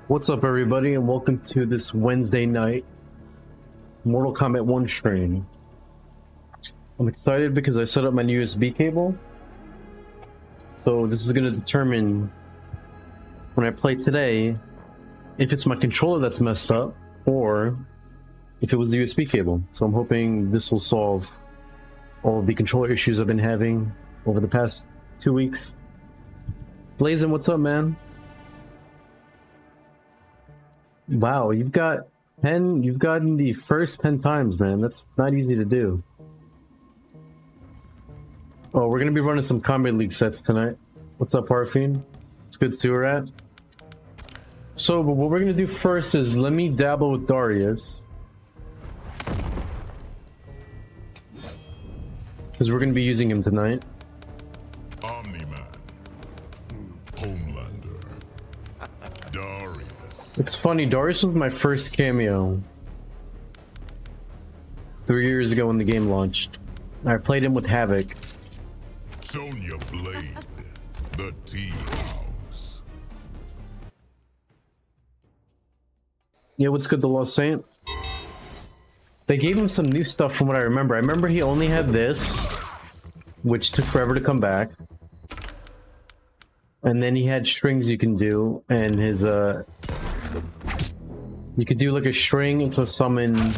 What's up, everybody, and welcome to this Wednesday night Mortal Kombat 1 stream. I'm excited because I set up my new USB cable. So this is going to determine when I play today if it's my controller that's messed up or if it was the USB cable. So I'm hoping this will solve all of the controller issues I've been having over the past 2 weeks. Blazin', what's up, man? Wow, you've gotten the first 10 times, man. That's not easy to do. Oh, we're gonna be running some Combat League sets tonight. What's up, Parfine? It's good sewer at. So, but what we're gonna do first is let me dabble with Darius. Because we're gonna be using him tonight. Omniman, Homelander, Darius. It's funny, Darius was my first cameo 3 years ago when the game launched. I played him with Havoc. Sonya Blade, the Tea House. Yeah, what's good, the Lost Saint? They gave him some new stuff from what I remember. I remember he only had this, which took forever to come back. And then he had strings you can do, and his, you could do like a string into a summon to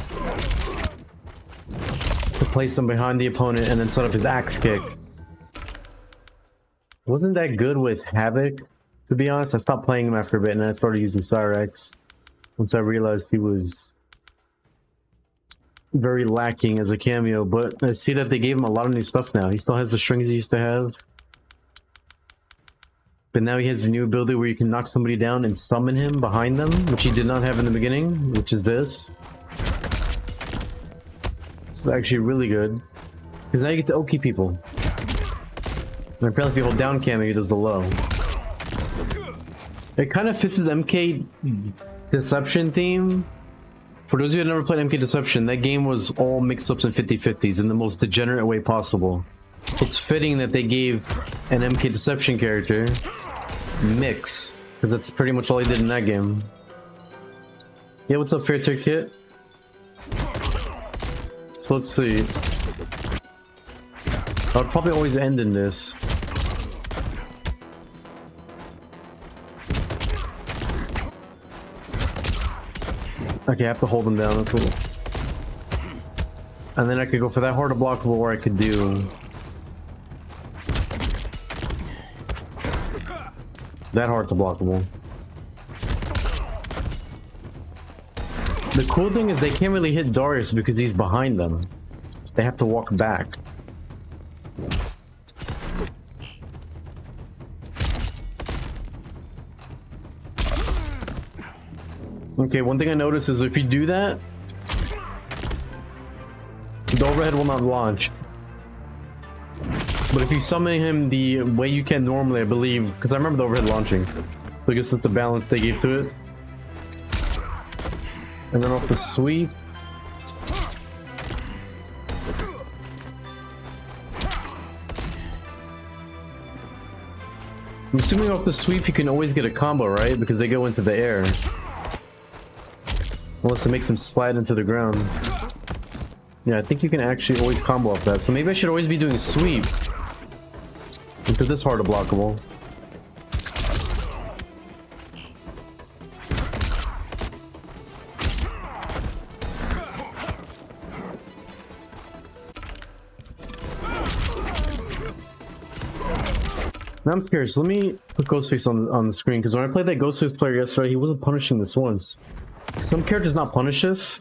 place them behind the opponent and then set up his axe kick. Wasn't that good with Havoc, to be honest. I stopped playing him after a bit and I started using Cyrex once I realized he was very lacking as a cameo, but I see that they gave him a lot of new stuff now. He still has the strings he used to have. But now he has the new ability where you can knock somebody down and summon him behind them, which he did not have in the beginning, which is this. This is actually really good. Because now you get to Oki people. And apparently if you hold down cameo, he does the low. It kind of fits with MK Deception theme. For those of you who have never played MK Deception, that game was all mix-ups and 50-50s in the most degenerate way possible. So it's fitting that they gave an MK Deception character mix, because that's pretty much all he did in that game. Yeah, what's up, Fair Tier Kit? So let's see. I would probably always end in this. Okay, I have to hold him down. That's cool. And then I could go for that harder blockable, where I could do that hard to blockable. The cool thing is they can't really hit Darius because he's behind them. They have to walk back. Okay, one thing I noticed is if you do that, the overhead will not launch. But if you summon him the way you can normally, I believe, because I remember the overhead launching. So I guess that's the balance they gave to it. And then off the sweep. I'm assuming off the sweep you can always get a combo, right? Because they go into the air. Unless it makes them slide into the ground. Yeah, I think you can actually always combo off that. So maybe I should always be doing sweep into this harder blockable. Now I'm curious, let me put Ghostface on the screen, because when I played that Ghostface player yesterday, he wasn't punishing this once. Some characters not punish this.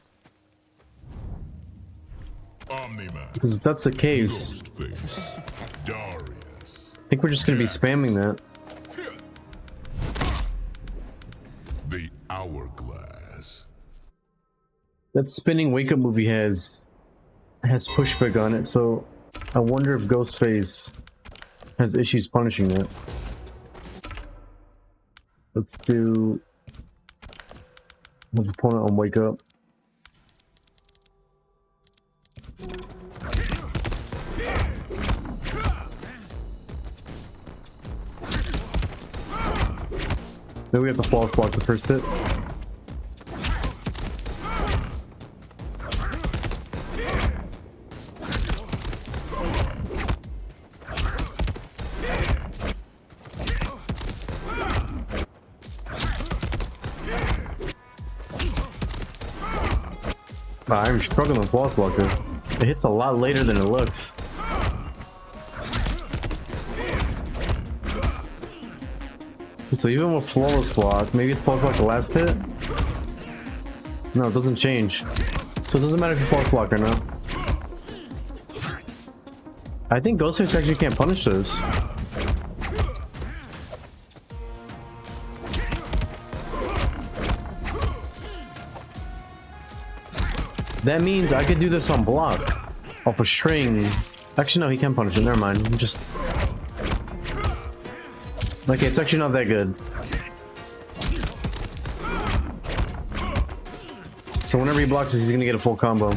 Omniman, Because if that's the case, Ghostface, Darius. I think we're just going to be spamming that. The Hourglass. That spinning wake up movie has pushback on it, so I wonder if Ghostface has issues punishing that. Let's do have opponent on wake up. Then we have to flawless block the first hit. I'm struggling with flawless block this. It hits a lot later than it looks. So even with flawless block, maybe it's flawless block the last hit? No, it doesn't change. So it doesn't matter if you flawless block or not. I think Ghostface actually can't punish this. That means I could do this on block off a string. Actually, no, he can punish it. Never mind. Just okay, it's actually not that good. So whenever he blocks this, he's gonna get a full combo. I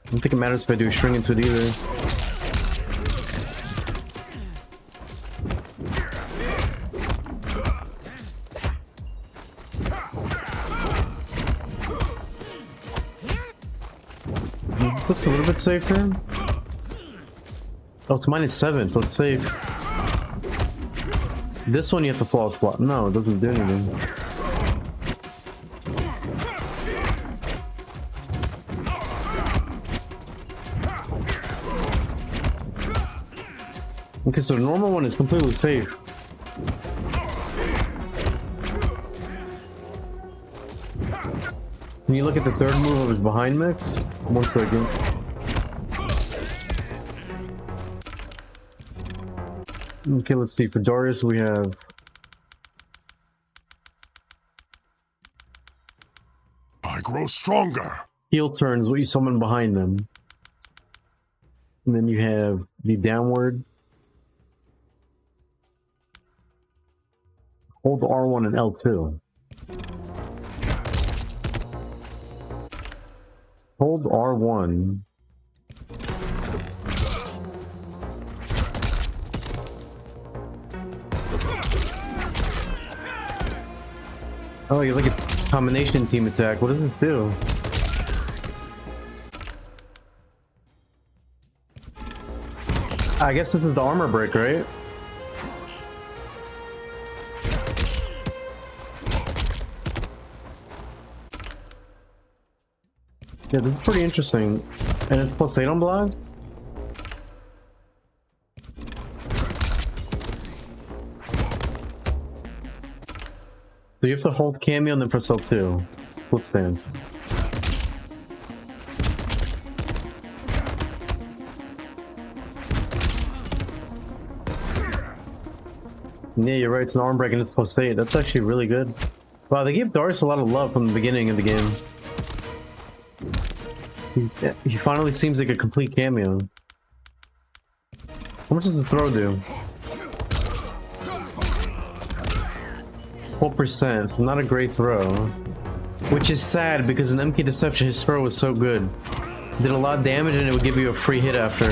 don't think it matters if I do a string into it either. Looks a little bit safer. Oh, it's -7, so it's safe. This one you have to flawless block. No, it doesn't do anything. Okay, so the normal one is completely safe. Can you look at the third move of his behind mix? 1 second. Okay, let's see. For Darius, we have I grow stronger. heel turns, what you summon behind them. And then you have the downward. Hold R1 and L2. Hold R1. Oh, you look at combination team attack. What does this do? I guess this is the armor break, right? Yeah, this is pretty interesting. And it's +8 on block? So you have to hold cameo and then press L2. Flip stance. Yeah, you're right, it's an arm break and it's +8. That's actually really good. Wow, they gave Darius a lot of love from the beginning of the game. He finally seems like a complete cameo. How much does the throw do? 4%, so not a great throw. Which is sad because in MK Deception his throw was so good. Did a lot of damage and it would give you a free hit after.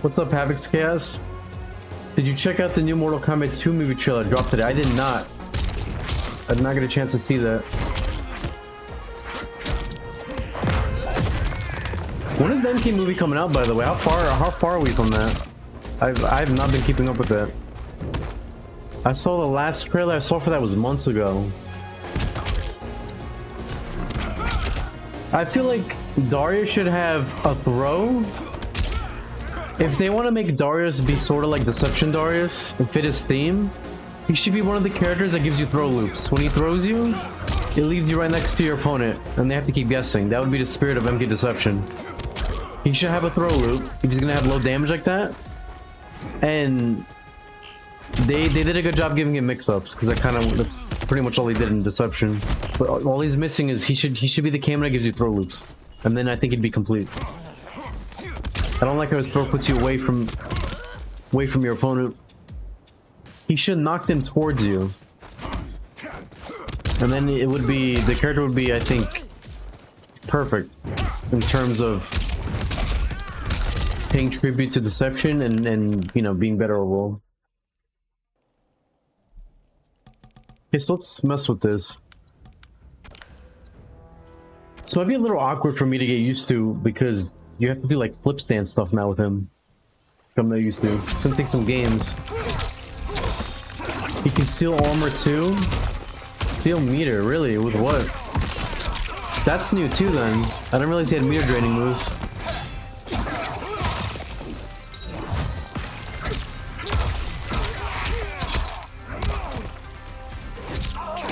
What's up, Havoc's Chaos? Did you check out the new Mortal Kombat 2 movie trailer dropped today? I did not. I did not get a chance to see that. When is the MK movie coming out, by the way? How far are we from that? I've not been keeping up with that. I saw the last trailer I saw for that was months ago. I feel like Darius should have a throw. If they want to make Darius be sort of like Deception Darius and fit his theme, he should be one of the characters that gives you throw loops. When he throws you, it leaves you right next to your opponent, and they have to keep guessing. That would be the spirit of MK Deception. He should have a throw loop if he's gonna have low damage like that. And they did a good job giving him mix-ups, because that's pretty much all he did in Deception. But all he's missing is he should be the camera that gives you throw loops, and then I think he'd be complete. I don't like how his throw puts you away from your opponent. He should knock them towards you, and then it would be the character would be, I think, perfect in terms of paying tribute to deception and you know, being better overall. Okay, so let's mess with this. So it'd be a little awkward for me to get used to because you have to do like flip stand stuff now with him. I'm not used to. It's gonna take some games. He can steal armor too. Steal meter, really? With what? That's new too then. I didn't realize he had meter draining moves.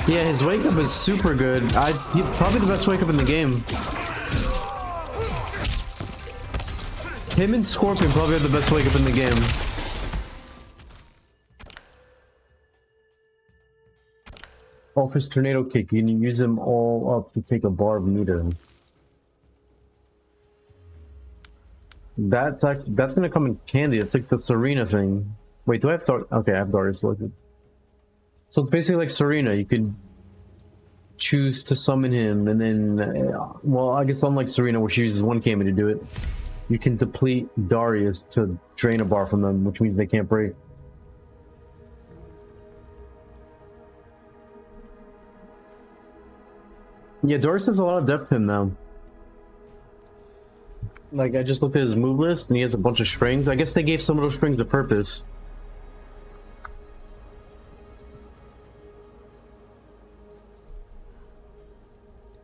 Yeah, his wake up is super good. He's probably the best wake up in the game. Him and Scorpion probably have the best wake up in the game. Office tornado kick. You can use them all up to take a bar of meter. That's gonna come in handy. It's like the Serena thing. Wait, do I have okay, I have Darius selected. So it's basically like Serena. You could choose to summon him, and then, well, I guess unlike Serena, where she uses one Kami to do it, you can deplete Darius to drain a bar from them, which means they can't break. Yeah, Darius has a lot of depth to him now. Like, I just looked at his move list, and he has a bunch of strings. I guess they gave some of those strings a purpose.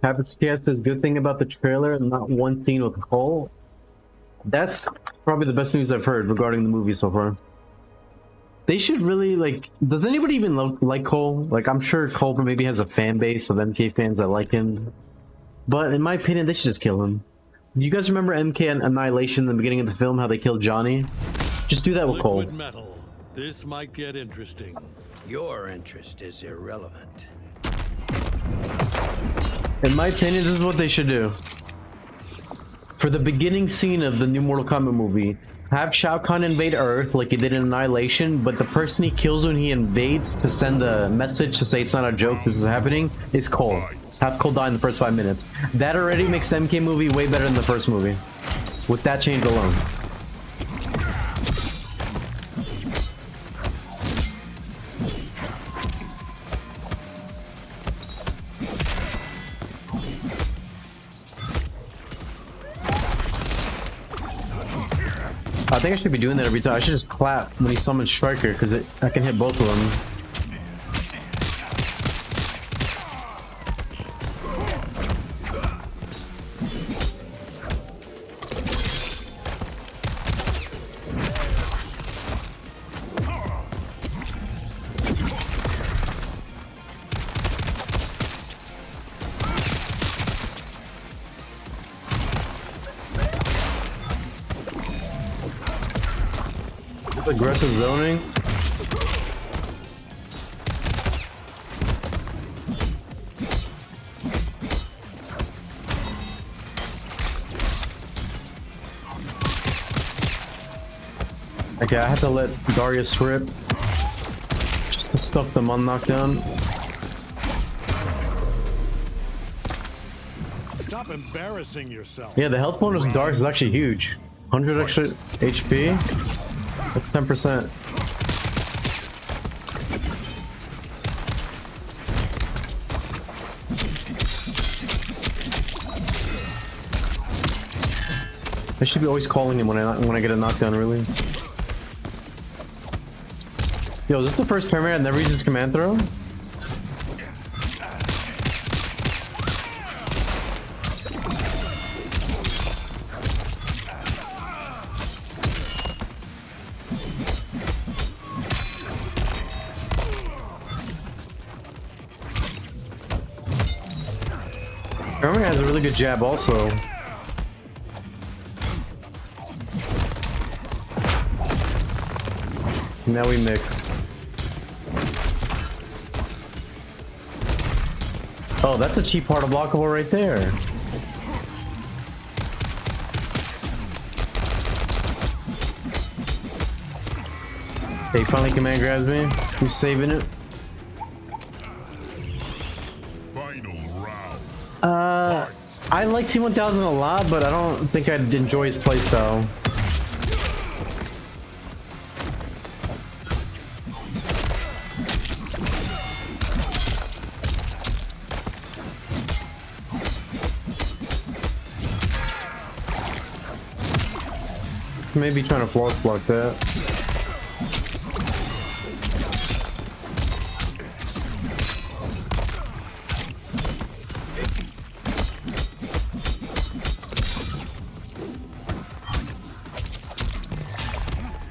Habitscast says, good thing about the trailer, not one scene with Cole. That's probably the best news I've heard regarding the movie so far. They should really, like, does anybody even like Cole? Like, I'm sure Cole maybe has a fan base of MK fans that like him. But in my opinion, they should just kill him. Do you guys remember MK Annihilation in the beginning of the film, how they killed Johnny? Just do that with Cole. Liquid metal. This might get interesting. Your interest is irrelevant. In my opinion, this is what they should do. For the beginning scene of the new Mortal Kombat movie, have Shao Kahn invade Earth like he did in Annihilation, but the person he kills when he invades to send a message to say it's not a joke, this is happening, is Cole. Have Cole die in the first 5 minutes. That already makes the MK movie way better than the first movie. With that change alone. I think I should be doing that every time. I should just clap when he summons Striker, because I can hit both of them. Aggressive zoning. Okay, I have to let Darius rip just to stuff them on knockdown. Stop embarrassing yourself. Yeah, the health bonus of Darius is actually huge. 100 extra HP. That's 10%. I should be always calling him when I get a knockdown, really. Yo, is this the first tournament I've never used his command throw? Conan has a really good jab also. Now we mix. Oh, that's a cheap part of blockable right there. He finally command grabs me. Who's saving it? I like T1000 a lot, but I don't think I'd enjoy his playstyle. maybe trying to floss block that.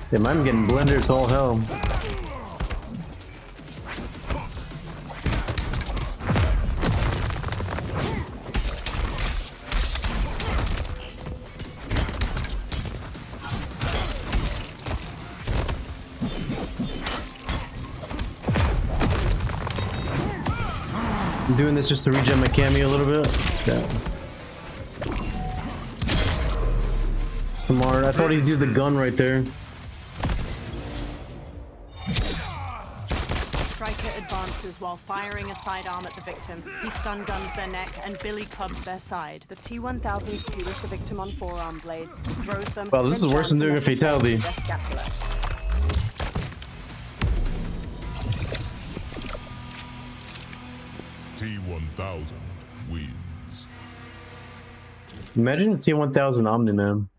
Damn, I'm getting blenders to all hell. I'm doing this just to regen my cami a little bit. Yeah. Smart. I thought he'd do the gun right there. Striker advances while firing a sidearm at the victim. He stun guns their neck and Billy clubs their side. The T-1000 skewers the victim on forearm blades, throws them. Wow, this is worse than doing a fatality. Their scapula. T-1000 wins. Imagine a T-1000 Omni-man.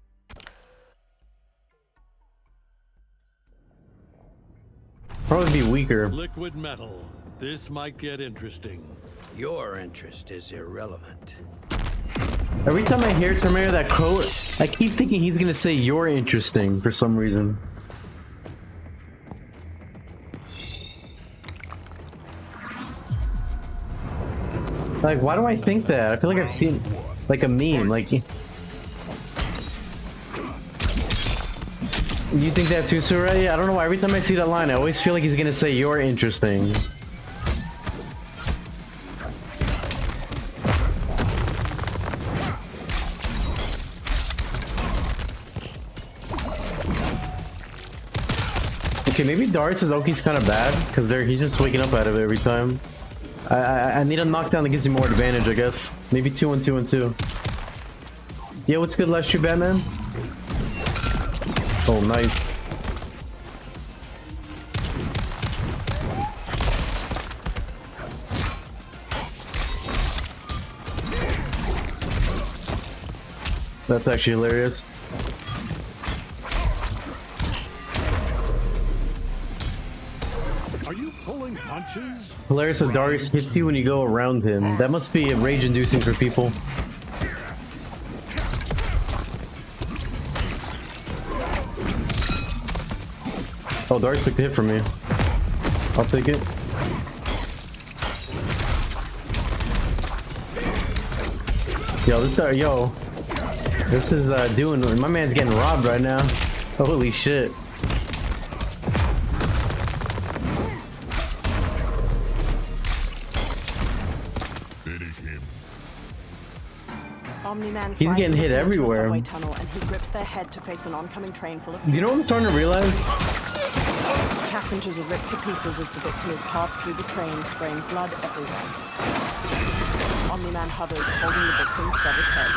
Probably be weaker. Liquid metal. This might get interesting. Your interest is irrelevant. Every time I hear Terminator that quote, I keep thinking he's gonna say you're interesting for some reason. Like, why do I think that? I feel like I've seen like a meme. Like, you think that too, Surai? I don't know why. Every time I see that line, I always feel like he's gonna say you're interesting. Okay, maybe Darius' Oki's kind of bad because he's just waking up out of it every time. I need a knockdown that gives you more advantage, I guess. Maybe 2 and 2 and 2. Yeah, what's good, last year, Batman? Oh, nice. That's actually hilarious. Are you pulling punches? Hilarious that Darius hits you when you go around him. That must be rage-inducing for people. Oh, Darius took the hit from me. I'll take it. Yo, this is doing. My man's getting robbed right now. Holy shit. Finish him. Omni-Man He's flies getting the hit victim into a everywhere. subway tunnel and he grips their head to face an oncoming train full of You know what I'm starting to realize? passengers are ripped to pieces as the victim is carved through the train, spraying blood everywhere. Omni-Man hovers, holding the victim's severed head.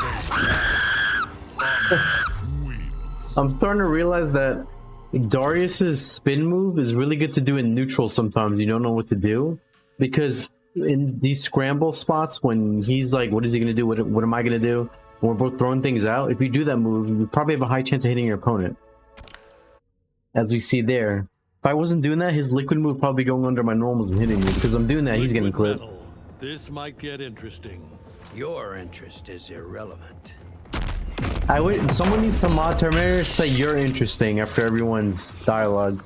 I'm starting to realize that Darius's spin move is really good to do in neutral sometimes. You don't know what to do. Because in these scramble spots, when he's like, what is he going to do? What am I going to do? When we're both throwing things out. If you do that move, you probably have a high chance of hitting your opponent. As we see there. If I wasn't doing that, his liquid move probably going under my normals and hitting me. Because I'm doing that, he's getting Liquid clipped. metal. This might get interesting. Your interest is irrelevant. Someone needs to mod Terminator say you're interesting after everyone's dialogue.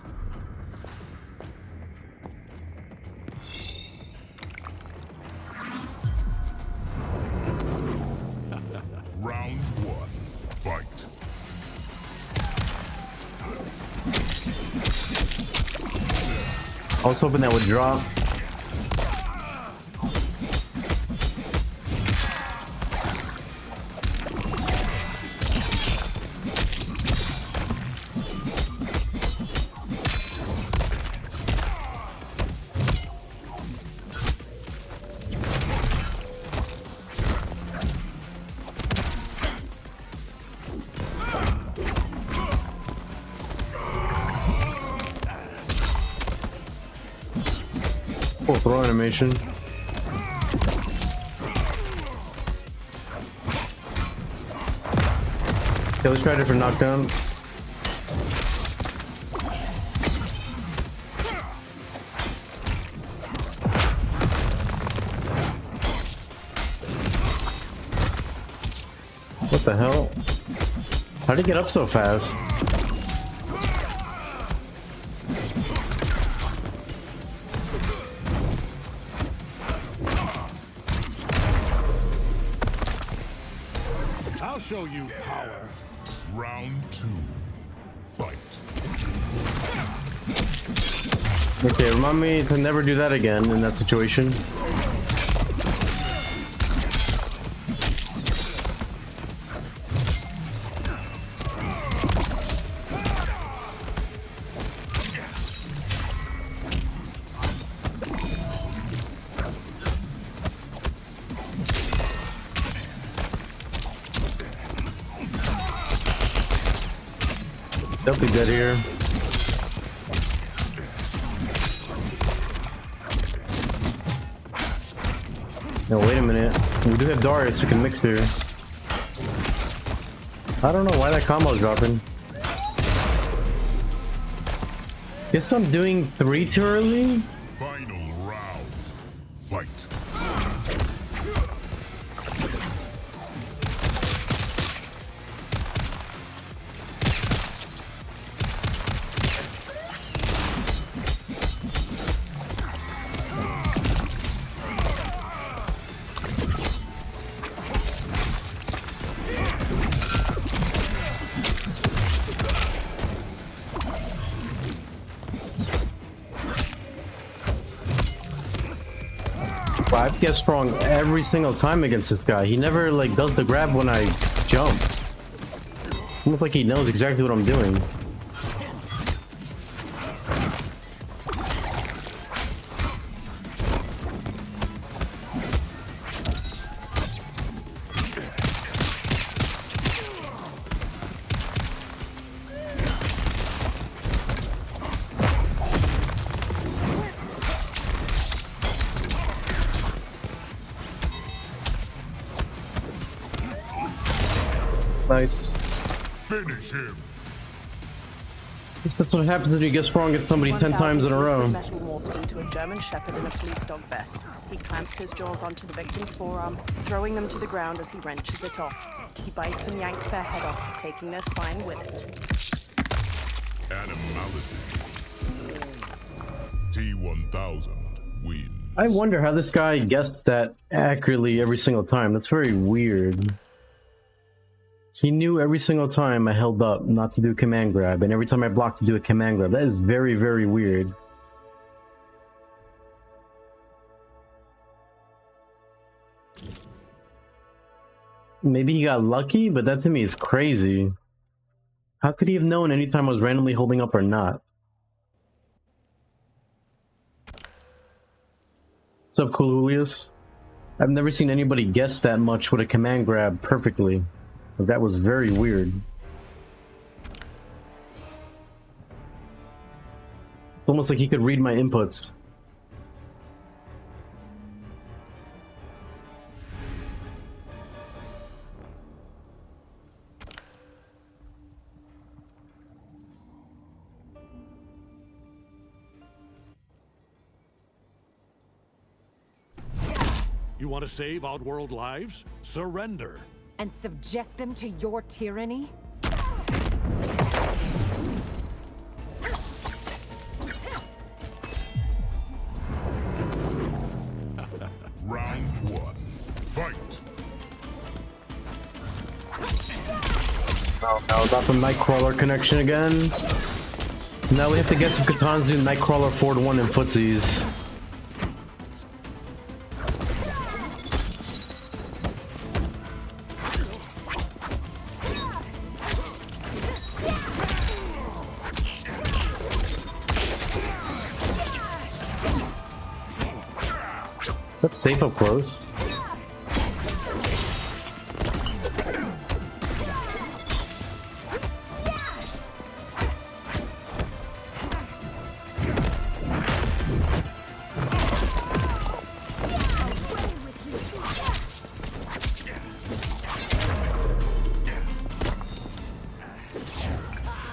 Round 1. Fight. I was hoping that would drop. Oh, throw animation. Okay, let's try a different knockdown. the hell? How'd he get up so fast? I'll show you power. Round 2. Fight. Okay, remind me to never do that again in that situation. Definitely dead here. No, wait a minute. We do have Darius we can mix here. I don't know why that combo's dropping. Guess I'm doing 3 too early? Final round. Fight. I've guessed wrong every single time against this guy. He never like does the grab when I jump. Almost like he knows exactly what I'm doing. Nice. Finish him. That's what happens if you guess wrong at somebody 10 times in a row. Metal morphs into a German Shepherd in a police dog vest. He clamps his jaws onto the victim's forearm, throwing them to the ground as he wrenches it off. He bites and yanks their head off, taking their spine with it. Animality. T1000 wins. I wonder how this guy guessed that accurately every single time. That's very weird. He knew every single time I held up not to do a command grab, and every time I blocked to do a command grab. That is very, very weird. Maybe he got lucky, but that to me is crazy. How could he have known anytime I was randomly holding up or not? What's up, Cool Julius? I've never seen anybody guess that much with a command grab perfectly. That was very weird. It's almost like he could read my inputs. You want to save Outworld lives? Surrender. And subject them to your tyranny? Round 1. Fight. Oh no, not the Nightcrawler connection again. Now we have to guess if Katan's doing Nightcrawler forward 1 in footsies. That's safe up close.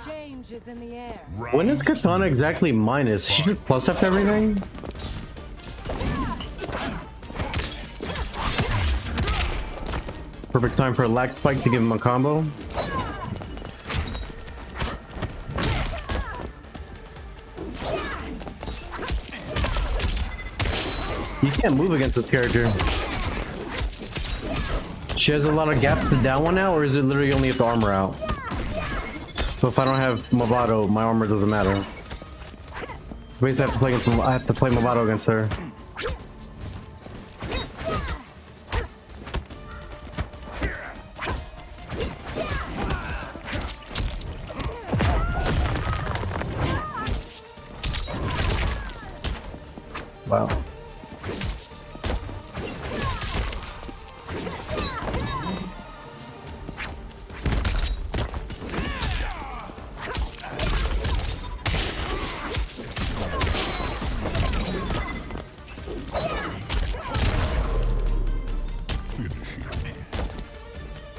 Change is in the air. When is Katana exactly minus? She just plus after everything? Perfect time for a lag spike to give him a combo. You can't move against this character. She has a lot of gaps to down one now, or is it literally only if the armor out? So if I don't have Movado, my armor doesn't matter. So basically I have to play Movado against her. Wow.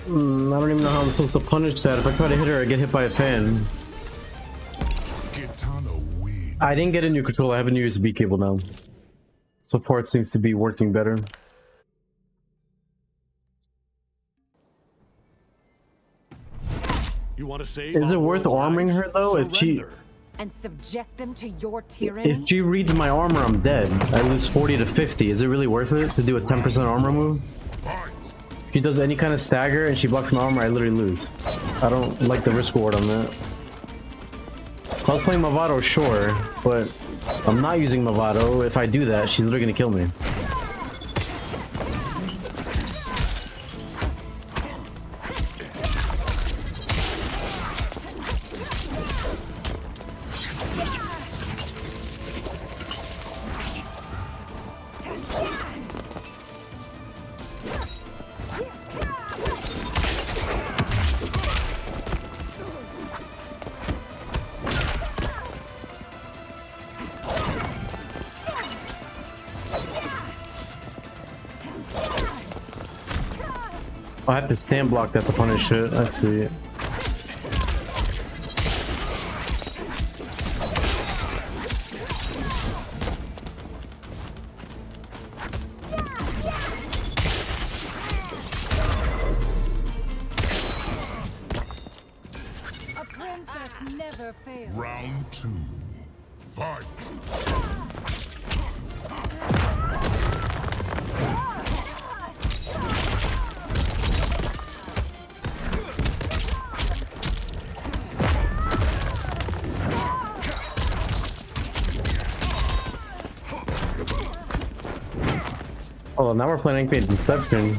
I don't even know how I'm supposed to punish that. If I try to hit her, I get hit by a fan. I didn't get a new controller. I have a new USB cable now. So far, it seems to be working better. You want to save? Is it worth armoring her though? If she and subject them to your tyranny? if she reads my armor, I'm dead. I lose 40 to 50. Is it really worth it to do a 10% armor move? If she does any kind of stagger and she blocks my armor, I literally lose. I don't like the risk reward on that. If I was playing Movado, sure, but I'm not using Movado. If I do that, she's literally gonna kill me. I have to stand block that to punish it. I see. A princess never fails. Round 2. Fight. Oh, now we're playing MKX Inception.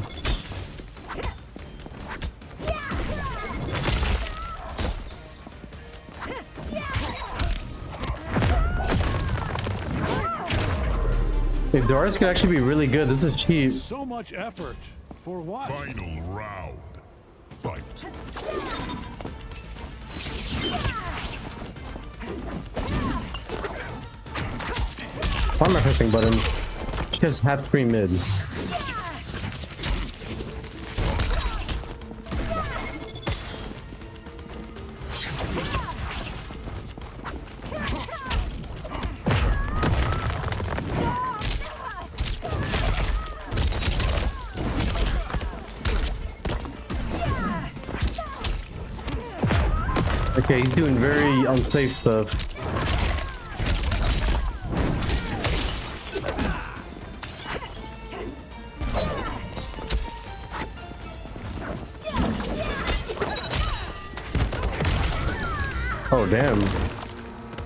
If Doris could actually be really good, this is cheap. So much effort for what? Final round. Fight. Why am I pressing buttons? She has half screen mid. Okay, he's doing very unsafe stuff. Oh, damn.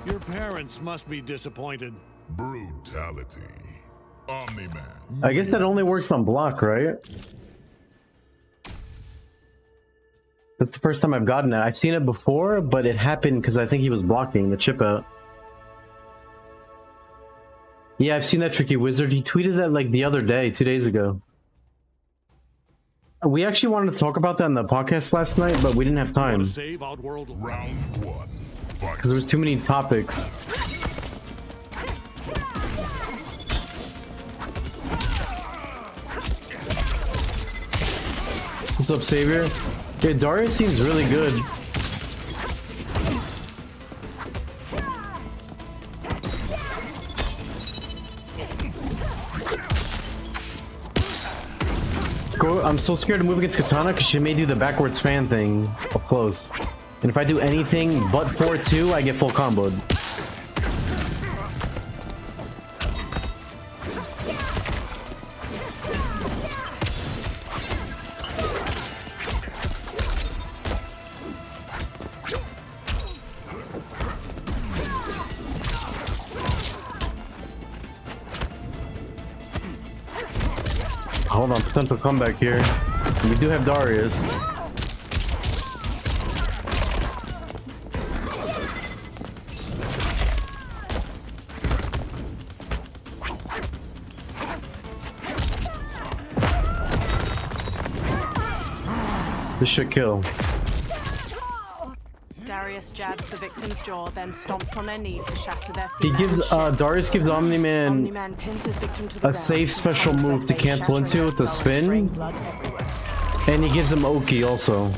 Your parents must be disappointed. Brutality. Omni-man. I guess that only works on block, right? That's the first time I've gotten it. I've seen it before, but it happened because I think he was blocking the chip out. Yeah, I've seen that tricky wizard. He tweeted that like the other day, 2 days ago. We actually wanted to talk about that in the podcast last night, but we didn't have time Save Outworld. Round 1. Fight. because there was too many topics. What's up, Savior? Yeah, Darius seems really good. I'm so scared to move against Katana because she may do the backwards fan thing up close. And if I do anything but 4-2, I get full comboed. Hold on, potential comeback here. We do have Darius. This should kill. Darius jabs the victim's jaw, then stomps on their knee to shatter their He femur gives and shin. Darius gives Omni-Man Omni-Man pins his victim to the a ground safe and special pounds their move to face, cancel shattering into their with the skull and spraying spin. blood everywhere. And he gives him Oki also.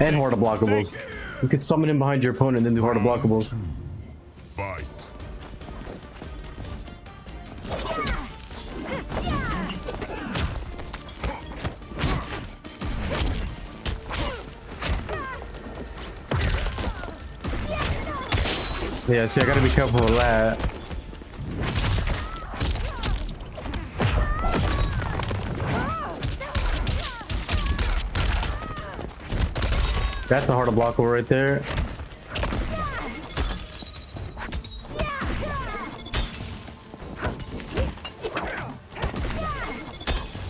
And Horde blockables. You could summon him behind your opponent and then do Horde blockables. Fight. Yeah, see, I gotta be careful with that. That's a Horde blockable right there.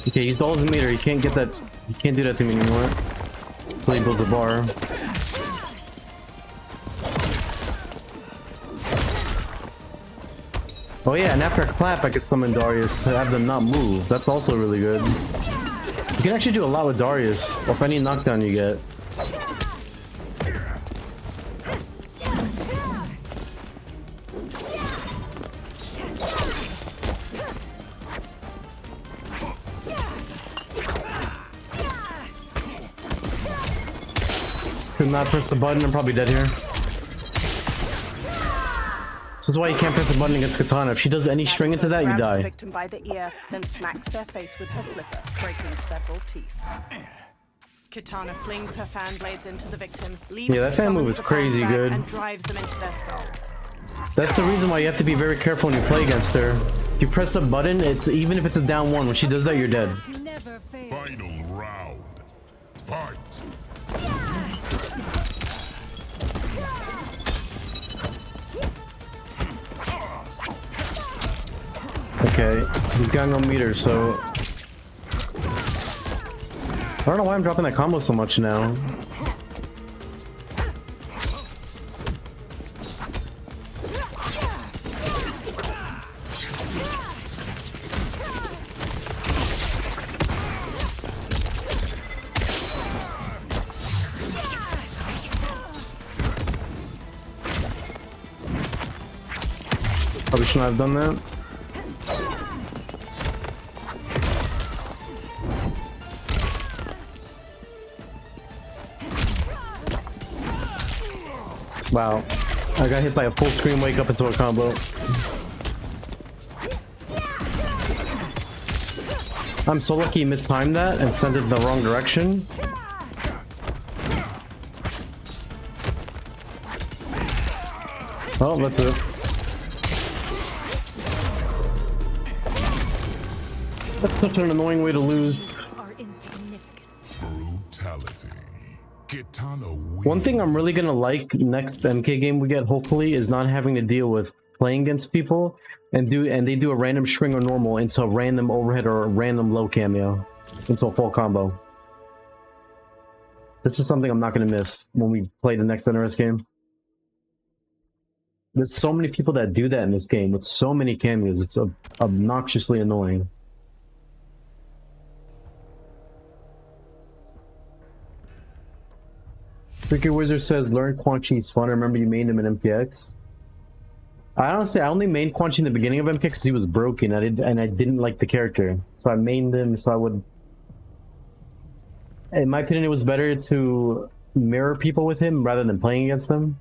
Okay, he's the ultimate meter. He can't get that. He can't do that to me anymore. Until he builds a bar. Oh yeah, and after a clap, I could summon Darius to have them not move. That's also really good. You can actually do a lot with Darius, or if any knockdown you get. Could not press the button, I'm probably dead here. This is why you can't press a button against Katana. If she does any string into that, you Grabs the die. victim by the ear, then smacks their face with her slipper, breaking several teeth. Katana flings her fan blades into the victim, leaves Yeah, that fan move summons is the crazy fans back, good. and drives them into their skull. That's the reason why you have to be very careful when you play against her. If you press a button, it's even if it's a down one, when she does that, you're dead. Never fail. Final round. Fight. Okay, he's got no meter, so... I don't know why I'm dropping that combo so much now. Probably shouldn't have done that. Wow, I got hit by a full screen wake up into a combo. I'm so lucky he mistimed that and sent it in the wrong direction. Oh, that's it. That's such an annoying way to lose. Are insignificant. Brutality. Katana wins. One thing I'm really gonna like next MK game we get, hopefully, is not having to deal with playing against people and they do a random string or normal into a random overhead or a random low cameo into a full combo. This is something I'm not gonna miss when we play the next NRS game. There's so many people that do that in this game with so many cameos. It's obnoxiously annoying. Cricket Wizard says, learn Quan Chi's fun. I remember you mained him in MKX. I only mained Quan Chi in the beginning of MKX because he was broken. I didn't like the character. So I mained him so I would... In my opinion, it was better to mirror people with him rather than playing against them.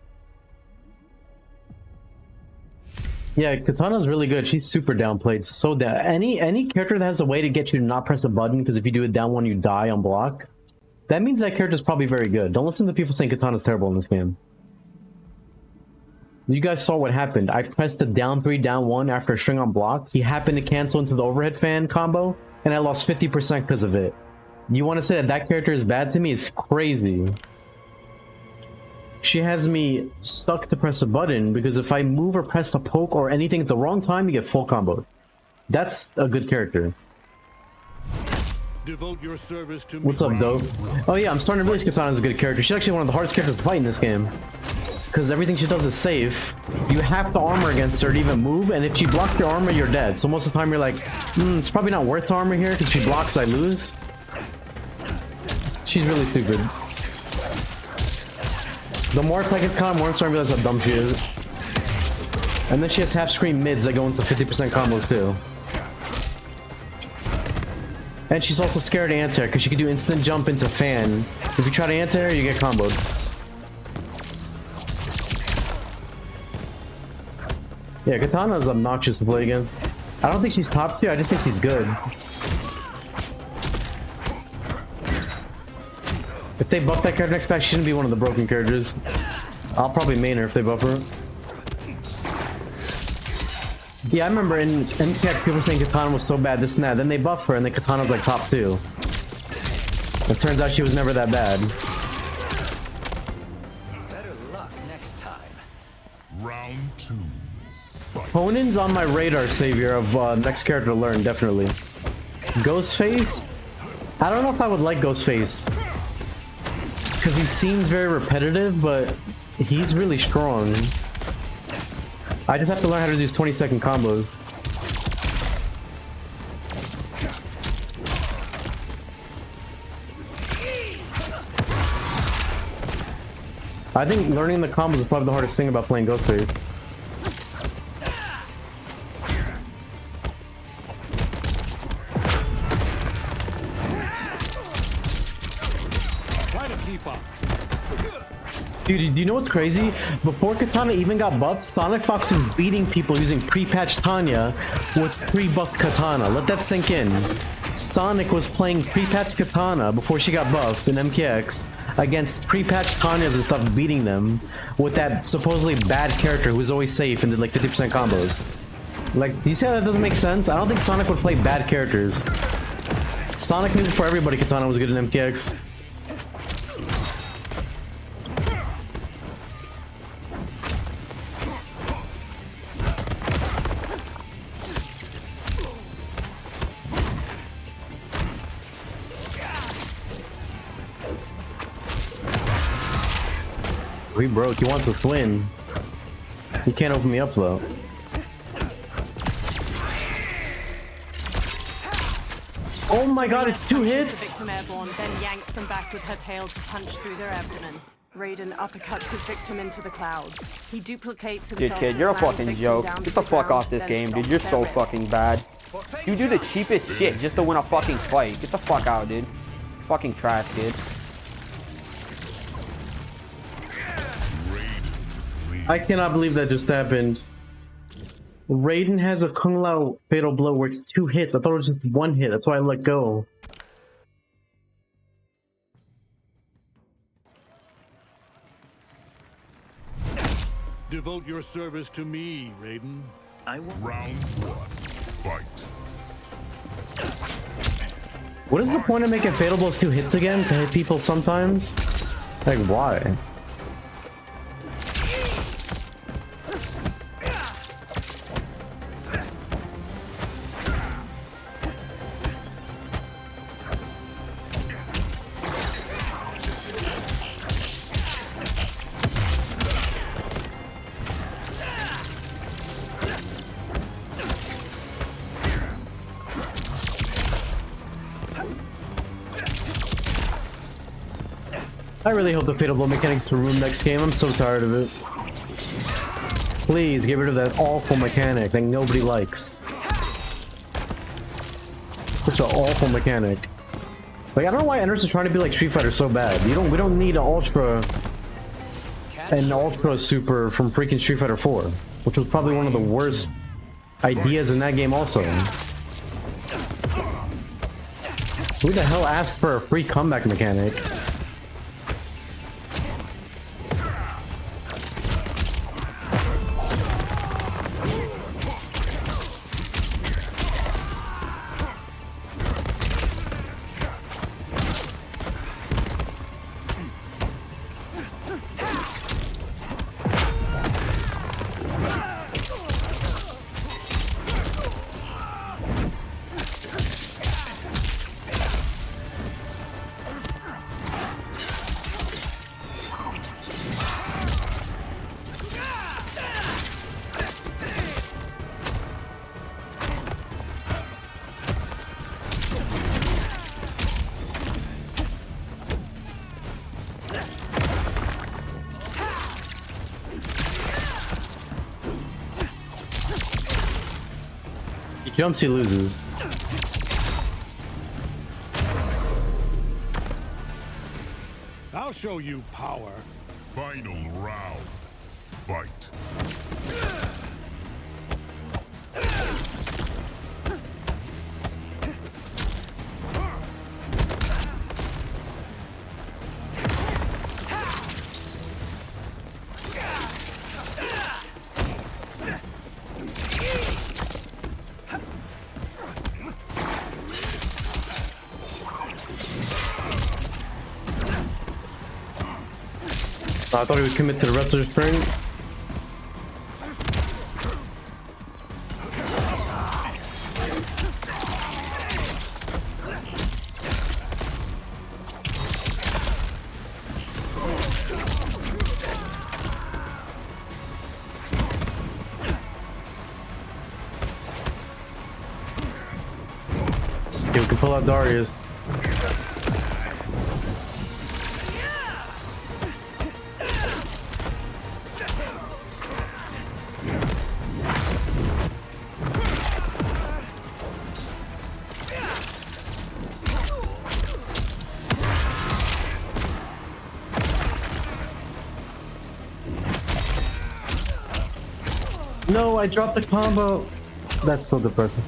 Yeah, Katana's really good. She's super downplayed. So down. Any character that has a way to get you to not press a button, because if you do it down one, you die on block. That means that character's probably very good. Don't listen to people saying Katana's terrible in this game. You guys saw what happened. I pressed the down 3, down 1 after a string on block. He happened to cancel into the overhead fan combo, and I lost 50% because of it. You want to say that that character is bad to me? It's crazy. She has me stuck to press a button because if I move or press a poke or anything at the wrong time, you get full combo. That's a good character. Devote your service to me. What's up, Dope? Oh yeah, I'm starting to realize Katana is a good character. She's actually one of the hardest characters to fight in this game. Because everything she does is safe. You have to armor against her to even move, and if she blocks your armor, you're dead. So most of the time you're like, it's probably not worth to armor here, because if she blocks, I lose. She's really stupid. The more I play Katana, the more I'm starting to realize how dumb she is. And then she has half-screen mids that go into 50% combos too. And she's also scared to anti-air, because she can do instant jump into fan. If you try to anti-air, you get comboed. Yeah, Katana's obnoxious to play against. I don't think she's top tier, I just think she's good. If they buff that character next patch, she shouldn't be one of the broken characters. I'll probably main her if they buff her. Yeah, I remember in MKX people saying Katana was so bad, this and that. Then they buff her and then Katana's like top 2. It turns out she was never that bad. Better luck next time. Round 2. Fight. Conan's on my radar savior of next character to learn, definitely. Ghostface? I don't know if I would like Ghostface. Because he seems very repetitive, but he's really strong. I just have to learn how to do these 20-second combos. I think learning the combos is probably the hardest thing about playing Ghostface. Try to keep up. Dude, do you know what's crazy? Before Katana even got buffed, Sonic Fox was beating people using pre-patched Tanya with pre-buffed Katana. Let that sink in. Sonic was playing pre-patched Katana before she got buffed in MKX against pre-patched Tanyas and stuff, beating them with that supposedly bad character who was always safe and did like 50% combos. Like, do you see how that doesn't make sense? I don't think Sonic would play bad characters. Sonic knew before everybody Katana was good in MKX. He broke. He wants to swing. He can't open me up though. Oh my god, it's 2 hits! The victim airborne, then yanks them back with her tail to punch through their abdomen. Raiden uppercuts his victim into the clouds. He duplicates himself. Dude, kid, to you're a slam the fucking victim joke. down Get to the fuck ground, off this then game, dude. stomps You're their so wrists. fucking bad. You do the cheapest shit just to win a fucking fight. Get the fuck out, dude. Fucking trash, kid. I cannot believe that just happened. Raiden has a Kung Lao fatal blow where it's 2 hits. I thought it was just 1 hit. That's why I let go. Devote your service to me, Raiden. Round 1. Fight. What is the point of making fatal blows 2 hits again to hit people sometimes? Like, why? I really hope the fatal blow mechanics remove next game. I'm so tired of it. Please get rid of that awful mechanic that nobody likes. Such an awful mechanic. Like, I don't know why Enders are trying to be like Street Fighter so bad. We don't need an ultra super from freaking Street Fighter 4. which was probably one of the worst ideas in that game also. Who the hell asked for a free comeback mechanic? He jumps, he loses. I'll show you power. Final round. Fight. I thought he would commit to the wrestler's spring. Okay, we can pull out Darius. No, I dropped the combo. That's so depressing.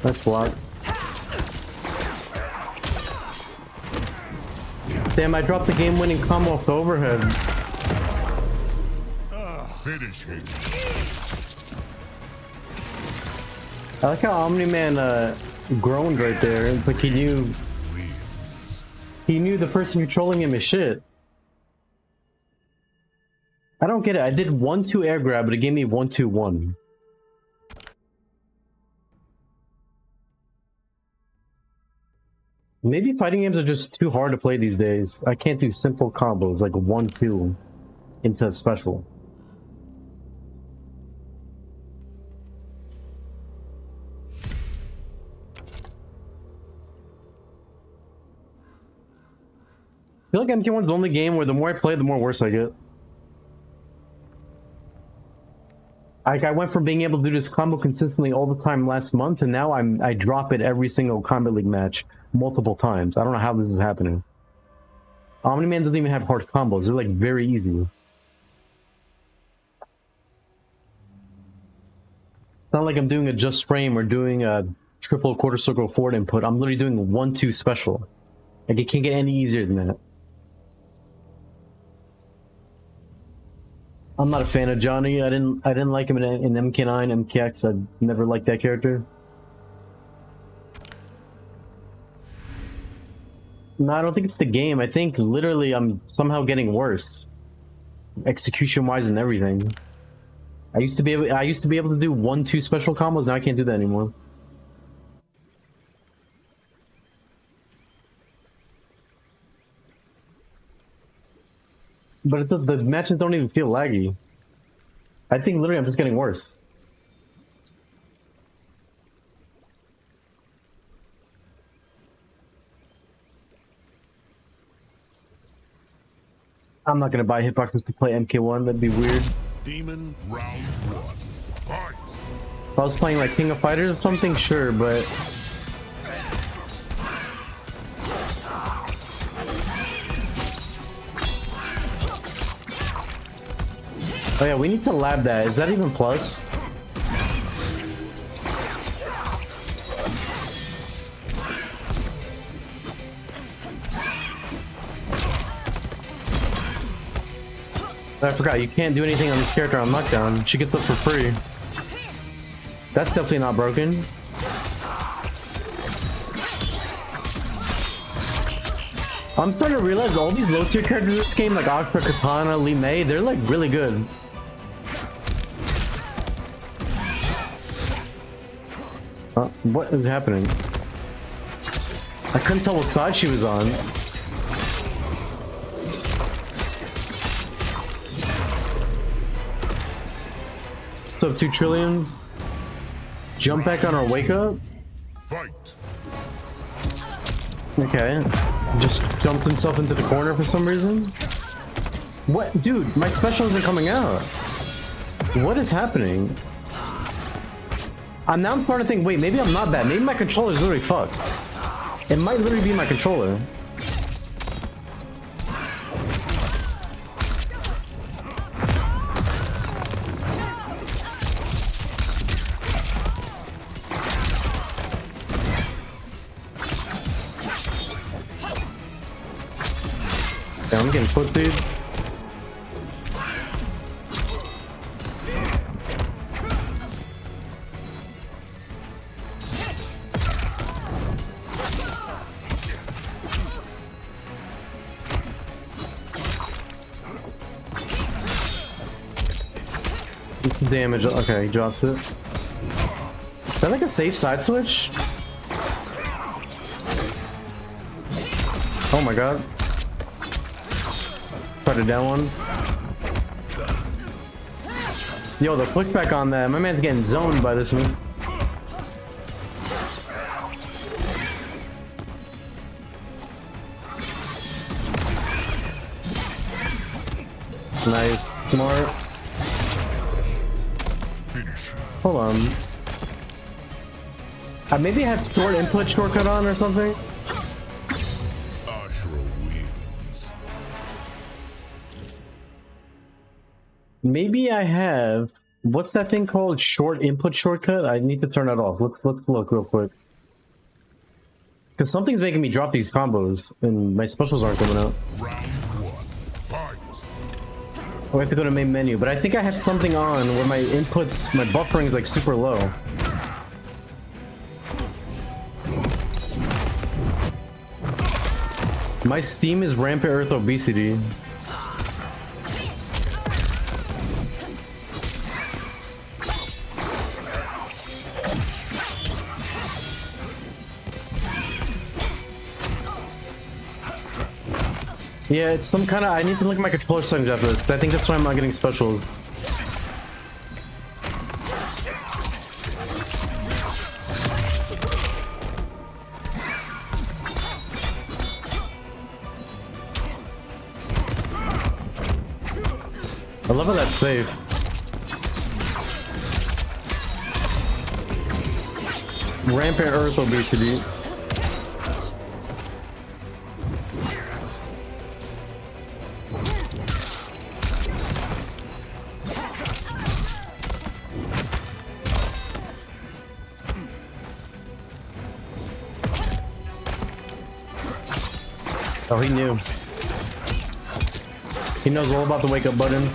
Nice block. Damn, I dropped the game-winning combo off the overhead. Finish him. I like how Omni-Man groaned right there. It's like he knew the person controlling him is shit. I don't get it. I did 1-2 air grab, but it gave me 1-2-1. Maybe fighting games are just too hard to play these days. I can't do simple combos like 1-2 into a special. I feel like MK1's the only game where the more I play, the more worse I get. Like, I went from being able to do this combo consistently all the time last month, and now I drop it every single Combat League match multiple times. I don't know how this is happening. Omni-Man doesn't even have hard combos. They're like very easy. It's not like I'm doing a just frame or doing a triple quarter circle forward input. I'm literally doing 1-2 special. Like, it can't get any easier than that. I'm not a fan of Johnny. I didn't like him in MK9, MKX. I never liked that character. No, I don't think it's the game. I think literally I'm somehow getting worse, execution-wise and everything. I used to be able to do 1-2 special combos. Now I can't do that anymore. But the matches don't even feel laggy. I think literally I'm just getting worse. I'm not gonna buy hitboxes to play MK1. That'd be weird. Demon. Round one. Fight. If I was playing like King of Fighters or something, sure, but Oh yeah, we need to lab that. Is that even plus? I forgot, you can't do anything on this character on knockdown. She gets up for free. That's definitely not broken. I'm starting to realize all these low tier characters in this game, like Ashra, Katana, Lee Mei, they're like really good. What is happening? I couldn't tell what side she was on. What's up, 2 trillion? Jump back on our wake up? Fight. Okay. Just jumped himself into the corner for some reason. What? Dude, my special isn't coming out. What is happening? Now I'm starting to think, wait, maybe I'm not bad. Maybe my controller is literally fucked. It might literally be my controller. Yeah, I'm getting footsied. It's damage. Okay, he drops it. Is that like a safe side switch? Oh my god. Put it down one. Yo, the flick back on that. My man's getting zoned by this move. Nice. Smart. Hold on. Maybe I have short input shortcut on or something? Maybe I have. What's that thing called? Short input shortcut? I need to turn that off. Let's look real quick. Because something's making me drop these combos and my specials aren't coming out. Round 1. Fight. Oh, I have to go to main menu, but I think I had something on where my inputs, my buffering is like super low. My Steam is rampant earth obesity. Yeah, it's some kind of. I need to look at my controller settings after this, but I think that's why I'm not getting specials. I love how that's safe. Rampant earth obesity. Oh, he knew. He knows all about the wake up buttons.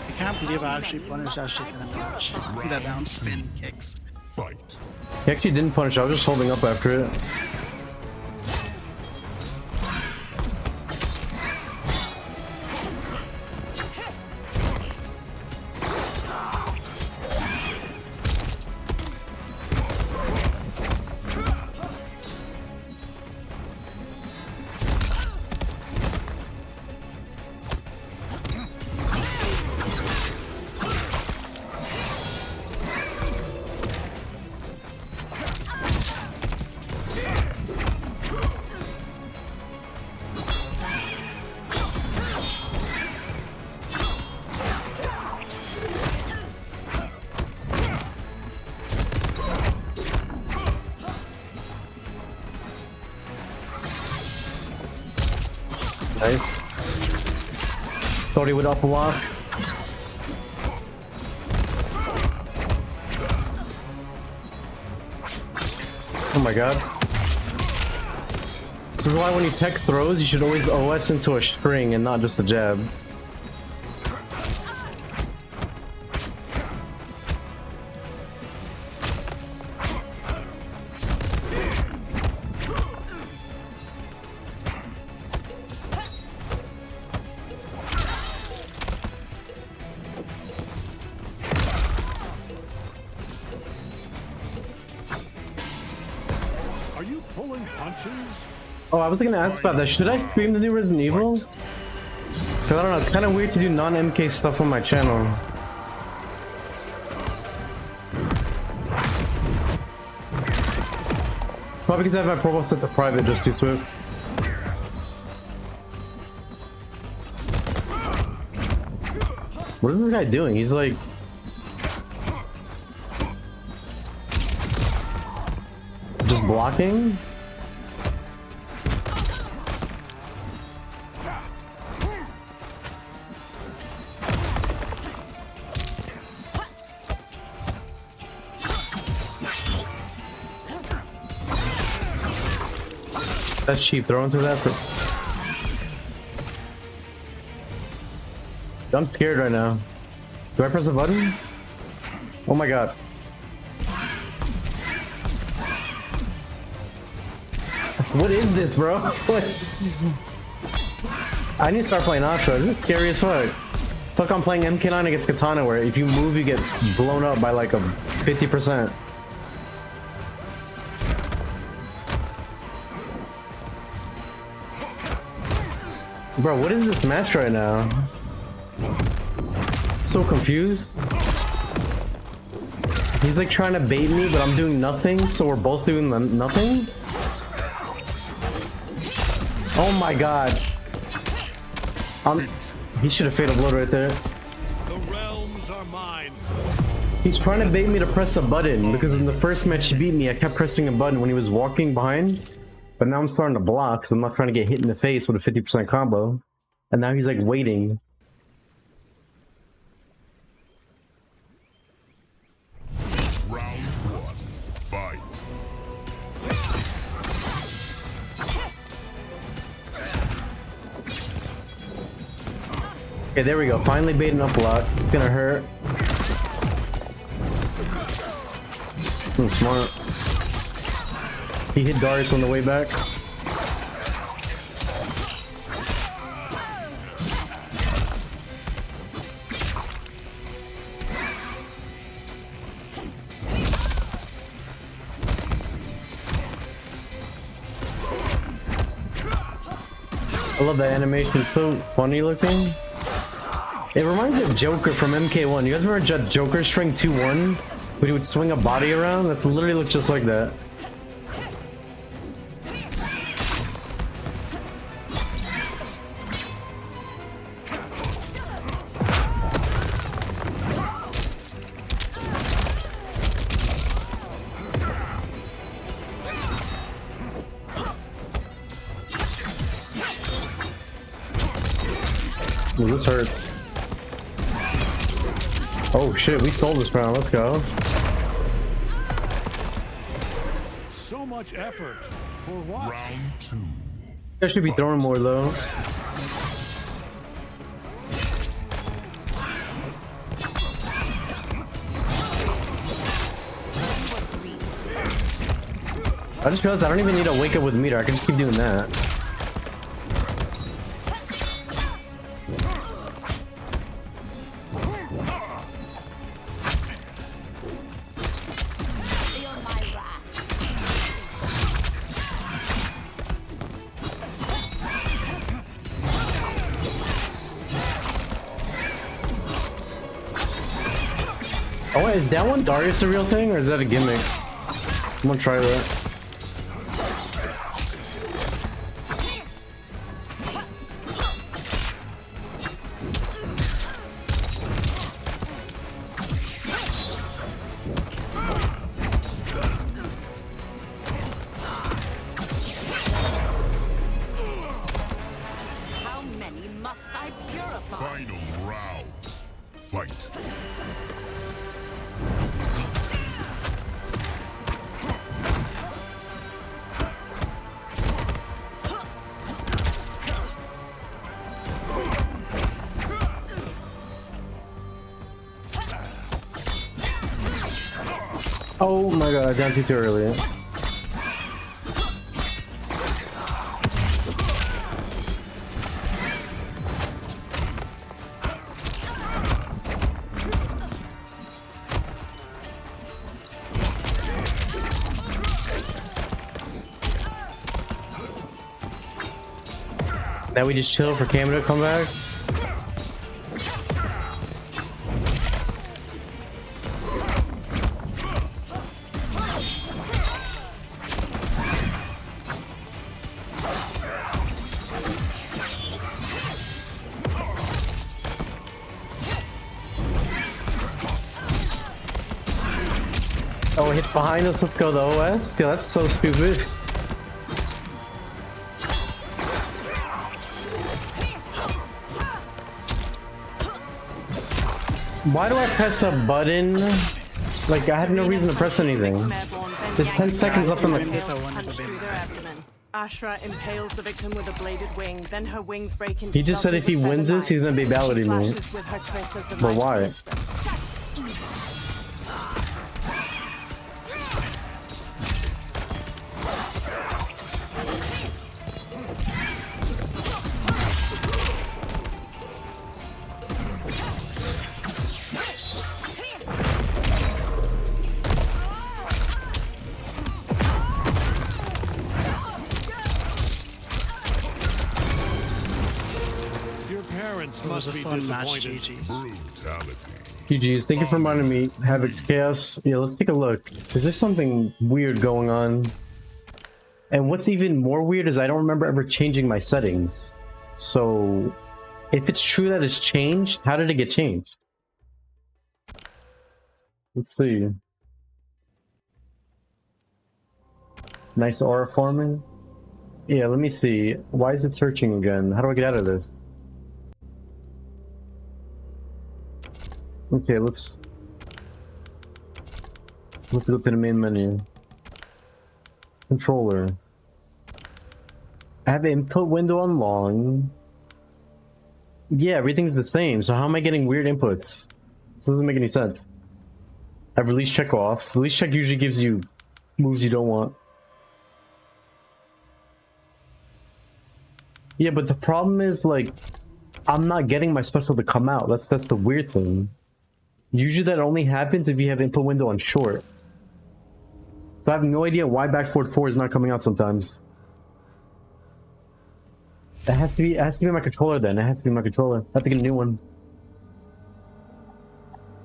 I can't believe I actually punished that shit in a match. That down spin kicks. Fight. He actually didn't punish, I was just holding up after it. Nice. Thought he would up lock. Oh my god. This is why when you tech throws, you should always OS into a string and not just a jab. Are you pulling punches? Oh, I was gonna ask about that. Should I stream the new Resident Evil? Cause I don't know, it's kind of weird to do non-MK stuff on my channel. Probably because I have my profile set to private just too swift. What is this guy doing? He's like... just blocking? That's cheap, throwing through that for... I'm scared right now. Do I press a button? Oh my god. What is this, bro? What? I need to start playing Astra. This is scary as fuck. Fuck, I'm playing MK9 against Katana, where if you move, you get blown up by like a 50%. Bro, what is this match right now? So confused. He's like trying to bait me, but I'm doing nothing, so we're both doing nothing? Oh my god. He should have fatal blood right there. The realms are mine. He's trying to bait me to press a button, because in the first match he beat me, I kept pressing a button when he was walking behind. But now I'm starting to block, so I'm not trying to get hit in the face with a 50% combo. And now he's like waiting. Round one, fight. Okay, there we go. Finally baiting up a lot. It's gonna hurt. Smart. He hit Darius on the way back. I love that animation. It's so funny looking. It reminds me of Joker from MK1. You guys remember Joker string 2-1? When he would swing a body around? That's literally looks just like that. Ooh, this hurts. Oh shit, we stole this round. Let's go. So much effort. For what? Round two. I should be throwing more though. I just realized I don't even need to wake up with meter. I can just keep doing that. Oh wait, is that one Darius a real thing or is that a gimmick? I'm gonna try that. How many must I purify? Final round. Fight. Oh my god, I jumped too early. Now we just chill for Camera to come back. Oh, it hits behind us. Let's go, the OS. Yeah, that's so stupid. Why do I press a button? Like, I had no reason to press anything. There's 10 seconds left on the punch through their abdomen. Ashra impales the victim with a bladed wing, then her wings break into He just said if he wins this, he's gonna be battling me. But why? Parents It was must a be fun match, disappointed. GG's. Brutality. GG's, thank you for reminding me. Havoc's Chaos. Yeah, let's take a look. Is there something weird going on? And what's even more weird is I don't remember ever changing my settings. So, if it's true that it's changed, how did it get changed? Let's see. Nice aura forming. Yeah, let me see. Why is it searching again? How do I get out of this? Okay, let's go to the main menu. Controller. I have the input window on long. Yeah, everything's the same. So how am I getting weird inputs? This doesn't make any sense. I have release check off. Release check usually gives you moves you don't want. Yeah, but the problem is, like, I'm not getting my special to come out. That's the weird thing. Usually that only happens if you have input window on short. So I have no idea why back forward 4 is not coming out sometimes. It has to be my controller then. It has to be my controller. I have to get a new one.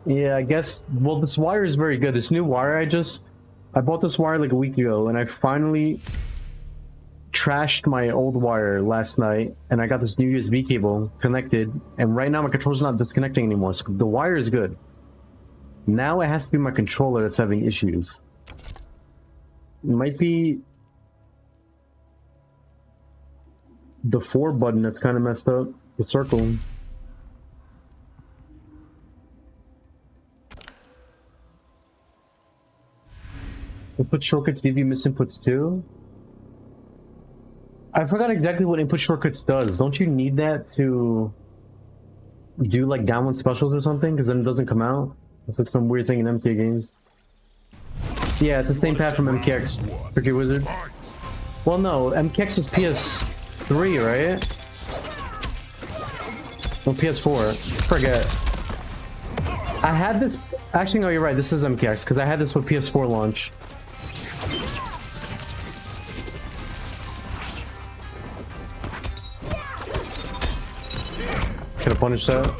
Yeah, I guess. Well, this wire is very good. This new wire I bought this wire like a week ago, and I finally trashed my old wire last night, and I got this new USB cable connected, and right now my controller's not disconnecting anymore, so the wire is good. Now it has to be my controller that's having issues. It might be the 4 button that's kind of messed up. The circle. Input shortcuts give you misinputs too? I forgot exactly what input shortcuts does. Don't you need that to do like download specials or something? Because then it doesn't come out? That's like some weird thing in MK games. Yeah, it's the same path from MKX. Tricky Wizard. Well, no, MKX is PS3, right? Or PS4. Forget. I had this. Actually, no, you're right. This is MKX because I had this with PS4 launch. Can I punish that?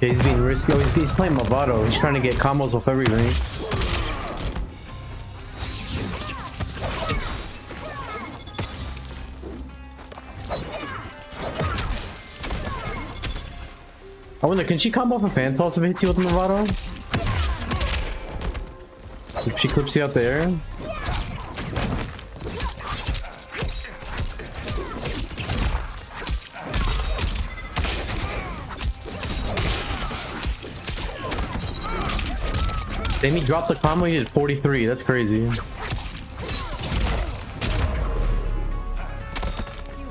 Yeah, he's being risky. Oh, he's playing Movado. He's trying to get combos off everything. I wonder, can she combo off a fan toss if it hits you with the Movado? If she clips you out there? Then he dropped the combo, he did 43. That's crazy. You've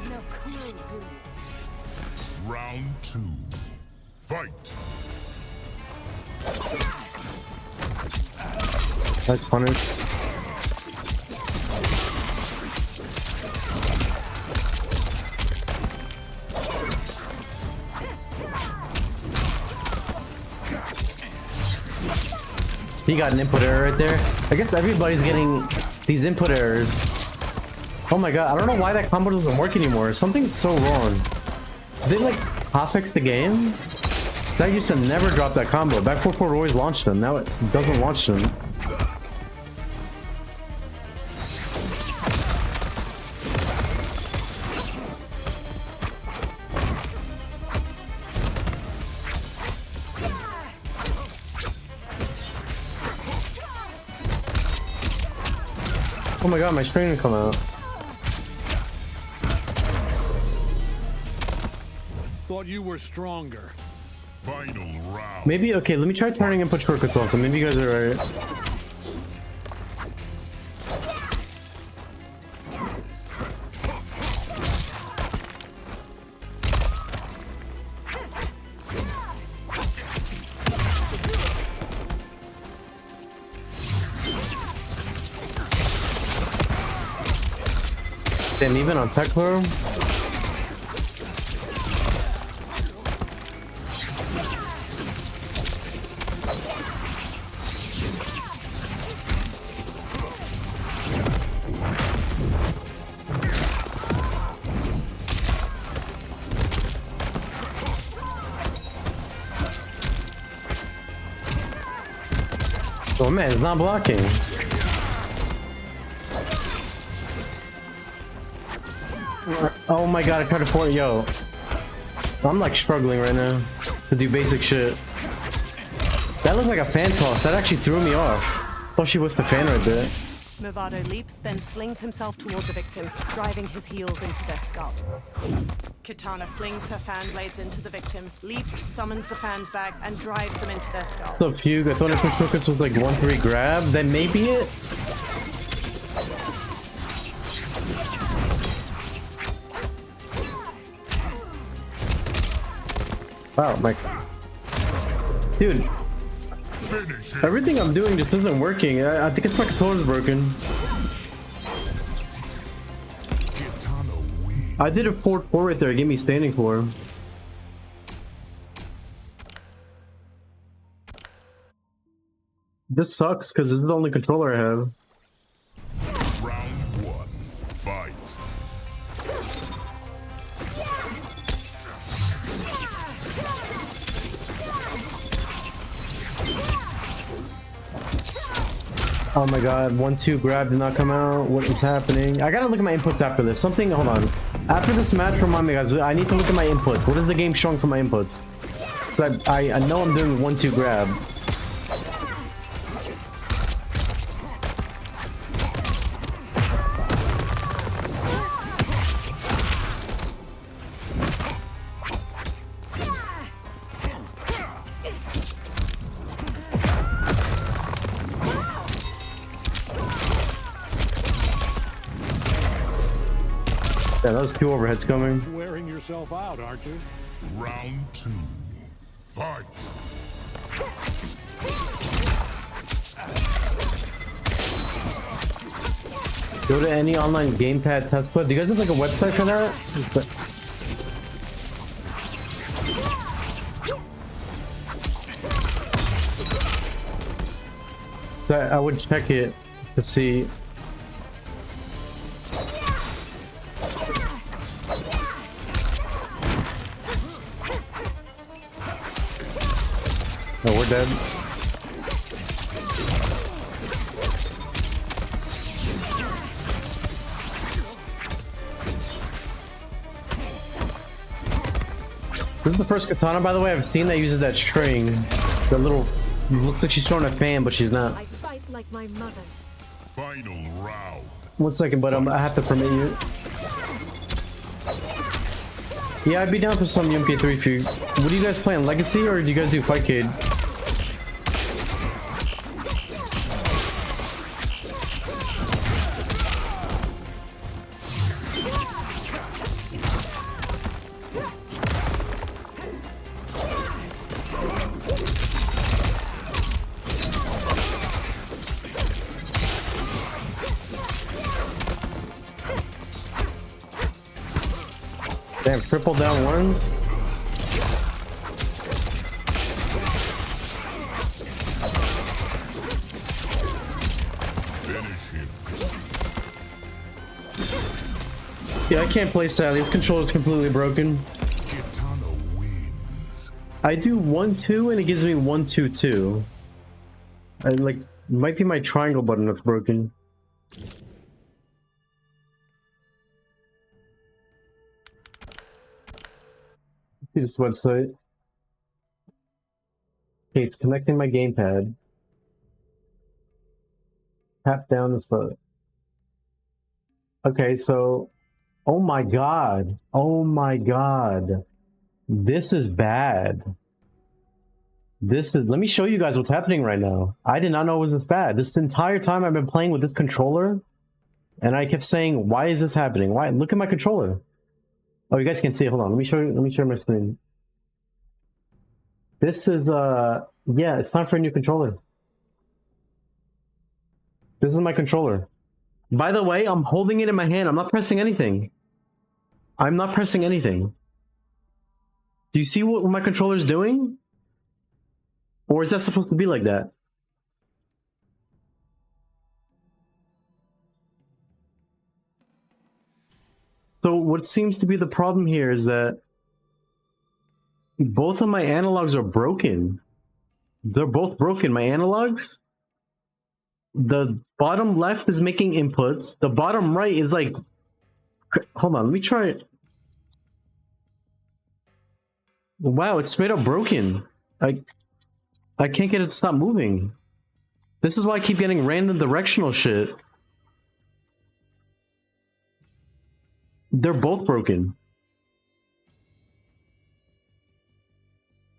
no clue, do you? Round 2. Fight. Nice punish. He got an input error right there. I guess everybody's getting these input errors. Oh my god, I don't know why that combo doesn't work anymore. Something's so wrong. Did they like hotfix the game? That used to never drop that combo. Back 4-4 always launched them. Now it doesn't launch them. Oh my god, my screen didn't come out. Thought you were stronger. Final round. Maybe, okay, let me try turning input shortcuts off. Maybe you guys are right. Damn, even on tech floor. Oh man, it's not blocking. Oh my god, I tried to port. Yo, I'm like struggling right now to do basic shit. That looked like a fan toss. That actually threw me off. Oh, she whiffed the fan right there. Movado leaps, then slings himself toward the victim, driving his heels into their skull. Kitana flings her fan blades into the victim, leaps, summons the fans back, and drives them into their skull. So Fugue, I thought input shortcuts was like 1-3 grab. Then maybe it. Wow, my dude, everything I'm doing just isn't working. I think it's my controller's broken. Kitana wins. I did a 4-4 right there. It gave me standing for. This sucks because this is the only controller I have. Round 1. Fight. Oh my god, 1-2 grab did not come out. What is happening? I gotta look at my inputs after this. Something, hold on. After this match, remind me guys, I need to look at my inputs. What is the game showing for my inputs? So I know I'm doing 1-2 grab. Yeah, that was 2 overheads coming. Wearing yourself out, aren't you? Round 2. Fight. Go to any online gamepad test clip. Do you guys have like a website for that? I would check it to see. Oh, we're dead. This is the first katana, by the way, I've seen that uses that string. That little... Looks like she's throwing a fan, but she's not. I fight like my mother. Final round. 1 second, but I have to permit you. Yeah, I'd be down for some MK3 if you... What do you guys playing? Legacy, or do you guys do Fightcade? Damn, triple down ones. Yeah, I can't play Sally. This controller's completely broken. Katana wins. I do 1-2 and it gives me 1-2-2. I like might be my triangle button that's broken. See this website. Okay, it's connecting my gamepad. Tap down the slot. Okay, so oh my god. Oh my god. This is bad. This is, let me show you guys what's happening right now. I did not know it was this bad. This entire time I've been playing with this controller and I kept saying, why is this happening? Why? Look at my controller. Oh, you guys can see it. Hold on. Let me show you my screen. This is yeah, it's time for a new controller. This is my controller. By the way, I'm holding it in my hand. I'm not pressing anything. I'm not pressing anything. Do you see what my controller's doing? Or is that supposed to be like that? So what seems to be the problem here is that both of my analogs are broken. They're both broken. My analogs, the bottom left is making inputs. The bottom right is like, hold on, let me try it. Wow, it's straight up broken. I can't get it to stop moving. This is why I keep getting random directional shit. They're both broken.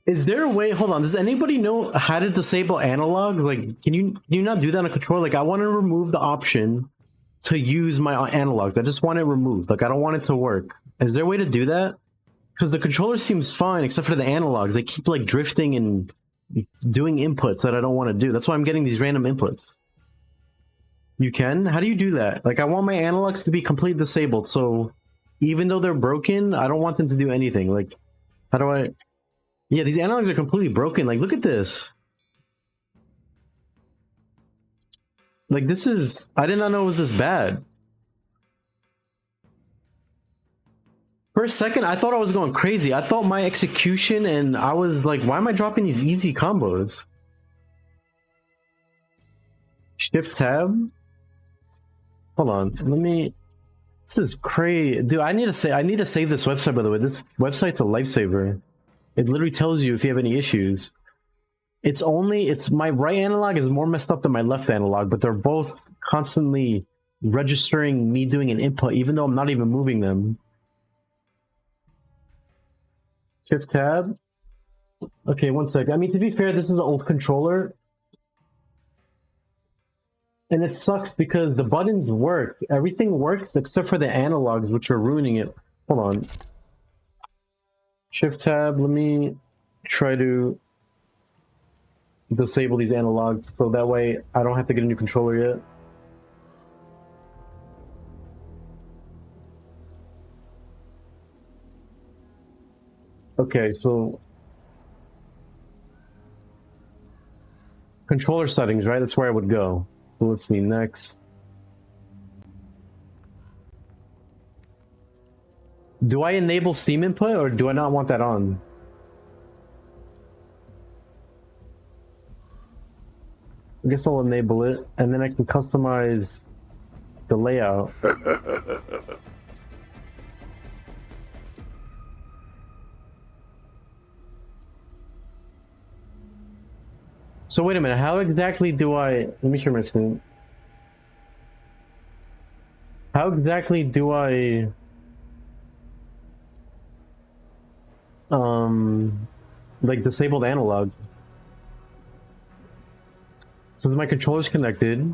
Is there a way, hold on, does anybody know how to disable analogs? Like, can you not do that on a controller? Like, I want to remove the option to use my analogs. I just want it removed. Like, I don't want it to work. Is there a way to do that? Because the controller seems fine, except for the analogs. They keep, like, drifting and doing inputs that I don't want to do. That's why I'm getting these random inputs. You can? How do you do that? Like, I want my analogs to be completely disabled, so even though they're broken, I don't want them to do anything. Like, how do I... Yeah, these analogs are completely broken. Like, look at this. Like, this is... I did not know it was this bad. For a second, I thought I was going crazy. I thought my execution, and I was like, why am I dropping these easy combos? Shift tab? Hold on, let me... This is crazy. Dude, I need to save this website, by the way. This website's a lifesaver. It literally tells you if you have any issues. It's my right analog is more messed up than my left analog, but they're both constantly registering me doing an input, even though I'm not even moving them. Shift tab. Okay, 1 sec. I mean, to be fair, this is an old controller. And it sucks because the buttons work. Everything works except for the analogs, which are ruining it. Hold on. Shift tab. Let me try to disable these analogs so that way I don't have to get a new controller yet. Okay, so controller settings, right? That's where I would go. So let's see, next. Do I enable Steam input or do I not want that on? I guess I'll enable it and then I can customize the layout. So wait a minute, how exactly do I... Let me share my screen. How exactly do I... like disable the analog? Since my controller's connected.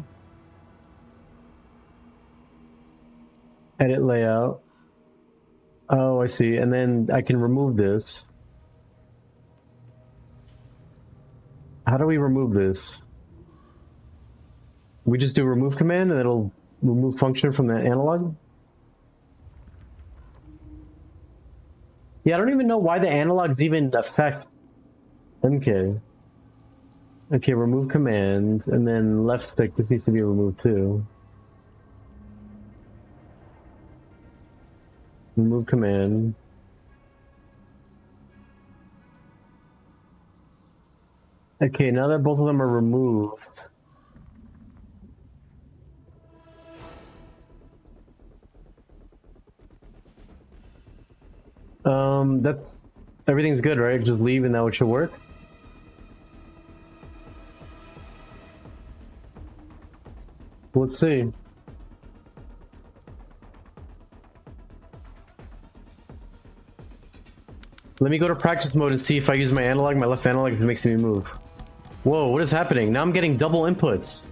Edit layout. Oh, I see. And then I can remove this. How do we remove this? We just do remove command and it'll remove function from the analog? Yeah, I don't even know why the analogs even affect MK. Okay, remove command, and then left stick, this needs to be removed too. Remove command. Okay, now that both of them are removed. That's... everything's good, right? Just leave and now it should work? Let's see. Let me go to practice mode and see if I use my analog, my left analog, if it makes me move. Whoa, what is happening? Now I'm getting double inputs.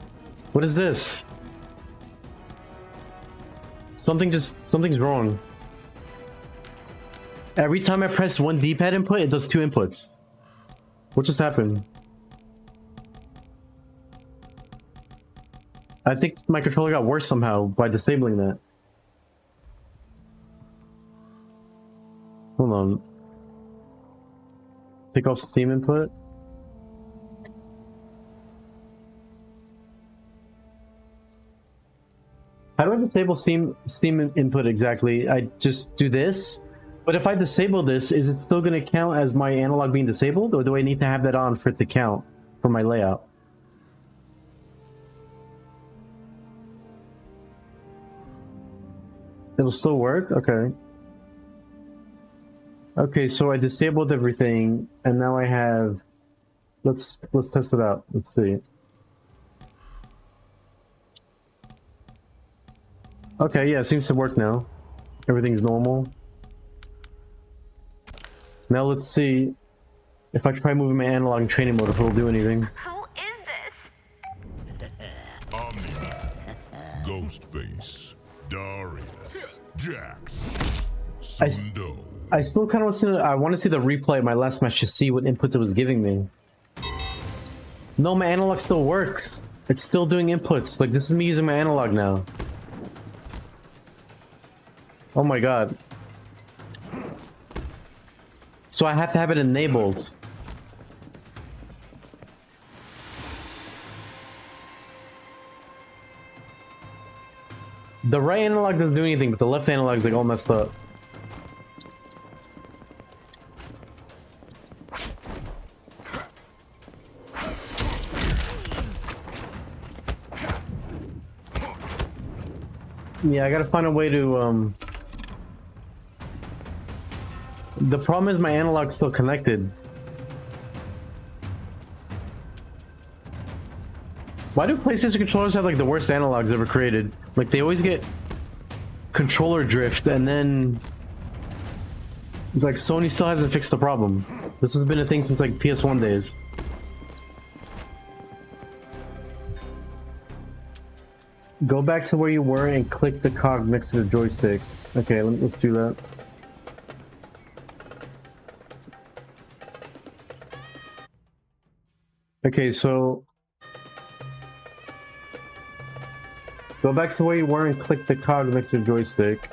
What is this? Something's wrong. Every time I press one D-pad input, it does two inputs. What just happened? I think my controller got worse somehow by disabling that. Hold on. Take off Steam input. How do I disable Steam input exactly? I just do this? But if I disable this, is it still going to count as my analog being disabled? Or do I need to have that on for it to count for my layout? It'll still work? Okay. Okay, so I disabled everything, and now I have... Let's test it out. Let's see. Okay, yeah, it seems to work now. Everything's normal. Now let's see if I try moving my analog in training mode, if it'll do anything. Who is this? Omniman, Ghostface, Darius, Jax, Sundo. I still kind of want to see the replay of my last match to see what inputs it was giving me. No, my analog still works. It's still doing inputs. Like, this is me using my analog now. Oh my god. So I have to have it enabled. The right analog doesn't do anything, but the left analog is like all messed up. Yeah, I gotta find a way to, The problem is my analog's still connected. Why do PlayStation controllers have like the worst analogs ever created? Like they always get controller drift, and then it's like Sony still hasn't fixed the problem. This has been a thing since like PS1 days. Go back to where you were and click the cog next to the joystick. Okay, let's do that. Okay, so go back to where you were and click the cog next to the joystick.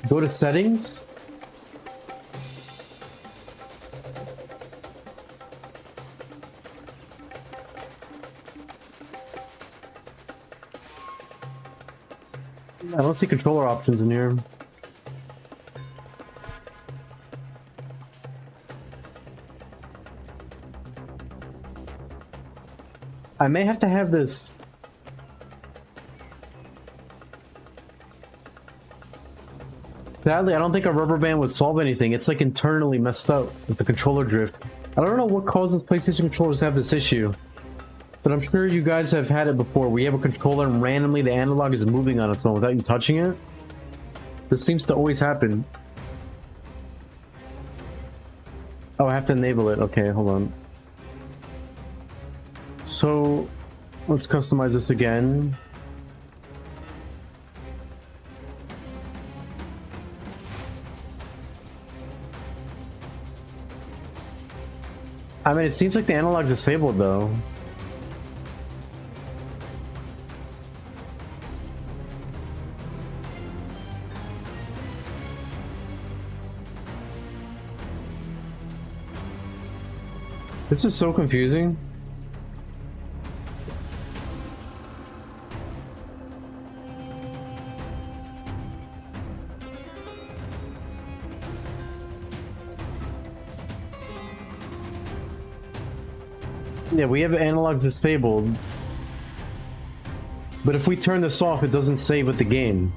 Go to settings. I don't see controller options in here. I may have to have this. Sadly, I don't think a rubber band would solve anything. It's like internally messed up with the controller drift. I don't know what causes PlayStation controllers to have this issue, but I'm sure you guys have had it before where you have a controller and randomly the analog is moving on its own without you touching it. This seems to always happen. Oh, I have to enable it. Okay, hold on. So, let's customize this again. I mean, it seems like the analog's disabled though. This is so confusing. Yeah, we have analogs disabled. But if we turn this off, it doesn't save with the game.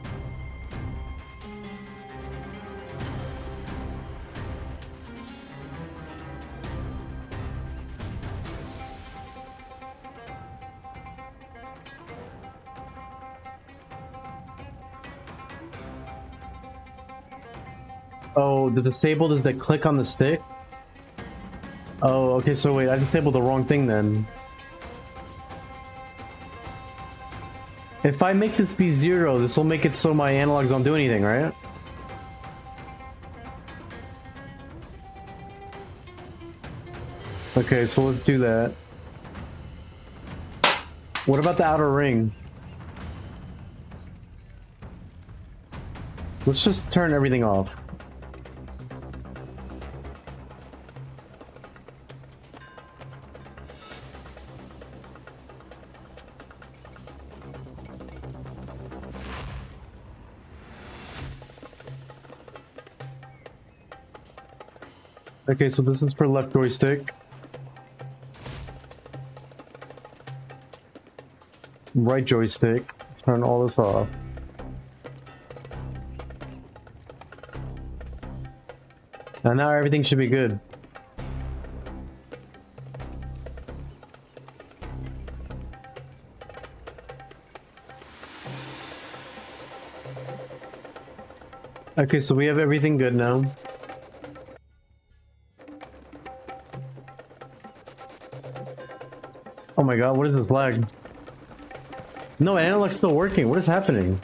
Oh, the disabled is the click on the stick? Oh, okay, so wait, I disabled the wrong thing then. If I make this be 0, this will make it so my analogs don't do anything, right? Okay, so let's do that. What about the outer ring? Let's just turn everything off. Okay, so this is for left joystick. Right joystick. Turn all this off. And now everything should be good. Okay, so we have everything good now. Oh my god, what is this lag? No, analog's still working. What is happening?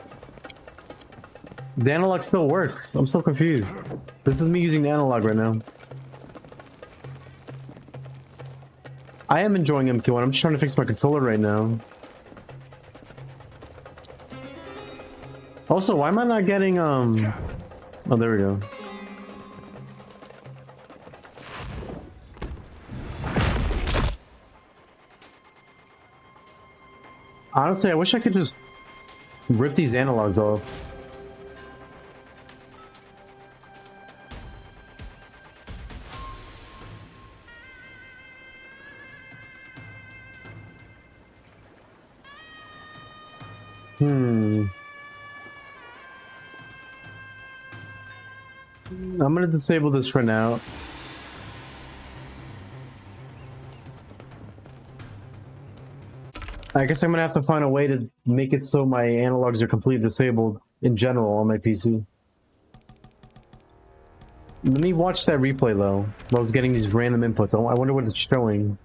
The analog still works. I'm so confused. This is me using the analog right now. I am enjoying MK1. I'm just trying to fix my controller right now. Also, why am I not getting, Oh, there we go. Honestly, I wish I could just rip these analogs off. I'm gonna disable this for now. I guess I'm gonna have to find a way to make it so my analogs are completely disabled in general on my PC. Let me watch that replay though. I was getting these random inputs. I wonder what it's showing.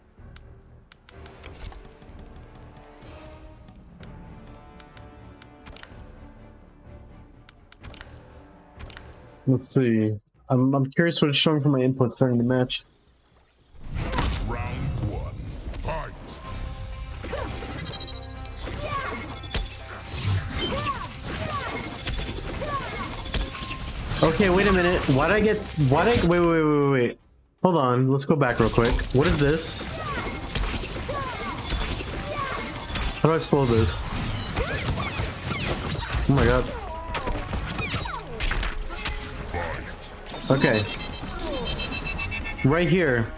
Let's see. I'm curious what it's showing for my inputs during the match. Round 1. Fight. Okay, wait a minute. Wait. Hold on, let's go back real quick. What is this? How do I slow this? Oh my god. Okay. Right here.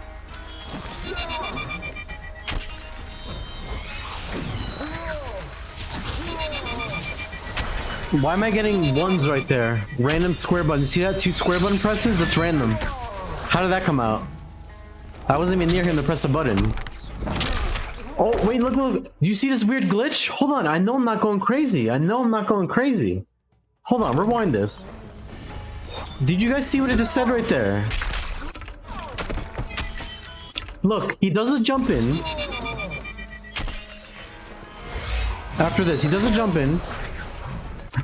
Why am I getting ones right there? Random square button. See that? 2 square button presses? That's random. How did that come out? I wasn't even near him to press the button. Oh, wait, look. Do you see this weird glitch? Hold on. I know I'm not going crazy. Hold on. Rewind this. Did you guys see what it just said right there? Look, he does a jump in. After this, he does a jump in.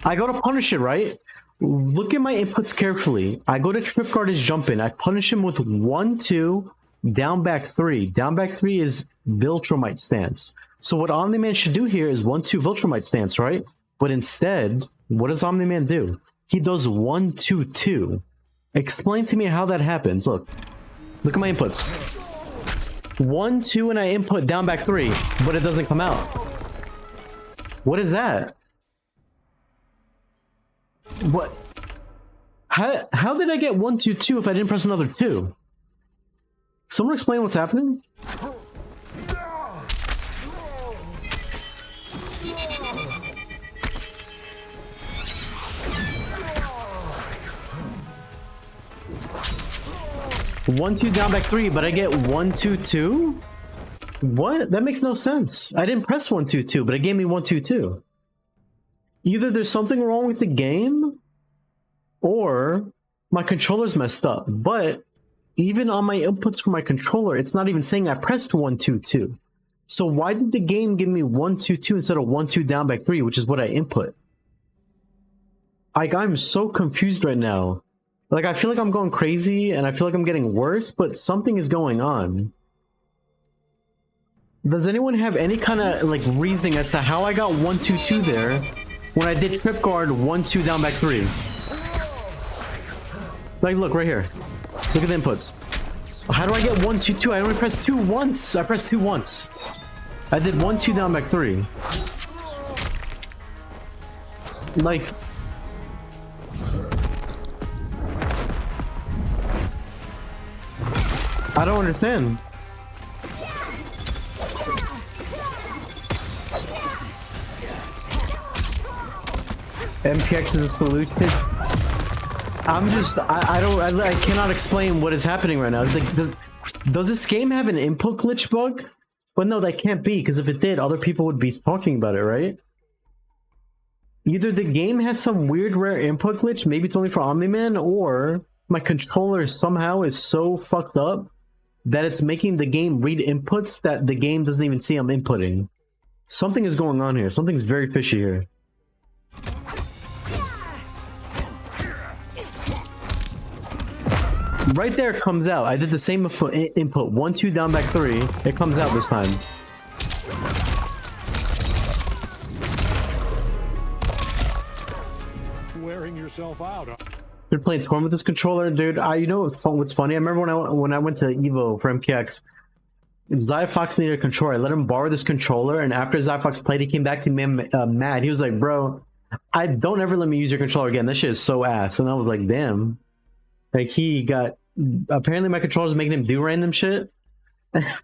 I go to punish it, right? Look at my inputs carefully. I go to trip guard his jump in. I punish him with 1, 2, down back 3. Down back 3 is Viltrumite stance. So what Omni-Man should do here is 1, 2 Viltrumite stance, right? But instead, what does Omni-Man do? He does 1, 2, 2. Explain to me how that happens. Look at my inputs. 1, 2, and I input down back 3, but it doesn't come out. What is that? What? How did I get 1, 2, 2 if I didn't press another 2? Someone explain what's happening? One, 2, down back 3, but I get 1, 2, 2? What? That makes no sense. I didn't press 1, 2, 2, but it gave me 1, 2, 2. Either there's something wrong with the game, or my controller's messed up. But even on my inputs for my controller, it's not even saying I pressed 1, 2, 2. So why did the game give me 1, 2, 2 instead of 1, 2, down back 3, which is what I input? Like, I'm so confused right now. Like, I feel like I'm going crazy, and I feel like I'm getting worse, but something is going on. Does anyone have any kind of, like, reasoning as to how I got 1, 2, 2 there when I did trip guard 1, 2, down back 3? Like, look, right here. Look at the inputs. How do I get 1, 2, 2? I only pressed 2 once. I pressed 2 once. I did 1, 2, down back 3. Like... I don't understand. MKX is a solution. I cannot explain what is happening right now. It's like, does this game have an input glitch bug? But no, that can't be, because if it did, other people would be talking about it, right? Either the game has some weird rare input glitch, maybe it's only for Omni-Man, or my controller somehow is so fucked up that it's making the game read inputs that the game doesn't even see I'm inputting. Something is going on here. Something's very fishy here. Right there it comes out. I did the same input. 1, 2, down back 3. It comes out this time. Wearing yourself out. Been playing Torn with this controller, dude. You know what's funny? I remember when I went to Evo for MKX, Zyfox needed a controller. I let him borrow this controller, and after Zyfox played, he came back to me mad. He was like, "Bro, I don't ever let me use your controller again. This shit is so ass." And I was like, "Damn." Like, he got... Apparently my controller's making him do random shit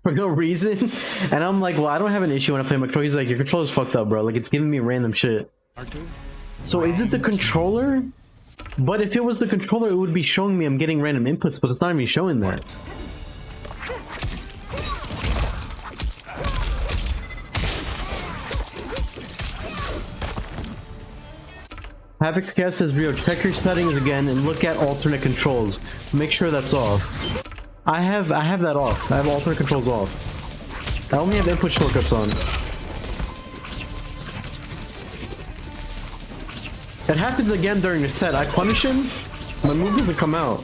for no reason. And I'm like, well, I don't have an issue when I play my controller. He's like, your controller's fucked up, bro. Like, it's giving me random shit. So is it the controller? But if it was the controller, it would be showing me I'm getting random inputs, but it's not even showing that. Havoc's Cast says, Rio, check your settings again and look at alternate controls. Make sure that's off. I have that off. I have alternate controls off. I only have input shortcuts on. It happens again during the set. I punish him, my move doesn't come out.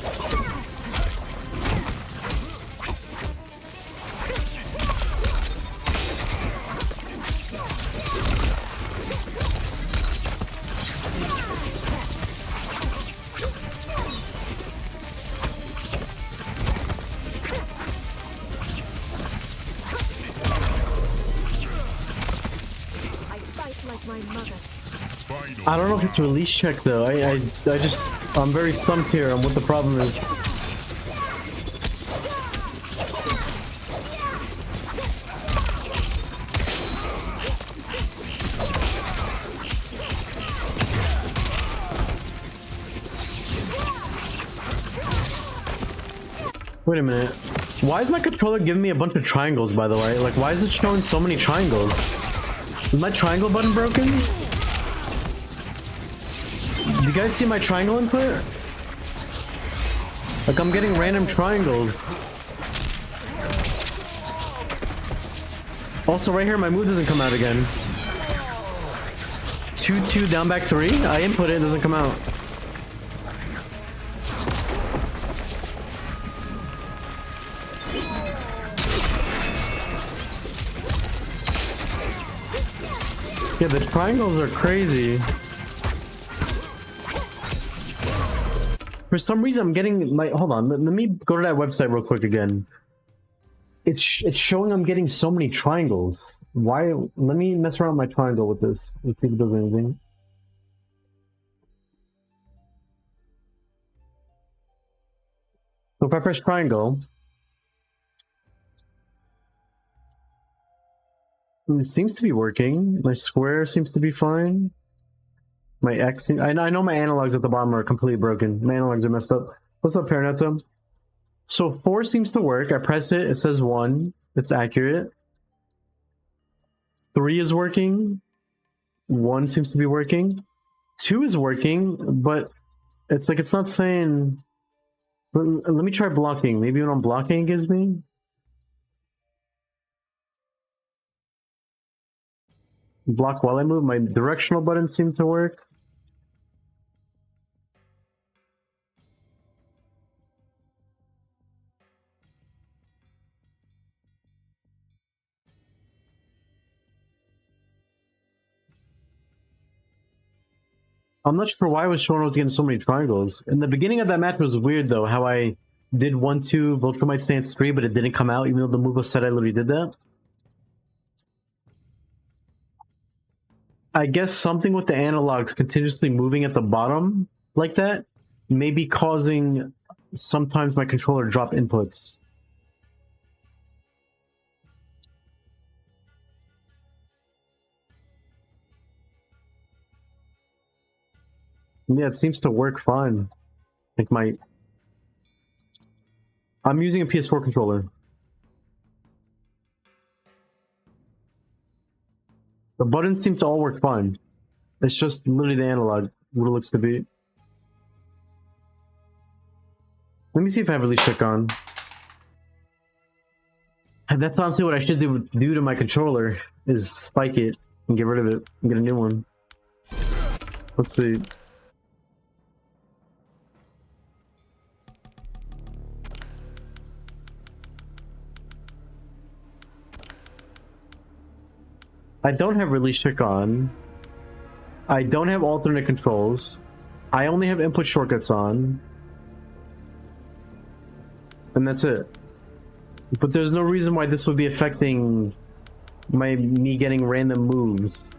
I don't know if it's release check though. I'm very stumped here on what the problem is. Wait a minute. Why is my controller giving me a bunch of triangles, by the way? Like, why is it showing so many triangles? Is my triangle button broken? Do you guys see my triangle input? Like, I'm getting random triangles. Also, right here, my move doesn't come out again. 2-2 down back 3. I input it, it doesn't come out. Yeah, the triangles are crazy. For some reason, I'm getting like, hold on, let me go to that website real quick again. It's showing I'm getting so many triangles. Why? Let me mess around with my triangle with this. Let's see if it does anything. So if I press triangle, it seems to be working. My square seems to be fine. My X, I know my analogs at the bottom are completely broken. My analogs are messed up. What's up, Paranetha? So 4 seems to work. I press it, it says 1. It's accurate. 3 is working. 1 seems to be working. 2 is working, but it's like it's not saying... Let me try blocking. Maybe when I'm blocking it gives me... Block while I move. My directional buttons seem to work. I'm not sure why I was showing I was getting so many triangles. In the beginning of that match was weird though, how I did 1-2 Viltrumite stance 3, but it didn't come out even though the move was said I literally did that. I guess something with the analogs continuously moving at the bottom like that may be causing sometimes my controller drop inputs. Yeah, it seems to work fine. Like I'm using a PS4 controller. The buttons seem to all work fine. It's just literally the analog, what it looks to be. Let me see if I have release check on. And that's honestly what I should do to my controller, is spike it and get rid of it and get a new one. Let's see. I don't have release check on. I don't have alternate controls. I only have input shortcuts on. And that's it. But there's no reason why this would be affecting me getting random moves.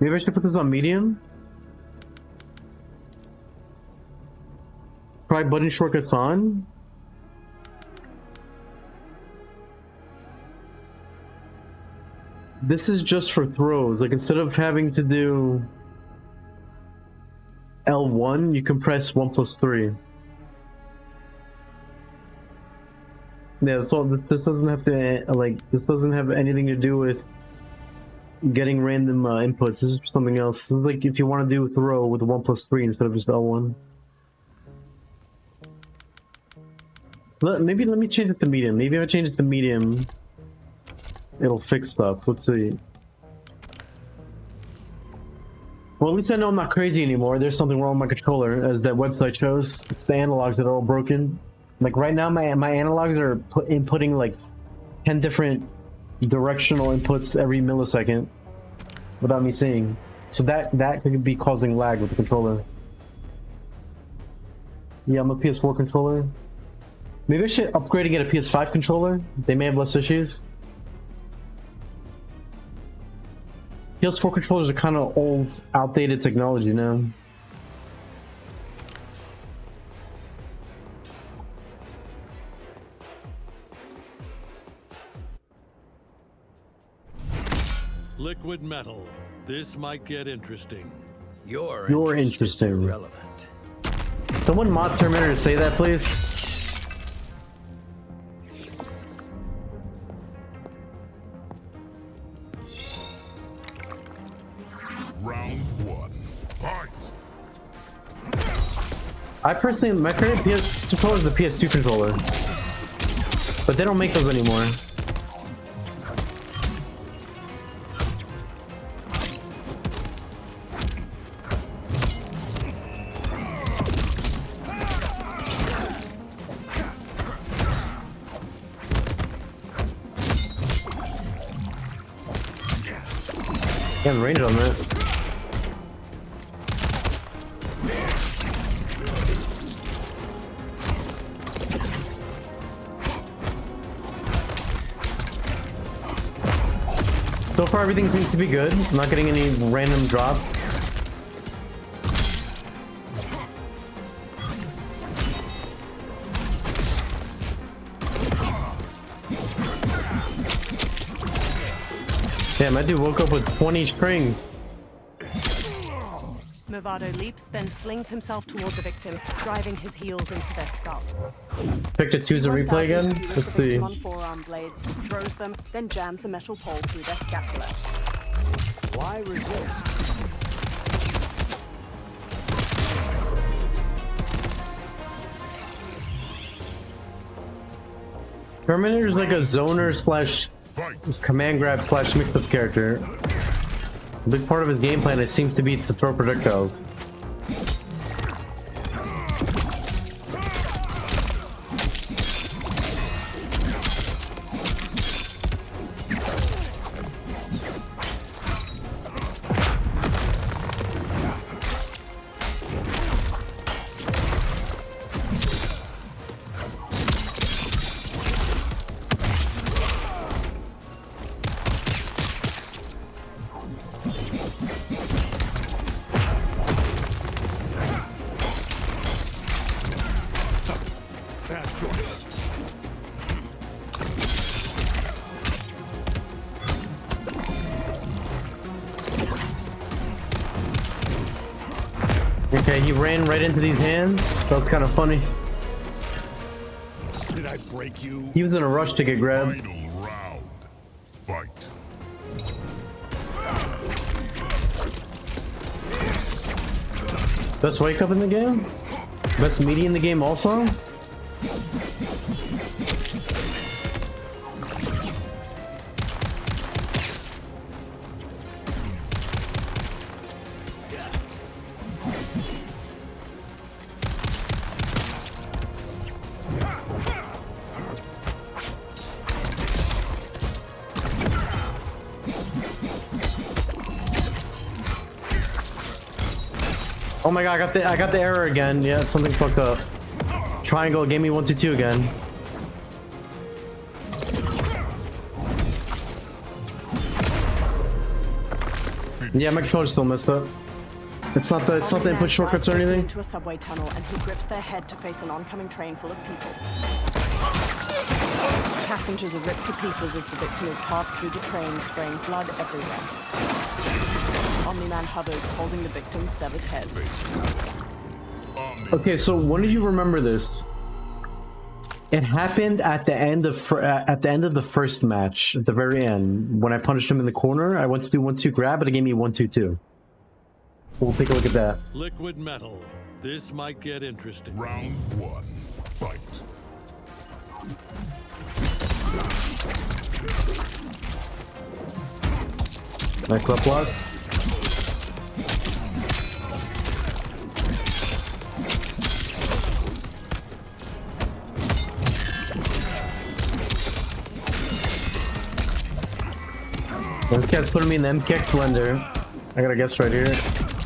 Maybe I should put this on medium? Try button shortcuts on? This is just for throws. Like, instead of having to do L1, you can press 1+3. Yeah, that's all. This doesn't have to, like, this doesn't have anything to do with getting random inputs. This is for something else. This is like if you want to do a throw with 1+3 instead of just L1. Maybe let me change this to medium. Maybe if I change this to medium, it'll fix stuff. Let's see. Well, at least I know I'm not crazy anymore. There's something wrong with my controller, as that website shows. It's the analogs that are all broken. Like right now, my analogs are inputting like 10 different directional inputs every millisecond without me seeing. So that could be causing lag with the controller. Yeah, I'm a PS4 controller. Maybe I should upgrade and get a PS5 controller. They may have less issues. PS4 controllers are kind of old, outdated technology now. Liquid metal. This might get interesting. You're interesting. Irrelevant. Someone mod Terminator to say that, please. Round one. Fight. I personally, my favorite PS controller is the PS2 controller, but they don't make those anymore. Yeah, range on that. So far, everything seems to be good. I'm not getting any random drops. Damn, that dude woke up with 20 strings. Movado leaps, then slings himself toward the victim, driving his heels into their skull. Picked a 2's a replay again? Let's see. On forearm blades, throws them, then jams a metal pole through their scapula. Why resist? Terminator's like a zoner slash Fight. command grab slash mixed up character. A big part of his game plan, it seems to be to throw projectiles. Bad choice. Okay, he ran right into these hands. That was kind of funny. Did I break you? He was in a rush to get grabbed. Final round. Fight. Best wake up in the game? Best meaty in the game also? Oh my god, I got the error again. Yeah, something fucked up. Triangle gave me 1-2-2 again. Yeah, my controller still messed up. It's not the input shortcuts or anything. Into a subway tunnel, and he grips their head to face an oncoming train full of people. Passengers are ripped to pieces as the victim is carved through the train, spraying blood everywhere. Omni-man hovers, holding the victim's severed head. Okay, so when do you remember this? It happened at the end of the first match, at the very end, when I punished him in the corner. I went to do 1-2 grab, but it gave me 1-2-2. We'll take a look at that. Liquid metal. This might get interesting. Round one. Fight. Nice up block. This guy's putting me in the MKX blender. I gotta guess right here.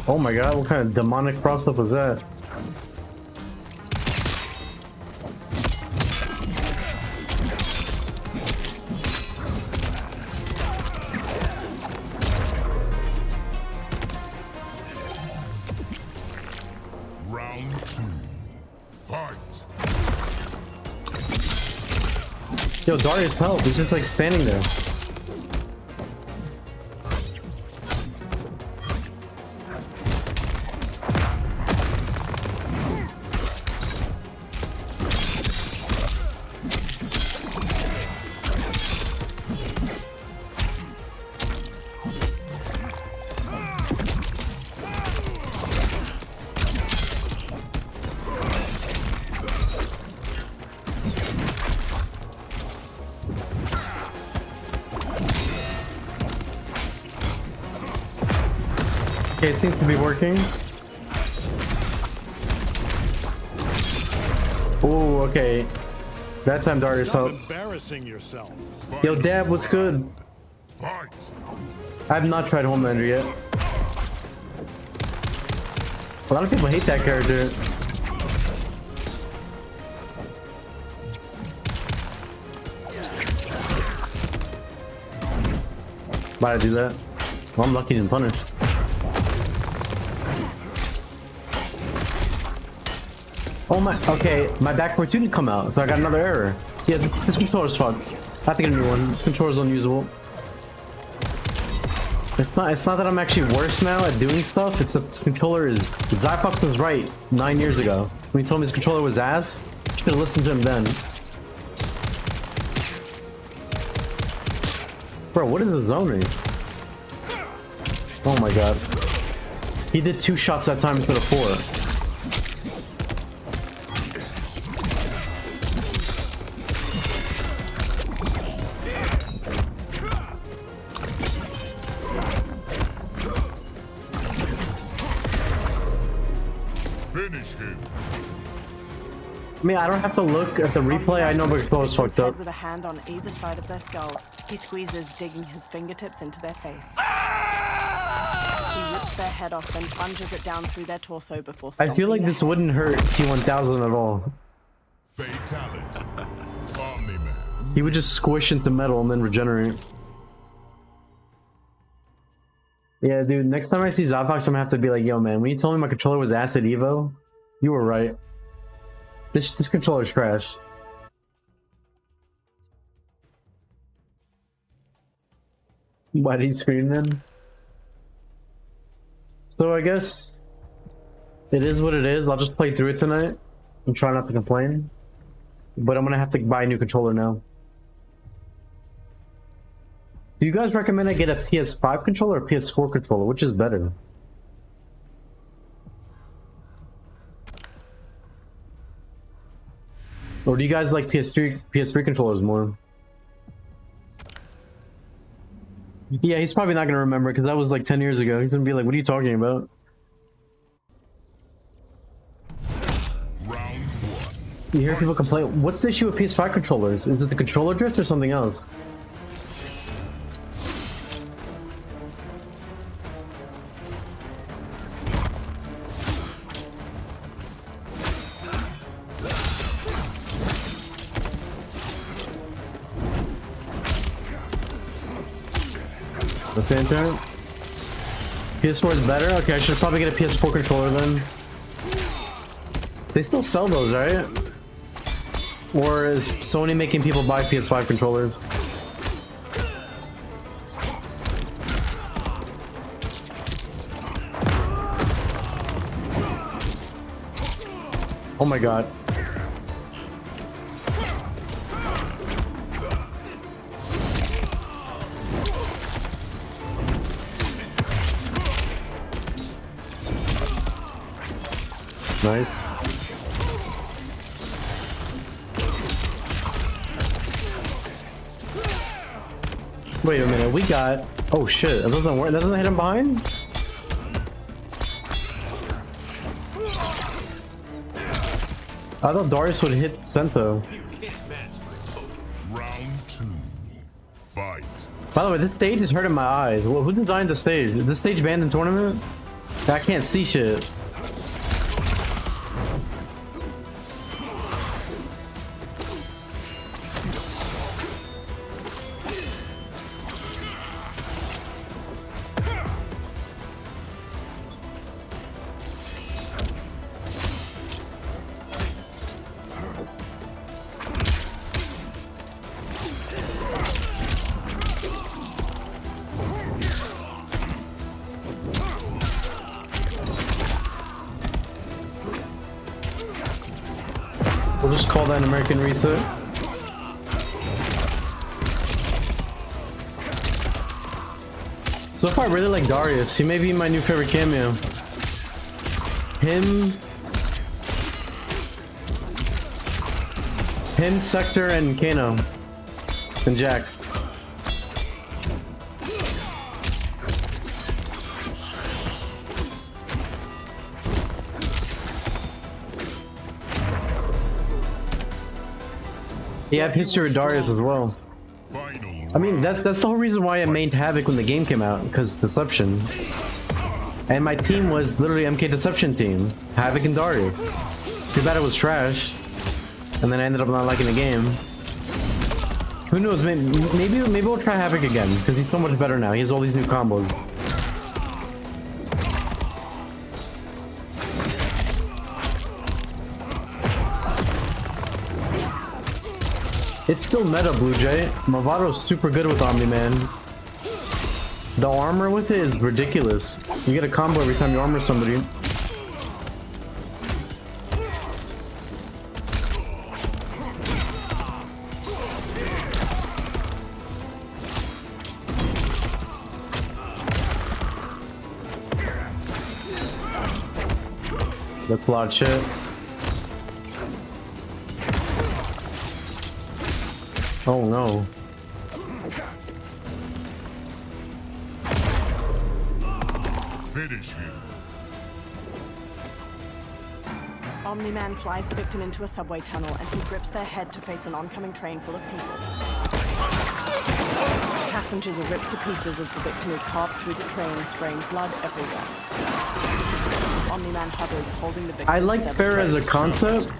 Oh my god, what kind of demonic cross up was that? Round two. Fight. Yo, Darius, help. He's just like standing there. Okay, it seems to be working. Oh, okay. That time Darius Stop helped. embarrassing yourself. Yo, Dab, what's good? Fight. I have not tried Homelander yet. A lot of people hate that character. Why'd I do that? Well, I'm lucky he didn't punish. Oh my, okay, my backboard 2 didn't come out, so I got another error. Yeah, this controller's fucked. I have to get a new one. This controller's unusable. It's not that I'm actually worse now at doing stuff, it's that this controller is... Zyfox was right 9 years ago. When he told me his controller was ass, I should have listened to him then. Bro, what is the zoning? Oh my god. He did 2 shots that time instead of 4. Finish him. I mean, I don't have to look at the replay, I know the controller's fucked up. With a hand on either side of their skull, he squeezes, digging his fingertips into their face. He rips their head off, then plunges it down through their torso before I feel like this wouldn't hurt T1000 at all. Fatality. Omni-man. He would just squish into metal and then regenerate. Yeah, dude, next time I see Zyfox, I'm gonna have to be like, yo, man, when you told me my controller was Acid Evo, you were right. This controller's trash. Why did he scream then? So I guess it is what it is. I'll just play through it tonight and try not to complain. But I'm gonna have to buy a new controller now. Do you guys recommend I get a PS5 controller or a PS4 controller? Which is better? Or do you guys like PS3 controllers more? Yeah, he's probably not gonna remember because that was like 10 years ago. He's gonna be like, what are you talking about? Round 1. You hear people complain. What's the issue with PS5 controllers? Is it the controller drift or something else? The same turn? PS4 is better? Okay, I should probably get a PS4 controller then. They still sell those, right? Or is Sony making people buy PS5 controllers? Oh my god. Nice. Wait a minute, we got... Oh shit, that doesn't work. That doesn't hit him behind? I thought Darius would hit Sento. Round 2. Fight. By the way, this stage is hurting my eyes. Who designed the stage? Is this stage banned in tournament? I can't see shit. We'll just call that an American reset. So far, I really like Darius. He may be my new favorite cameo. Him, Sector, and Kano. And Jax. Yeah, I have history with Darius as well. Final I mean, that's the whole reason why I mained Havoc when the game came out, because Deception. And my team was literally MK Deception team. Havoc and Darius. Too bad it was trash. And then I ended up not liking the game. Who knows, maybe we'll try Havoc again, because he's so much better now. He has all these new combos. It's still meta, Blue Jay. Mavado's super good with Omni-Man. The armor with it is ridiculous. You get a combo every time you armor somebody. That's a lot of shit. Oh no. finish him. Omni-Man flies the victim into a subway tunnel and he grips their head to face an oncoming train full of people. Passengers are ripped to pieces as the victim is carved through the train, spraying blood everywhere. Omni-Man hovers, holding the victim. I like Farah as a concept.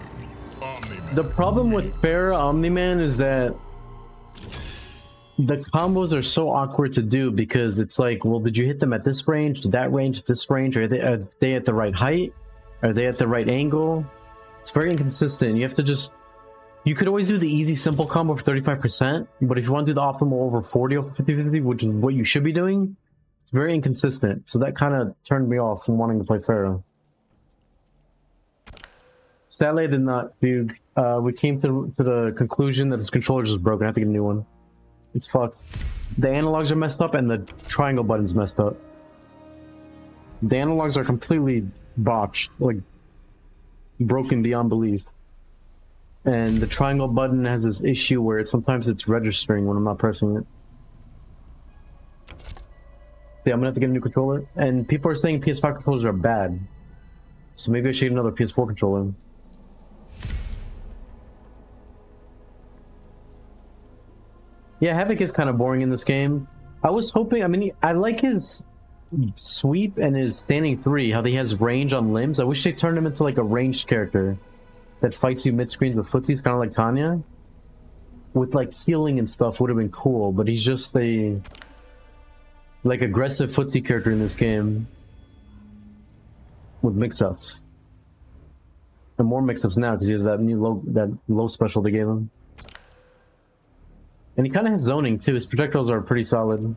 The problem with Farah Omni-Man is that the combos are so awkward to do because it's like, well, did you hit them at this range, that range, this range? Are they at the right height? Are they at the right angle? It's very inconsistent. You have to just... You could always do the easy, simple combo for 35%, but if you want to do the optimal over 40 over 50-50, which is what you should be doing, it's very inconsistent. So that kind of turned me off from wanting to play Pharaoh. Statly did not, dude. We came to the conclusion that his controller is just broken. I have to get a new one. It's fucked. The analogs are messed up and the triangle button's messed up. The analogs are completely botched, like broken beyond belief. And the triangle button has this issue where sometimes it's registering when I'm not pressing it. Yeah, I'm gonna have to get a new controller. And people are saying PS5 controllers are bad. So maybe I should get another PS4 controller. Yeah, Havoc is kind of boring in this game. I was hoping, I mean, I like his sweep and his standing 3, how he has range on limbs. I wish they turned him into like a ranged character that fights you mid-screen with footsies, kind of like Tanya. With like healing and stuff would have been cool, but he's just a like aggressive footsie character in this game. With mix-ups. And more mix-ups now because he has that new low special they gave him. And he kind of has zoning too. His projectiles are pretty solid.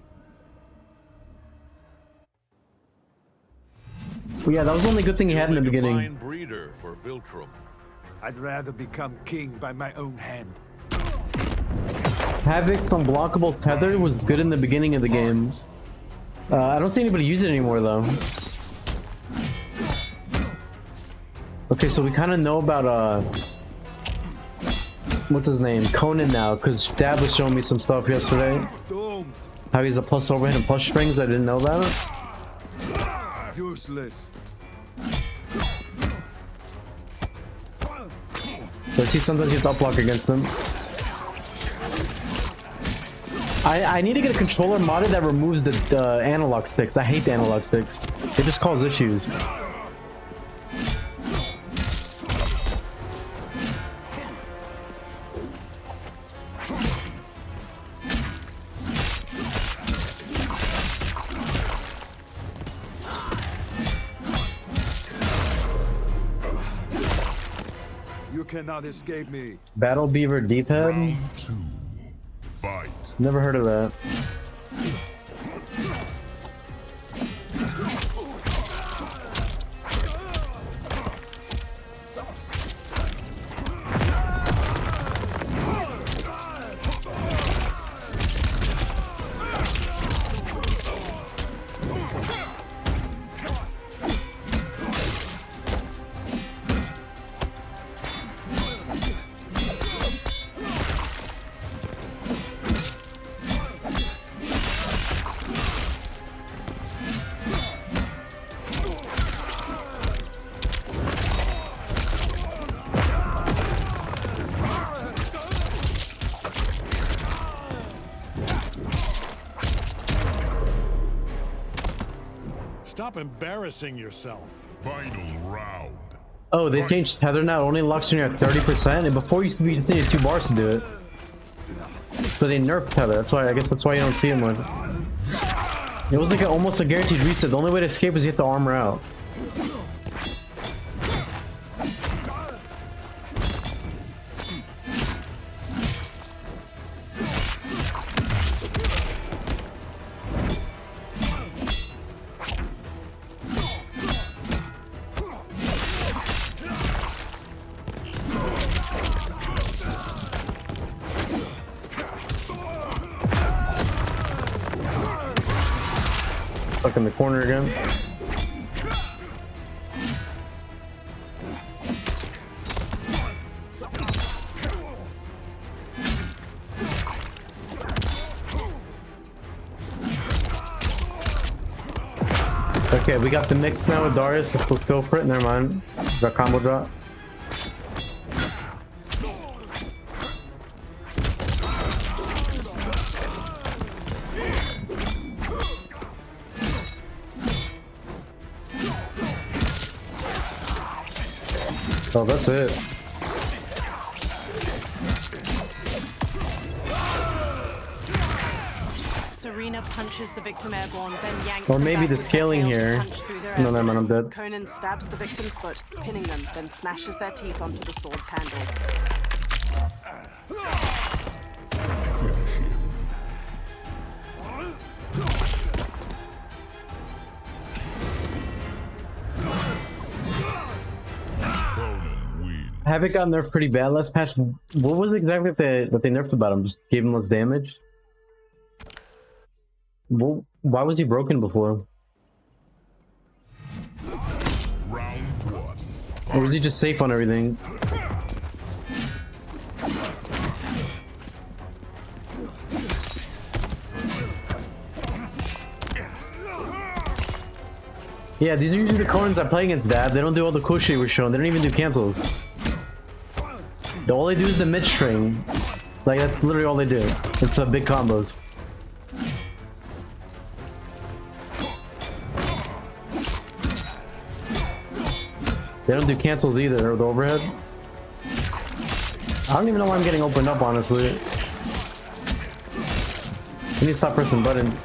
But yeah, that was the only good thing he had in the beginning. Fine breeder for Viltrum. I'd rather become king by my own hand. Havoc's unblockable tether was good in the beginning of the game. I don't see anybody use it anymore though. Okay, so we kind of know about what's his name? Conan now, because Dad was showing me some stuff yesterday. How he's a plus overhead and plus strings, I didn't know that. Useless. So I see sometimes you have to up block against them. I need to get a controller modded that removes the analog sticks. I hate the analog sticks. It just cause issues. You cannot escape me. Battle Beaver D-pad? Round 2. Fight. Never heard of that. Stop embarrassing yourself. Final round. Oh, they changed tether now. It only locks when you're at 30%, and before it used to be you just needed 2 bars to do it. So they nerfed tether. That's why I guess that's why you don't see him. It was like almost a guaranteed reset. The only way to escape is you have to armor out. Stuck in the corner again. Okay, we got the mix now with Darius. Let's go for it. Never mind. Got combo drop. Oh, that's it. Serena punches the victim airborne, then yanks Or them maybe back the with her scaling tail to here. punch through their No, never mind, I'm dead. Conan stabs the victim's foot, pinning them, then smashes their teeth onto the sword's handle. Conan win. Havoc got nerfed pretty bad last patch. What was exactly what they nerfed about him? Just gave him less damage? Well, why was he broken before? Round 1. Or was he just safe on everything? Yeah, these are usually the Conans that play against Dab. They don't do all the cool shit we're showing. They don't even do cancels. All they do is the mid string. Like, that's literally all they do. It's big combos. They don't do cancels either, or the overhead. I don't even know why I'm getting opened up, honestly. I need to stop pressing button.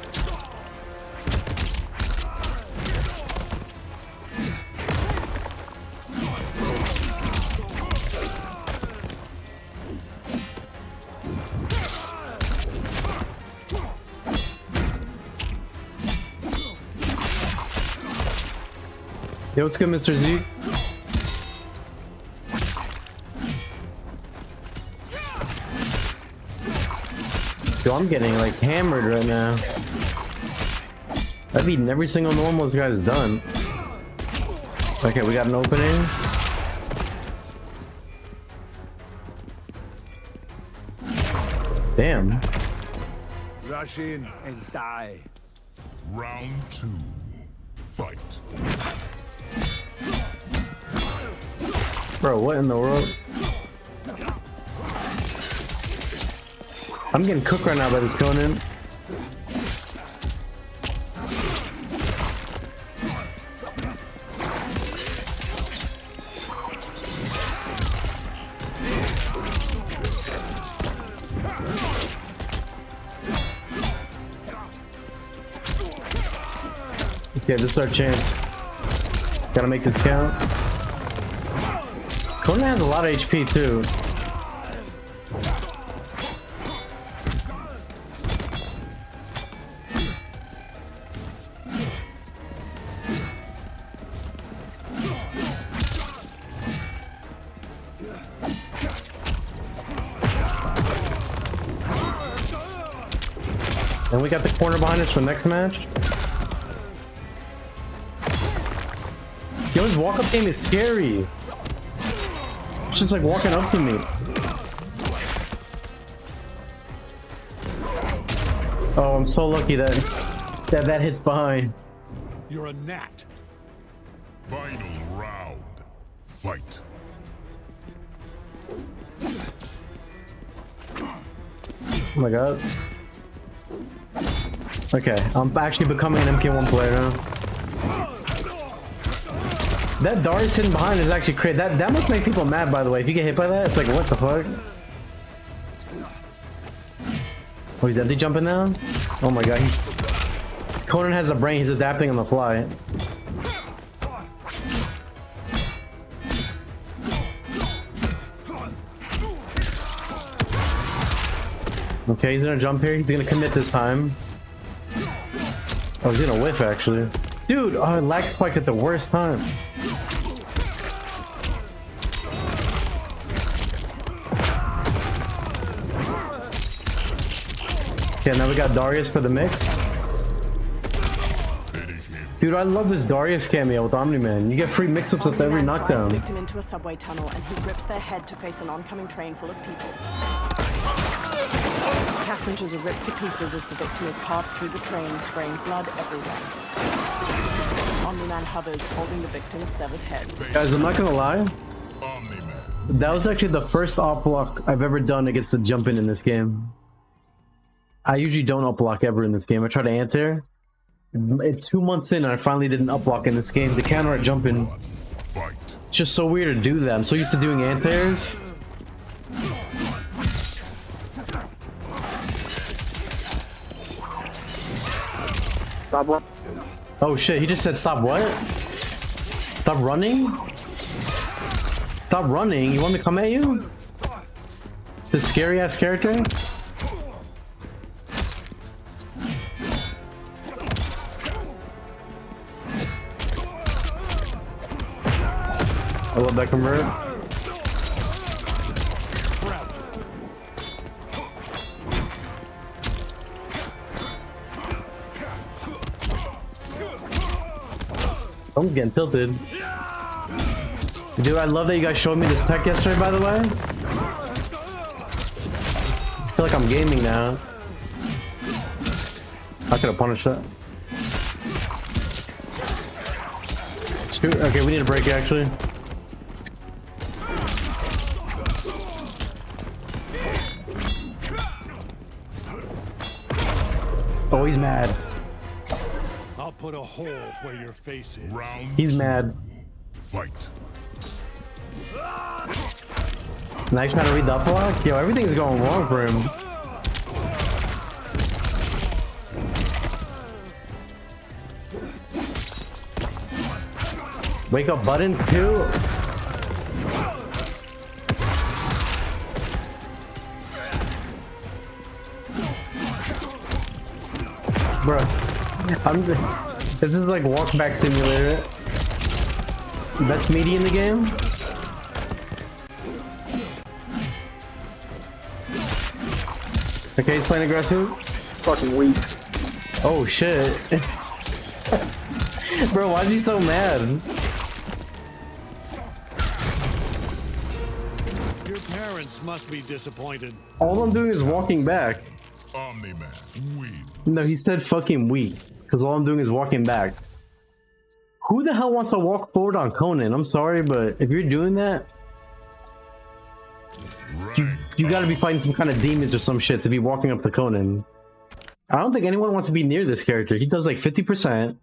Yo, what's good, Mr. Z? Yo, I'm getting like hammered right now. I've beaten every single normal this guy's done. Okay, we got an opening. Damn. Rush in and die. Round 2. Fight. Bro, what in the world? I'm getting cooked right now by this Conan. Okay, this is our chance. Gotta make this count. Conan has a lot of HP too. And we got the corner behind us for next match. Yo, his walk-up game is scary. It's just like walking up to me. Oh, I'm so lucky that hits behind. You're a gnat. Final round. Fight. Oh my god. Okay, I'm actually becoming an MK1 player now. That Darius hidden behind is actually crazy. That must make people mad, by the way. If you get hit by that, it's like, what the fuck? Oh, he's empty jumping now? Oh my god, Conan has a brain, he's adapting on the fly. Okay, he's gonna jump here, he's gonna commit this time. Oh, he's gonna whiff actually. Dude, oh, lag spike at the worst time. Okay, now we got Darius for the mix. Dude, I love this Darius cameo with Omni-Man. You get free mix-ups with every knockdown. Omni-Man victim into a subway tunnel and he rips their head to face an oncoming train full of people. Passengers are ripped to pieces as the victim is carved through the train, spraying blood everywhere. Omni-Man hovers, holding the victim's severed head. Guys, I'm not gonna lie. That was actually the first op block I've ever done against the jump in this game. I usually don't up block ever in this game. I try to anti-air. 2 months in, I finally did an up block in this game. The counter at jumping. It's just so weird to do that. I'm so used to doing anti-airs. Stop what? Oh shit, he just said stop what? Stop running? Stop running? You want me to come at you? This scary ass character? I love that convert. Someone's getting tilted. Dude, I love that you guys showed me this tech yesterday, by the way. I feel like I'm gaming now. I could have punished that. Shoot. Okay, we need a break actually. Oh, he's mad. I'll put a hole where your face is. He's mad. Fight. Nice trying to read the up block? Yo, everything's going wrong for him. Wake up button too. Bro, this is like walk back simulator. Best meaty in the game. Okay, he's playing aggressive. Fucking weak. Oh shit. Bro, why is he so mad? Your parents must be disappointed. All I'm doing is walking back. Omni-man, win. No, he said fucking weak. Because all I'm doing is walking back. Who the hell wants to walk forward on Conan? I'm sorry, but if you're doing that, you gotta be fighting some kind of demons or some shit to be walking up to Conan. I don't think anyone wants to be near this character. He does like 50%.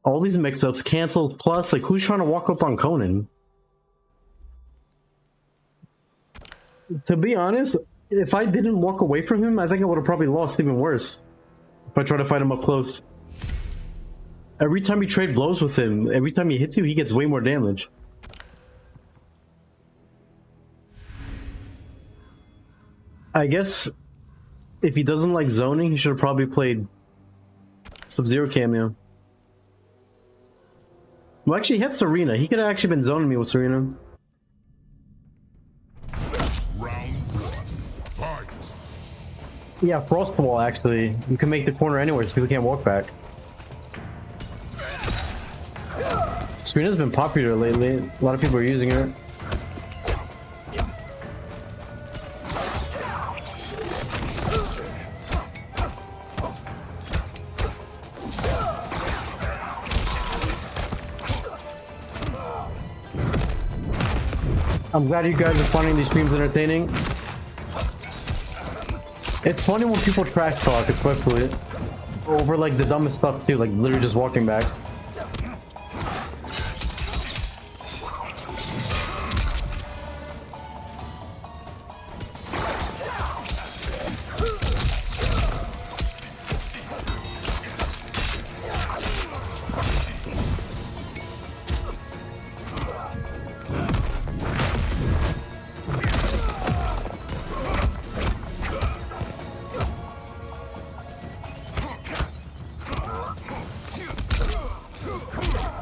All these mix-ups, cancels, plus, like, who's trying to walk up on Conan? To be honest, if I didn't walk away from him, I think I would have probably lost even worse. If I try to fight him up close. Every time you trade blows with him, every time he hits you, he gets way more damage. I guess if he doesn't like zoning, he should have probably played Sub-Zero cameo. Well, actually, he had Serena. He could have actually been zoning me with Serena. Round one. Fight. Yeah, Frost Wall, actually. You can make the corner anywhere so people can't walk back. Serena's been popular lately. A lot of people are using her. I'm glad you guys are finding these streams entertaining. It's funny when people trash talk, especially over like the dumbest stuff too, like literally just walking back.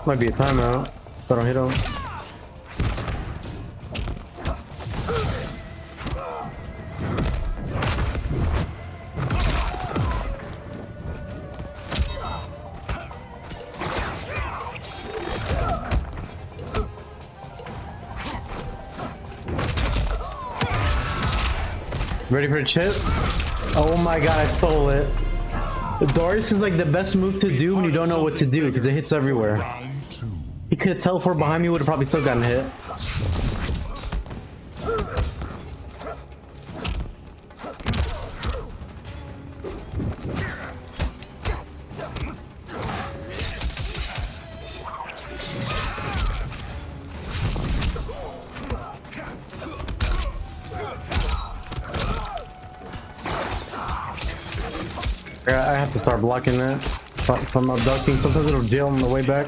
Might be a timeout. If I don't hit him. Ready for a chip? Oh my god, I stole it. The Darius is like the best move to do when you don't know what to do because it hits everywhere. He could have teleported behind me, would have probably still gotten hit. I have to start blocking that. If I'm not ducking, sometimes it'll jail on the way back.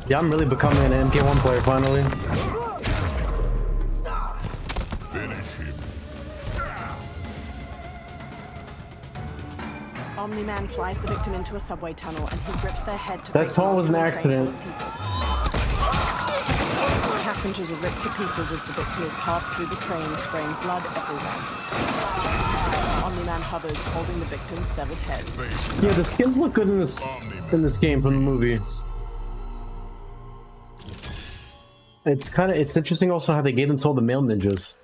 Yeah, I'm really becoming an MK1 player finally. Finish him. Omni-man flies the victim into a subway tunnel and he grips their head to That tunnel was an accident. Passengers are ripped to pieces as the victim is carved through the train, spraying blood everywhere. Omni-man hovers, holding the victim's severed head. Yeah, the skins look good in this game from the movie. It's interesting also how they gave them to all the male ninjas.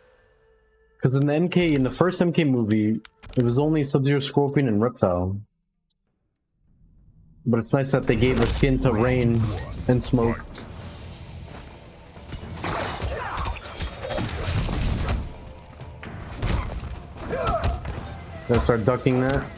Because in the first MK movie, it was only Sub-Zero, Scorpion, and Reptile. But it's nice that they gave the skin to Rain and Smoke. Let's start ducking that.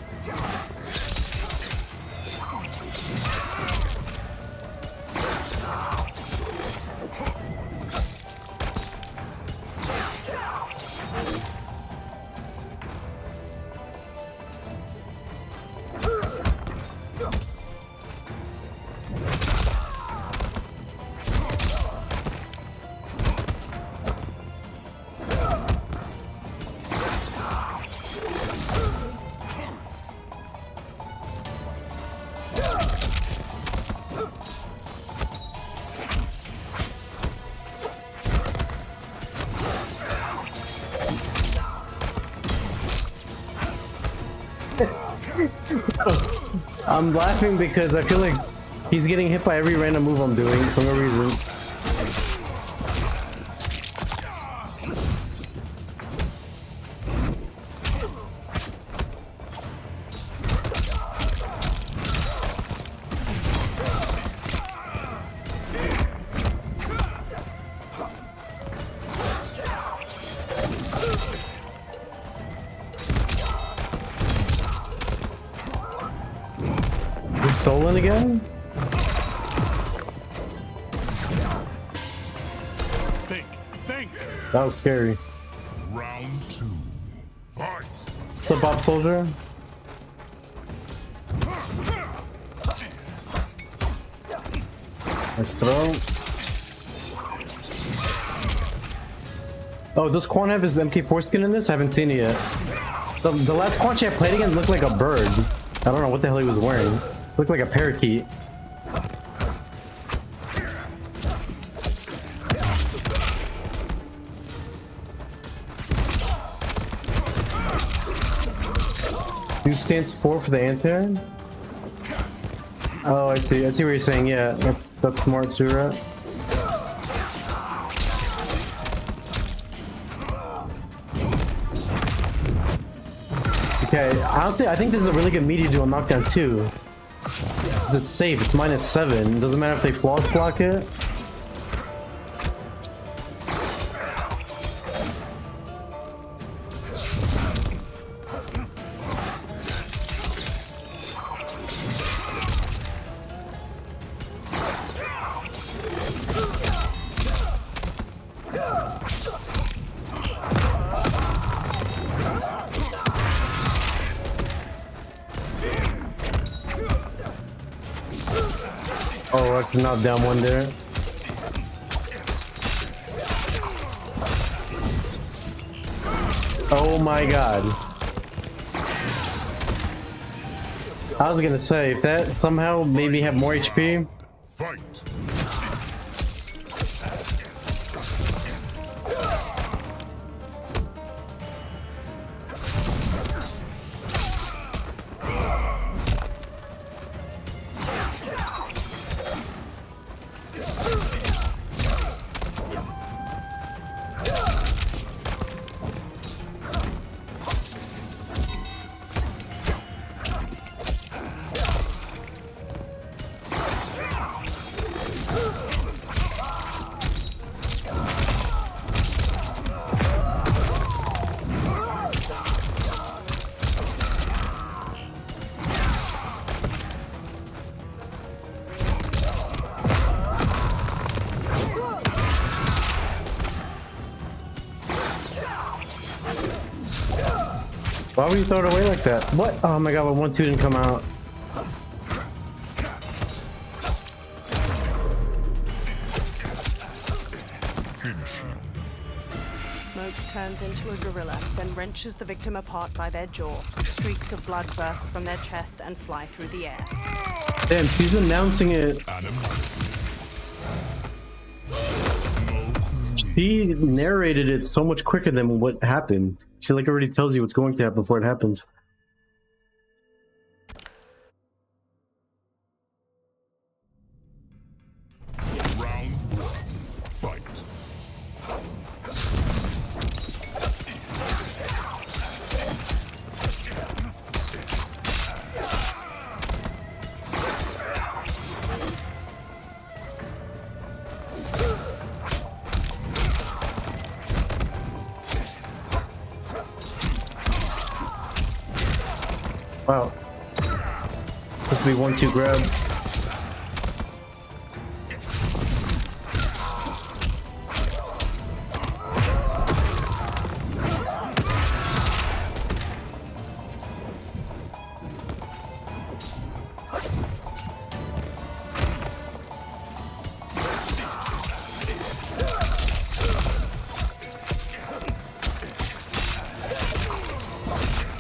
I'm laughing because I feel like he's getting hit by every random move I'm doing for no reason. Stolen again? Think. That was scary. Round 2. Fight. What's up, Bob Soldier? Nice throw. Oh, does Quan have his MK4 skin in this? I haven't seen it yet. The last Quan I played against looked like a bird. I don't know what the hell he was wearing. Looked like a parakeet. U stands 4 for the anti-air? Oh, I see. I see what you're saying. Yeah, that's smart too, right? Okay, honestly, I think this is a really good media to do on knockdown too. Because it's safe, it's -7. Doesn't matter if they flawless block it. Oh, I can knock down one there. Oh my god. I was gonna say, if that somehow made me have more HP. Fight. Why would you throw it away like that? What? Oh my god, but 1-2 didn't come out. Smoke turns into a gorilla, then wrenches the victim apart by their jaw. Streaks of blood burst from their chest and fly through the air. Damn, she's announcing it. She narrated it so much quicker than what happened. She like already tells you what's going to happen before it happens. Round 1. Fight. Wow. This will be 1-2 grab.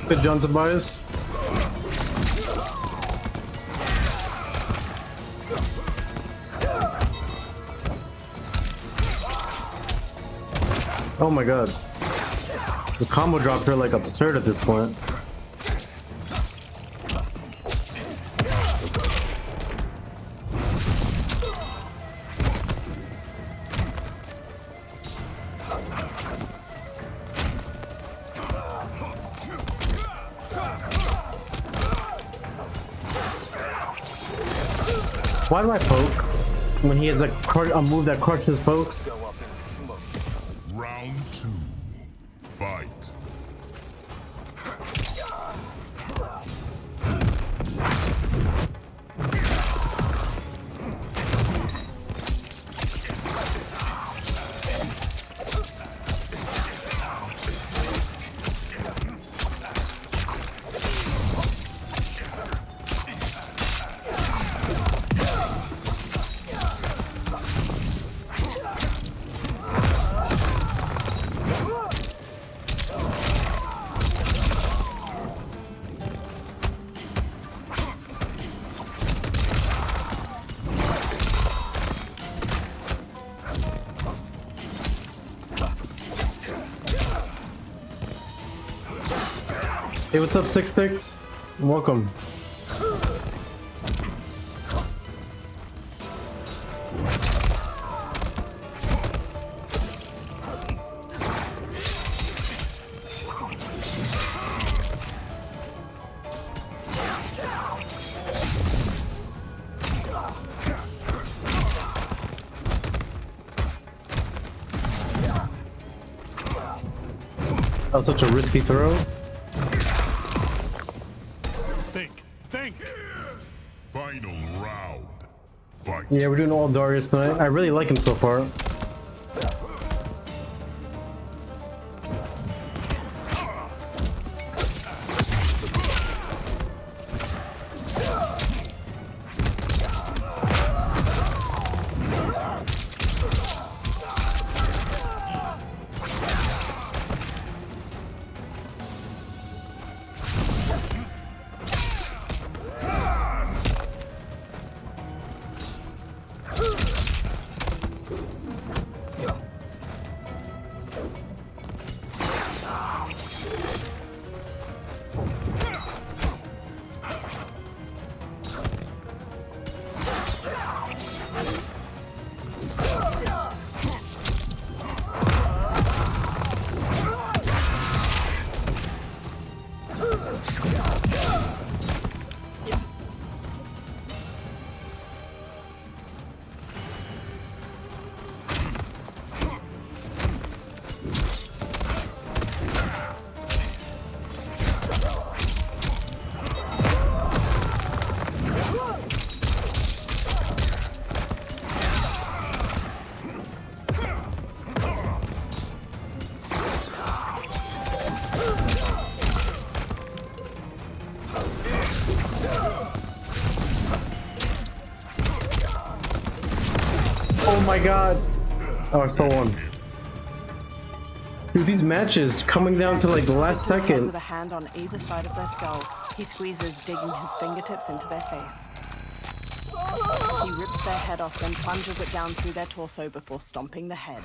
Good Johnson bias. Oh my god. The combo dropped her like absurd at this point. Why do I poke when he has a move that crushes pokes? Round 2. Fight. Hey, what's up, Six Picks? Welcome. That was such a risky throw. Think. Final round. Fight. Yeah, we're doing all Darius tonight. I really like him so far. Oh my god. Oh, I still won. Dude, these matches coming down to like the last second. With a hand on either side of their skull, he squeezes, digging his fingertips into their face. He rips their head off, then plunges it down through their torso before stomping the head.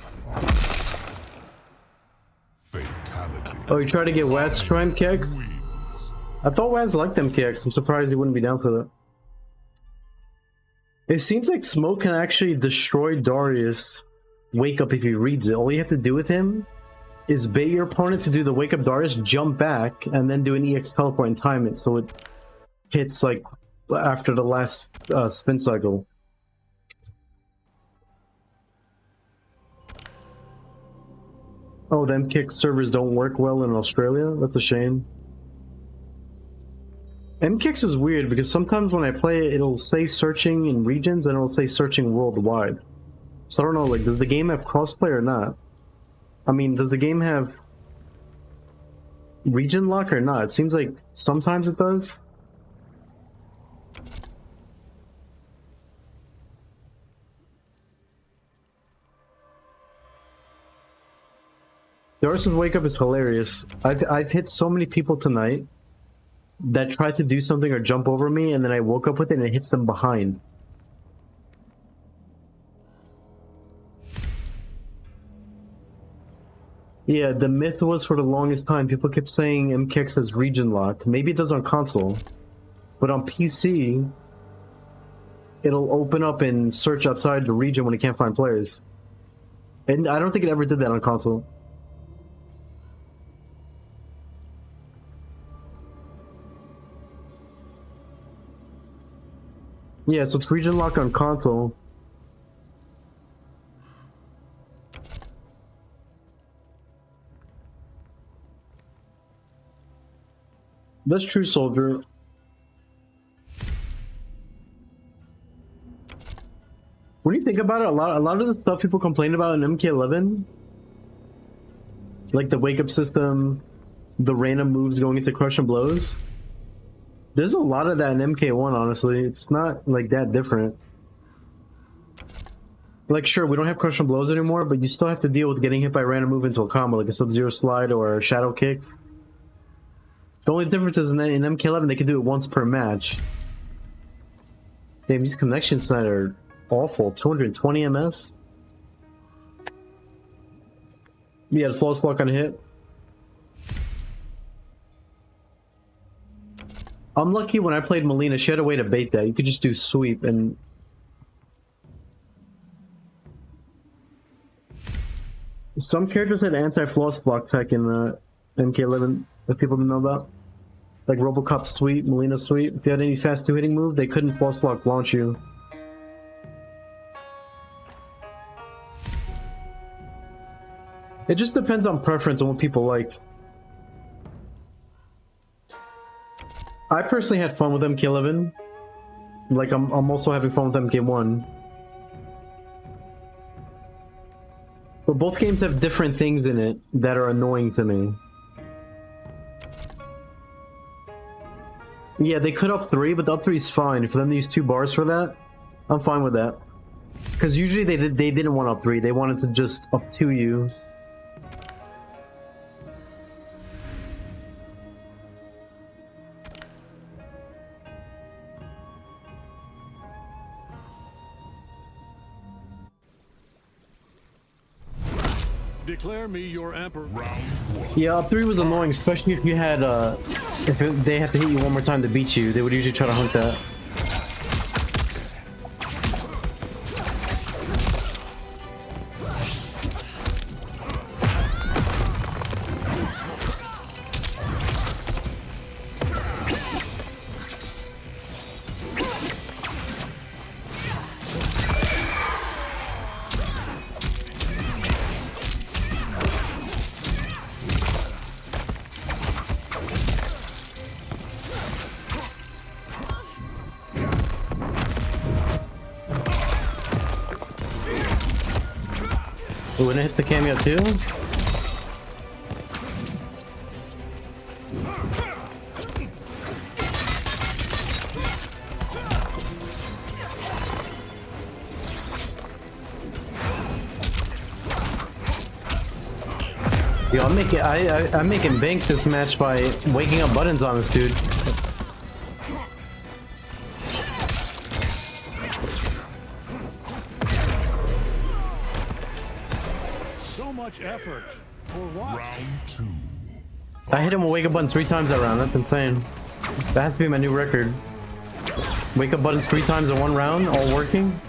Fatality. Oh, you try to get WATCH to try MKX? I thought WATCH liked MKX. I'm surprised he wouldn't be down for that. It seems like Smoke can actually destroy Darius' wake up if he reads it. All you have to do with him is bait your opponent to do the wake up Darius, jump back, and then do an EX teleport and time it so it hits like after the last spin cycle. Oh, the MKX servers don't work well in Australia? That's a shame. MKX is weird because sometimes when I play it, it'll say searching in regions and it'll say searching worldwide. So I don't know, like, does the game have crossplay or not? I mean, does the game have region lock or not? It seems like sometimes it does. Darius' wake up is hilarious. I've hit so many people tonight that tried to do something or jump over me, and then I woke up with it and it hits them behind. Yeah, the myth was for the longest time, people kept saying MKX has region lock. Maybe it does on console, but on PC, it'll open up and search outside the region when it can't find players. And I don't think it ever did that on console. Yeah, so it's region lock on console. That's true, soldier. When you think about it, a lot of the stuff people complain about in MK11, like the wake up system, the random moves going into crush and blows, there's a lot of that in MK1, honestly. It's not like that different. Like, sure, we don't have crush and blows anymore, but you still have to deal with getting hit by a random move into a combo, like a Sub-Zero slide or a shadow kick. The only difference is in MK11, they can do it once per match. Damn, these connections tonight are awful. 220 MS? Yeah, the flawless block on a hit. I'm lucky when I played Melina, she had a way to bait that. You could just do sweep and... Some characters had anti-floss block tech in MK11 that people didn't know about. Like Robocop sweep, Melina sweep. If you had any fast 2-hitting move, they couldn't floss block launch you. It just depends on preference and what people like. I personally had fun with MK11. Like, I'm also having fun with MK1. But both games have different things in it that are annoying to me. Yeah, they could up 3, but the up 3 is fine. For them to use 2 bars for that, I'm fine with that. Because usually they didn't want up 3, they wanted to just up 2 you. Declare me your emperor. Yeah, up 3 was annoying, especially if you had, they had to hit you one more time to beat you. They would usually try to hunt that. When it hits a cameo too? Yo, I'm making bank this match by waking up buttons on this dude. So much effort for what? Round 2. I hit him with wake up buttons 3 times that round. That's insane. That has to be my new record. Wake up buttons 3 times in 1 round, all working.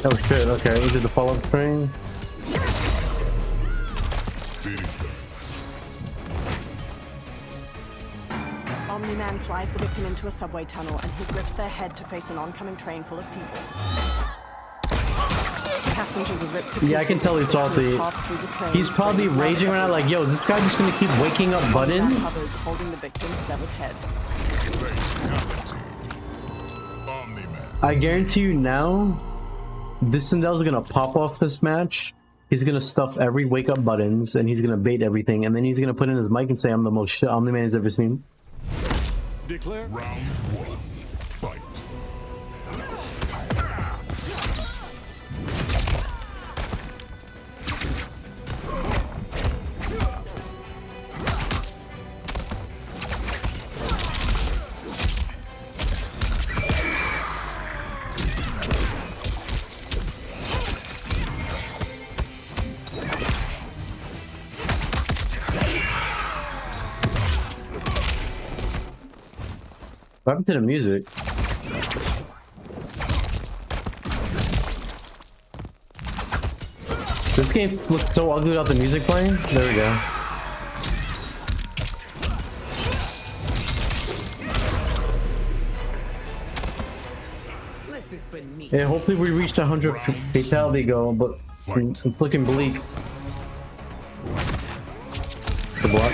Oh shit, okay, we did the follow-up thing. Omni-man flies the victim into a subway tunnel and he grips their head to face an oncoming train full of people. Passengers are ripped to pieces. Yeah, I can tell he's salty. He's probably raging around like, yo, this guy just gonna keep waking up buttons? Others holding the victim's severed head. I guarantee you now, this Sindel's gonna pop off this match. He's gonna stuff every wake up buttons and he's gonna bait everything, and then he's gonna put in his mic and say, I'm the most shit Omni-Man he's ever seen. Declare Round 1. Fight. What happened to the music? This game looks so ugly without the music playing. There we go. Yeah, hopefully we reached 100 fatality goal, but it's looking bleak. The block.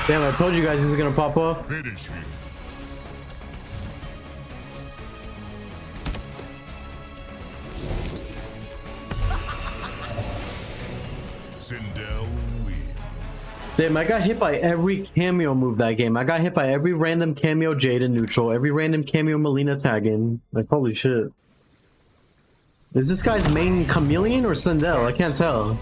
Damn, I told you guys he was gonna pop off. Finish him. Sindel wins. Damn, I got hit by every cameo move that game. I got hit by every random cameo Jade in neutral, every random cameo Melina tagging. Like, holy shit. Is this guy's main Chameleon or Sindel? I can't tell.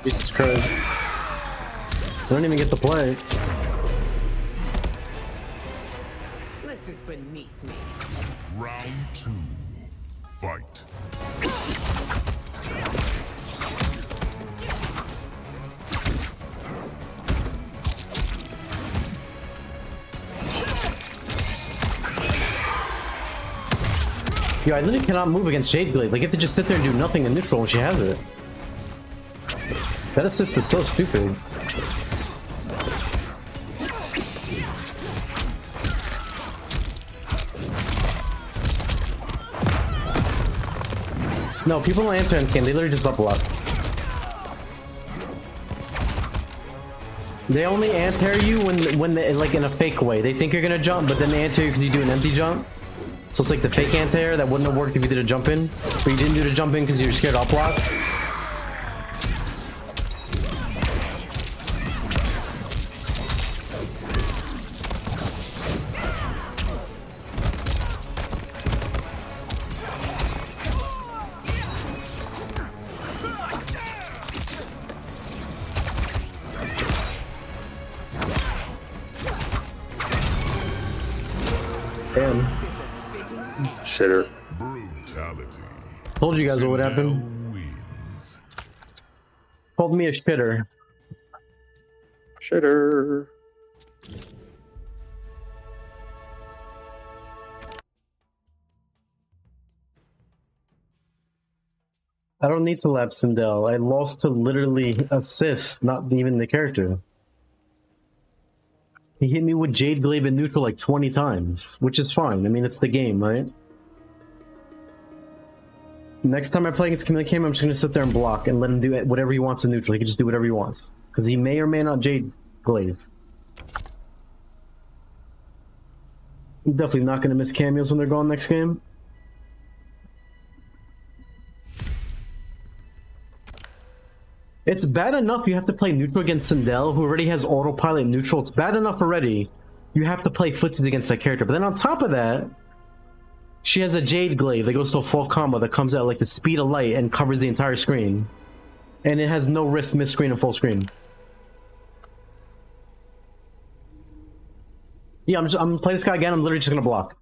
Jesus Christ. I don't even get to play. This is beneath me. Round 2. Fight. Yo, I literally cannot move against Jade Glaive. Like, you have to just sit there and do nothing in neutral when she has it. That assist is so stupid. No, people on Anton can, they literally just up block. They only anti-air you when they, like, in a fake way. They think you're gonna jump, but then they anti-air you because you do an empty jump. So it's like the fake anti-air that wouldn't have worked if you did a jump in, but you didn't do the jump in because you're scared up block. Damn. Shitter. Brutality. Told you guys what would happen. Sindel wins. Called me a shitter. Shitter. I don't need to lap Sindel. I lost to literally assist, not even the character. He hit me with Jade Glaive in neutral like 20 times, which is fine. I mean, it's the game, right? Next time I play against him in the game, I'm just gonna sit there and block and let him do whatever he wants in neutral. He can just do whatever he wants. Because he may or may not Jade Glaive. I'm definitely not gonna miss cameos when they're gone next game. It's bad enough you have to play neutral against Sindel, who already has autopilot neutral. It's bad enough already. You have to play footsies against that character. But then on top of that, she has a Jade Glaive that goes to a full combo that comes out like the speed of light and covers the entire screen. And it has no risk miss screen and full screen. Yeah, I'm gonna play this guy again. I'm literally just gonna block.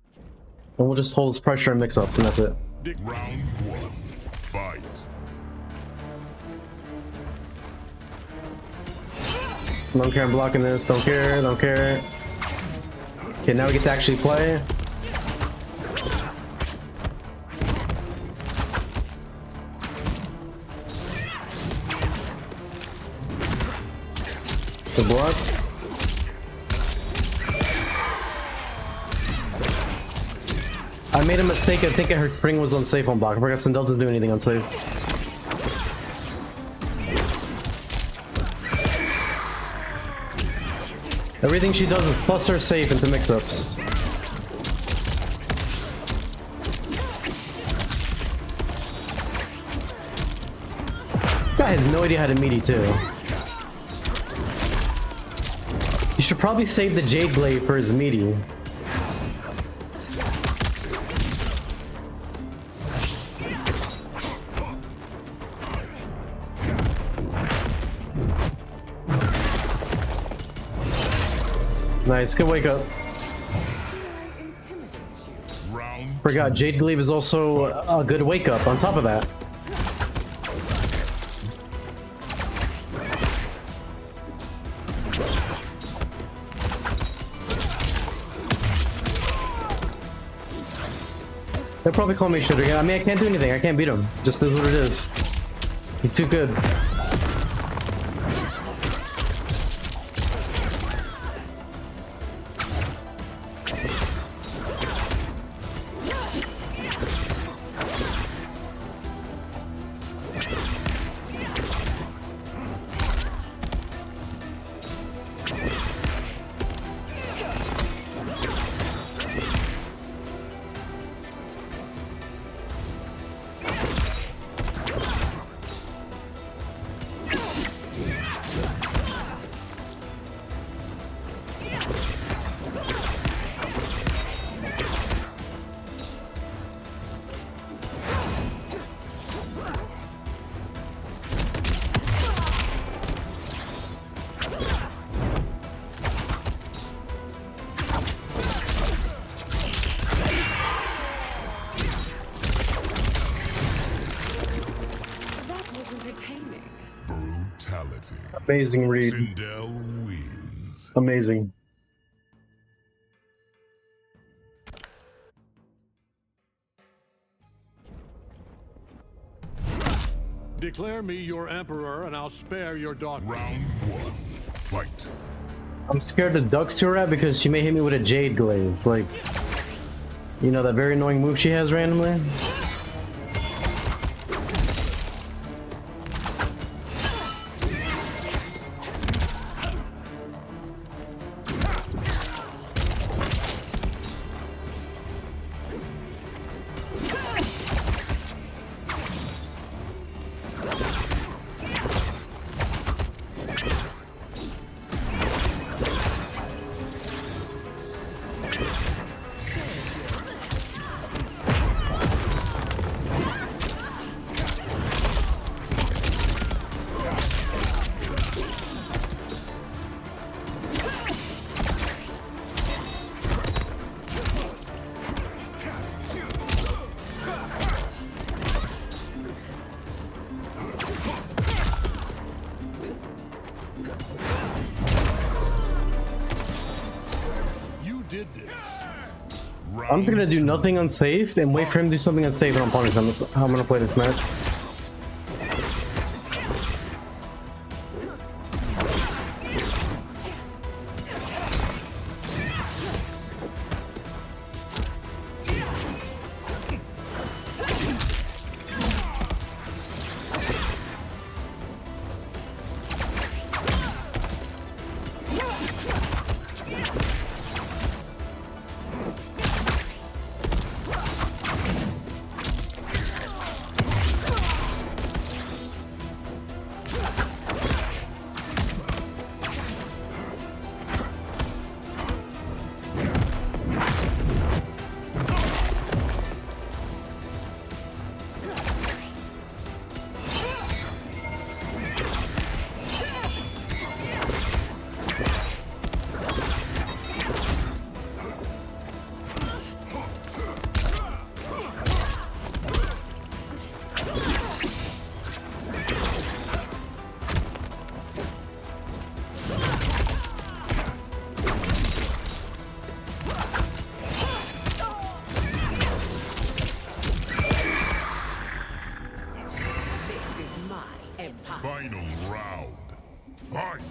And we'll just hold his pressure and mix ups, and that's it. Round one. Fight. Don't care, I'm blocking this. Don't care, don't care. Okay, now we get to actually play. The block. I made a mistake. I think her spring was unsafe on block. I forgot Sindel didn't do anything unsafe. Everything she does is plus or safe into mix-ups. Guy has no idea how to meaty too. You should probably save the Jade Glaive for his meaty. Nice, good wake up. Forgot, Jade Glaive is also a good wake up on top of that. They'll probably call me shitter again. I mean, I can't do anything. I can't beat him. Just is what it is. He's too good. Brutality. Amazing read. Sindel wins. Amazing. Declare me your emperor, and I'll spare your daughter. Round one. Fight. I'm scared to duck Surat because she may hit me with a jade glaive. Like, you know, that very annoying move she has randomly? I'm gonna do nothing unsafe and wait for him to do something unsafe and I'm punished. I'm gonna play this match. Final round. Fight!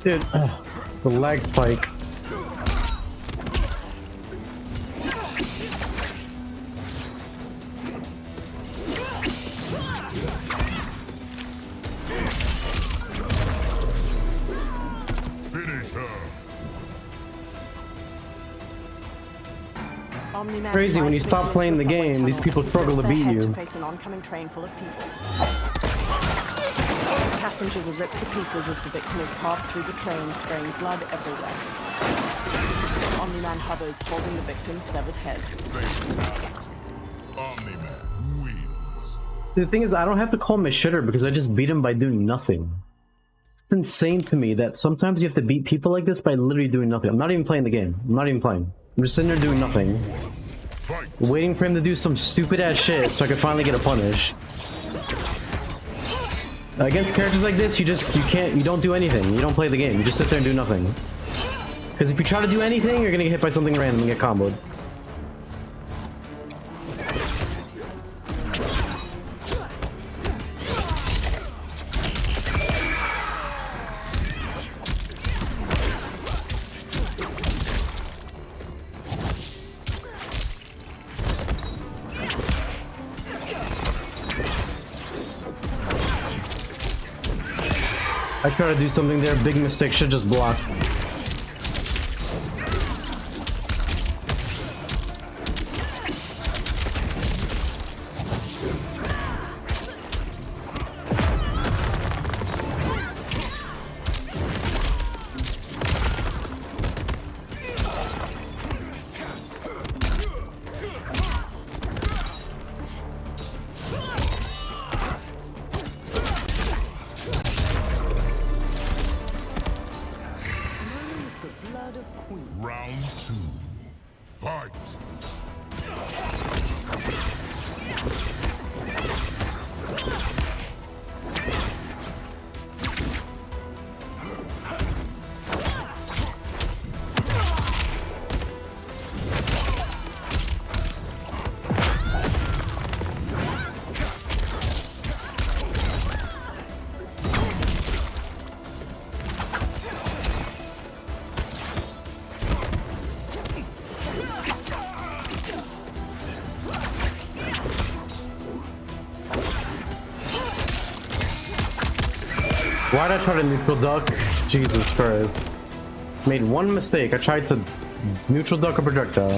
Dude, the lag spike. Finish her. Omni-Man Crazy, when you flies stop into playing a the subway game, these tunnel, people struggle to turns their beat head you. to face an oncoming train full of people. Passengers are ripped to pieces as the victim is carved through the train, spraying blood everywhere. Omni-Man hovers, holding the victim's severed head. Omni-Man wins. The thing is, I don't have to call him a shitter because I just beat him by doing nothing. It's insane to me that sometimes you have to beat people like this by literally doing nothing. I'm not even playing the game. I'm not even playing. I'm just sitting there doing nothing. Fight. Waiting for him to do some stupid ass shit so I can finally get a punish. Against characters like this, you don't do anything. You don't play the game. You just sit there and do nothing. Because if you try to do anything, you're gonna get hit by something random and get comboed. I try to do something there, big mistake, should just block. Round 2. Fight. Why'd I try to neutral duck? Jesus Christ. Made one mistake. I tried to neutral duck a projectile.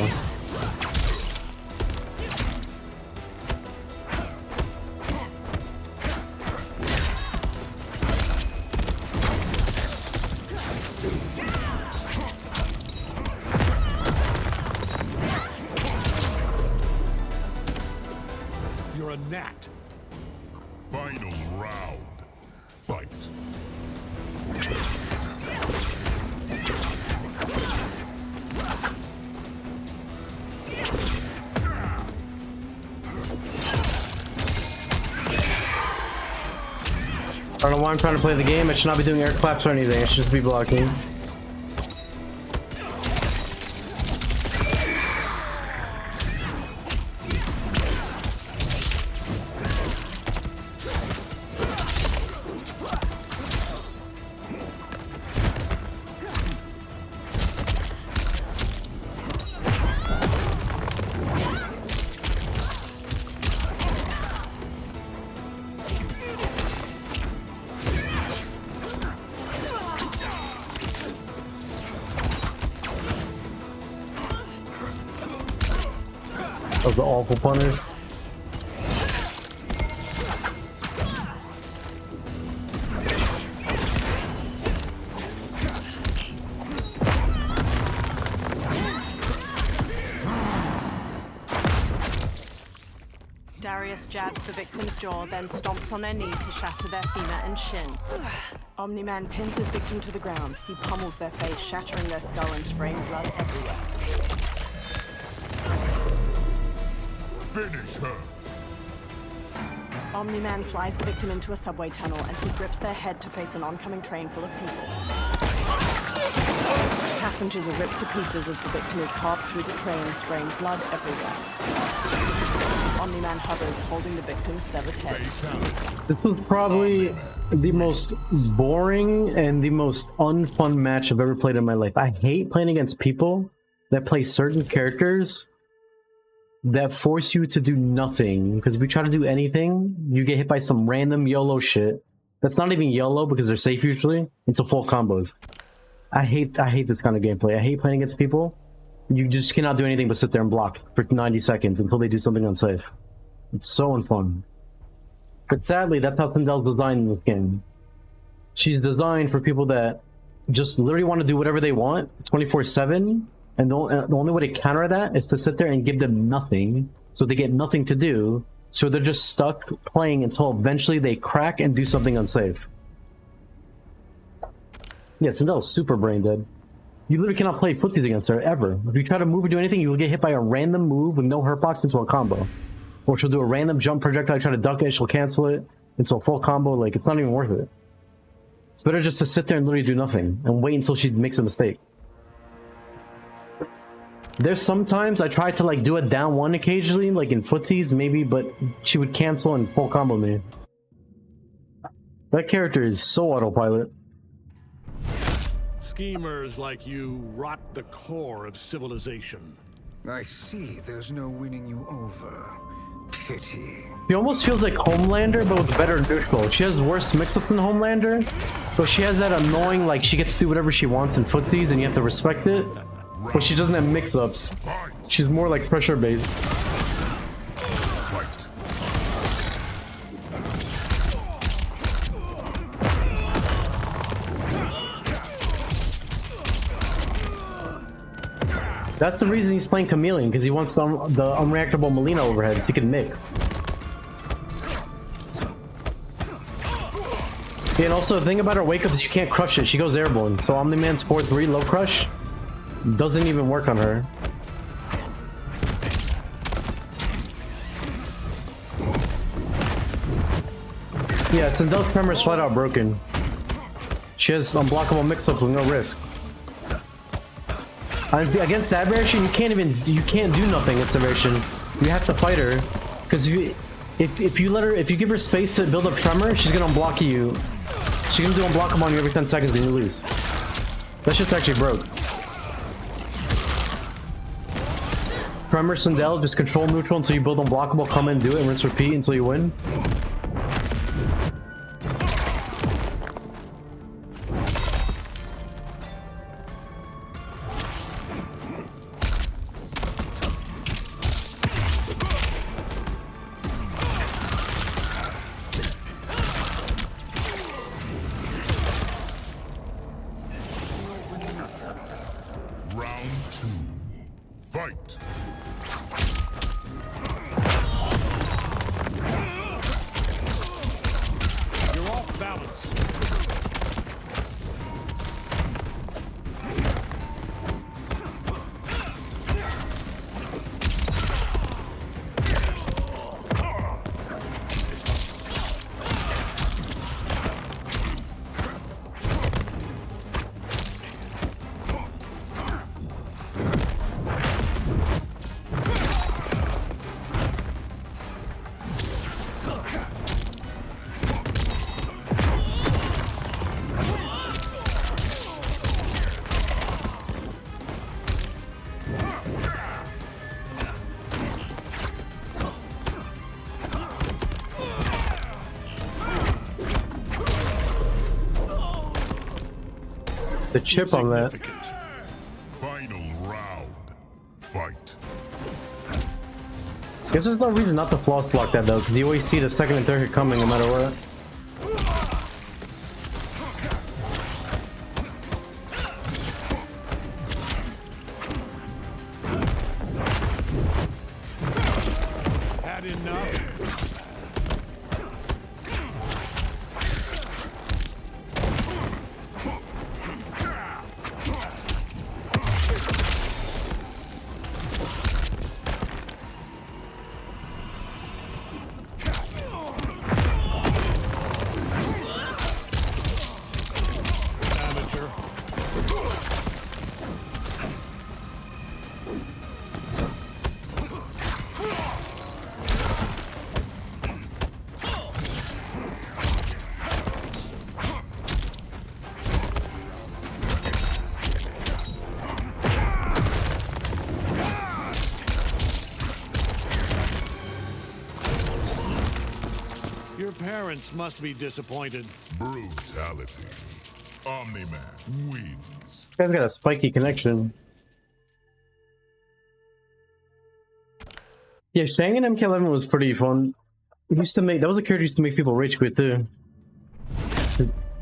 You're a gnat. Final round. Fight. I don't know why I'm trying to play the game. I should not be doing air claps or anything. I should just be blocking. That was an awful punish. Darius jabs the victim's jaw, then stomps on their knee to shatter their femur and shin. Omni-Man pins his victim to the ground. He pummels their face, shattering their skull and spraying blood everywhere. Finish her. Omni-Man flies the victim into a subway tunnel, and he grips their head to face an oncoming train full of people. Passengers are ripped to pieces as the victim is carved through the train, spraying blood everywhere. Omni-Man hovers, holding the victim's severed head. This was probably the most boring and the most unfun match I've ever played in my life. I hate playing against people that play certain characters that force you to do nothing, because if you try to do anything, you get hit by some random YOLO shit. That's not even YOLO because they're safe usually into full combos. I hate this kind of gameplay. I hate playing against people. You just cannot do anything but sit there and block for 90 seconds until they do something unsafe. It's so unfun. But sadly, that's how Sindel's designed in this game. She's designed for people that just literally want to do whatever they want 24/7. And the only way to counter that is to sit there and give them nothing, so they get nothing to do, so they're just stuck playing until eventually they crack and do something unsafe. Yeah, Sindel's super brain dead. You literally cannot play footsies against her, ever. If you try to move or do anything, you will get hit by a random move with no hurt box into a combo. Or she'll do a random jump projectile, try to duck it, she'll cancel it into a full combo, like, it's not even worth it. It's better just to sit there and literally do nothing, and wait until she makes a mistake. There's sometimes I try to like do a down one occasionally, like in footsies maybe, but she would cancel and full combo me. That character is so autopilot. Schemers like you rot the core of civilization. I see there's no winning you over. Pity. She almost feels like Homelander, but with better neutral. She has worse mix-ups than Homelander, but she has that annoying, like, she gets to do whatever she wants in footsies, and you have to respect it. But she doesn't have mix-ups. She's more like pressure-based. That's the reason he's playing Chameleon, because he wants the unreactable Molina overhead so he can mix. Yeah, and also the thing about her wake up is you can't crush it. She goes airborne. So Omni-Man's 4-3 low crush doesn't even work on her. Yeah, Sindel's Tremor is flat out broken. She has unblockable mix-ups with no risk. Against that variation, you can't do nothing against the variation. You have to fight her, because if you give her space to build up Tremor, she's gonna unblock you. She's gonna do unblockable on you every 10 seconds and you lose. That shit's actually broke. Tremor, Sindel, just control neutral until you build unblockable, come in, do it, and rinse repeat until you win. Round 2. Fight. You're off balance. The chip on that. Final round. Fight. Guess there's no reason not to floss block that though, because you always see the second and third hit coming no matter what. Had enough. Your parents must be disappointed. Brutality. Omni-Man wins. This guy's got a spiky connection. Yeah, Shang and MK11 was pretty fun. It used to make, that was a character used to make people rage quit too.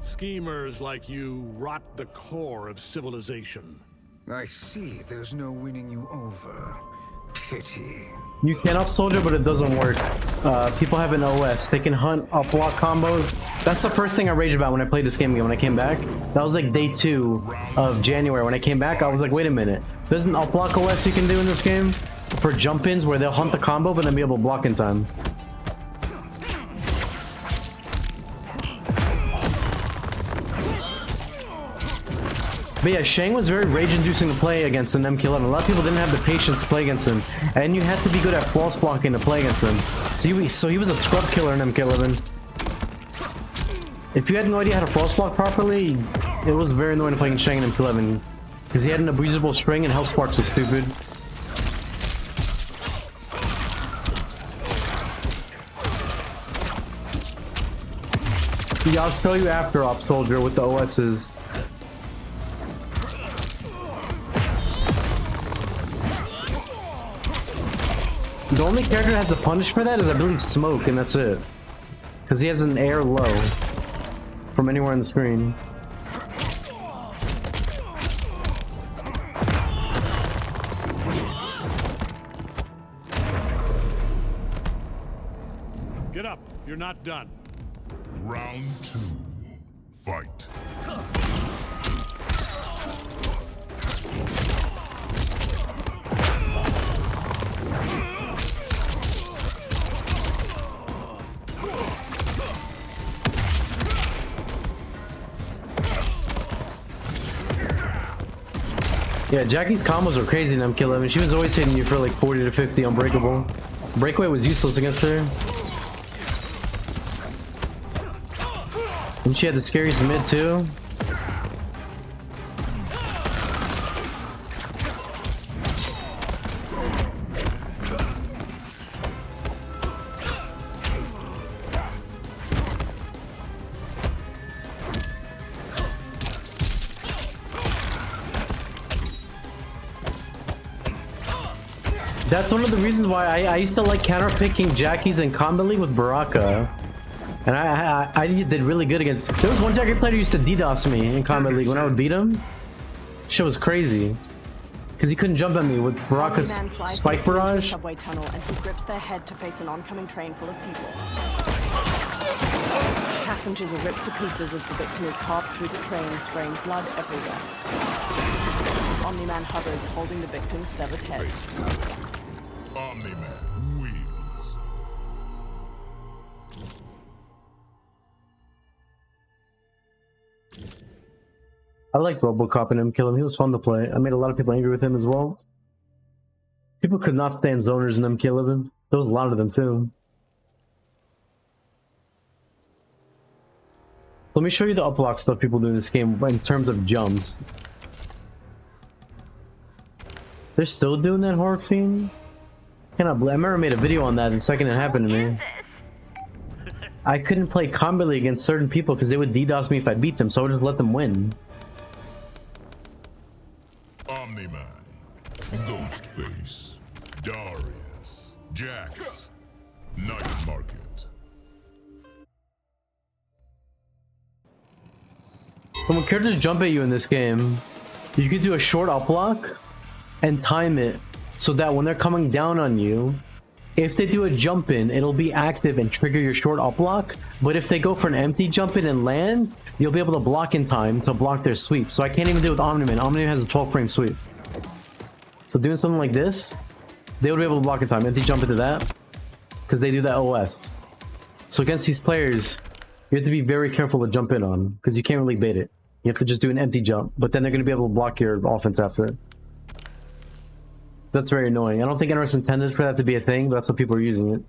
Schemers like you rot the core of civilization. I see there's no winning you over. Pity. You can up soldier, but it doesn't work. People have an OS. They can hunt up block combos. That's the first thing I raged about when I played this game again when I came back. That was like day 2 of January. When I came back, I was like, wait a minute. There's an up block OS you can do in this game for jump-ins where they'll hunt the combo, but then be able to block in time. But yeah, Shang was very rage-inducing to play against in MK11. A lot of people didn't have the patience to play against him, and you had to be good at false blocking to play against him. So he was a scrub killer in MK11. If you had no idea how to false block properly, it was very annoying to play against Shang in MK11, because he had an abusable string and health sparks was stupid. Yeah, I'll show you after Op Soldier what the OS is. The only character that has a punish for that is, I believe, Smoke, and that's it. Because he has an air low from anywhere on the screen. Get up. You're not done. Round 2. Fight. Yeah, Jackie's combos are crazy in MKX. I mean, she was always hitting you for like 40 to 50 unbreakable. Breakaway was useless against her. And she had the scariest mid too. That's one of the reasons why I used to like counter-picking Jackies in Combat League with Baraka. And I did really good against... There was one Jackie player who used to DDoS me in Combat League when I would beat him. Shit was crazy. Because he couldn't jump at me with Baraka's spike barrage. Subway tunnel and he grips their head to face an oncoming train full of people. Passengers are ripped to pieces as the victim is carved through the train, spraying blood everywhere. Omni-man hovers, holding the victim's severed head. Omni-man wins. I liked Robocop and MKX. He was fun to play. I made a lot of people angry with him as well. People could not stand zoners in MKX. There was a lot of them too. Let me show you the uplock stuff people do in this game in terms of jumps. They're still doing that, Horror Fiend? Cannot believe. I remember I made a video on that the second it happened to me. I couldn't play Combat League against certain people because they would DDoS me if I beat them, so I would just let them win. Omni-man, Ghostface, Darius, Jax, Night Market. So when characters jump at you in this game, you could do a short uplock and time it so that when they're coming down on you, if they do a jump in, it'll be active and trigger your short uplock. But if they go for an empty jump in and land, you'll be able to block in time to block their sweep. So I can't even do it with Omniman. Omniman has a 12 frame sweep. So doing something like this, they would be able to block in time. Empty jump into that, because they do that OS. So against these players, you have to be very careful to jump in on, because you can't really bait it. You have to just do an empty jump, but then they're going to be able to block your offense after it. So that's very annoying. I don't think anyone's intended for that to be a thing, but that's how people are using it.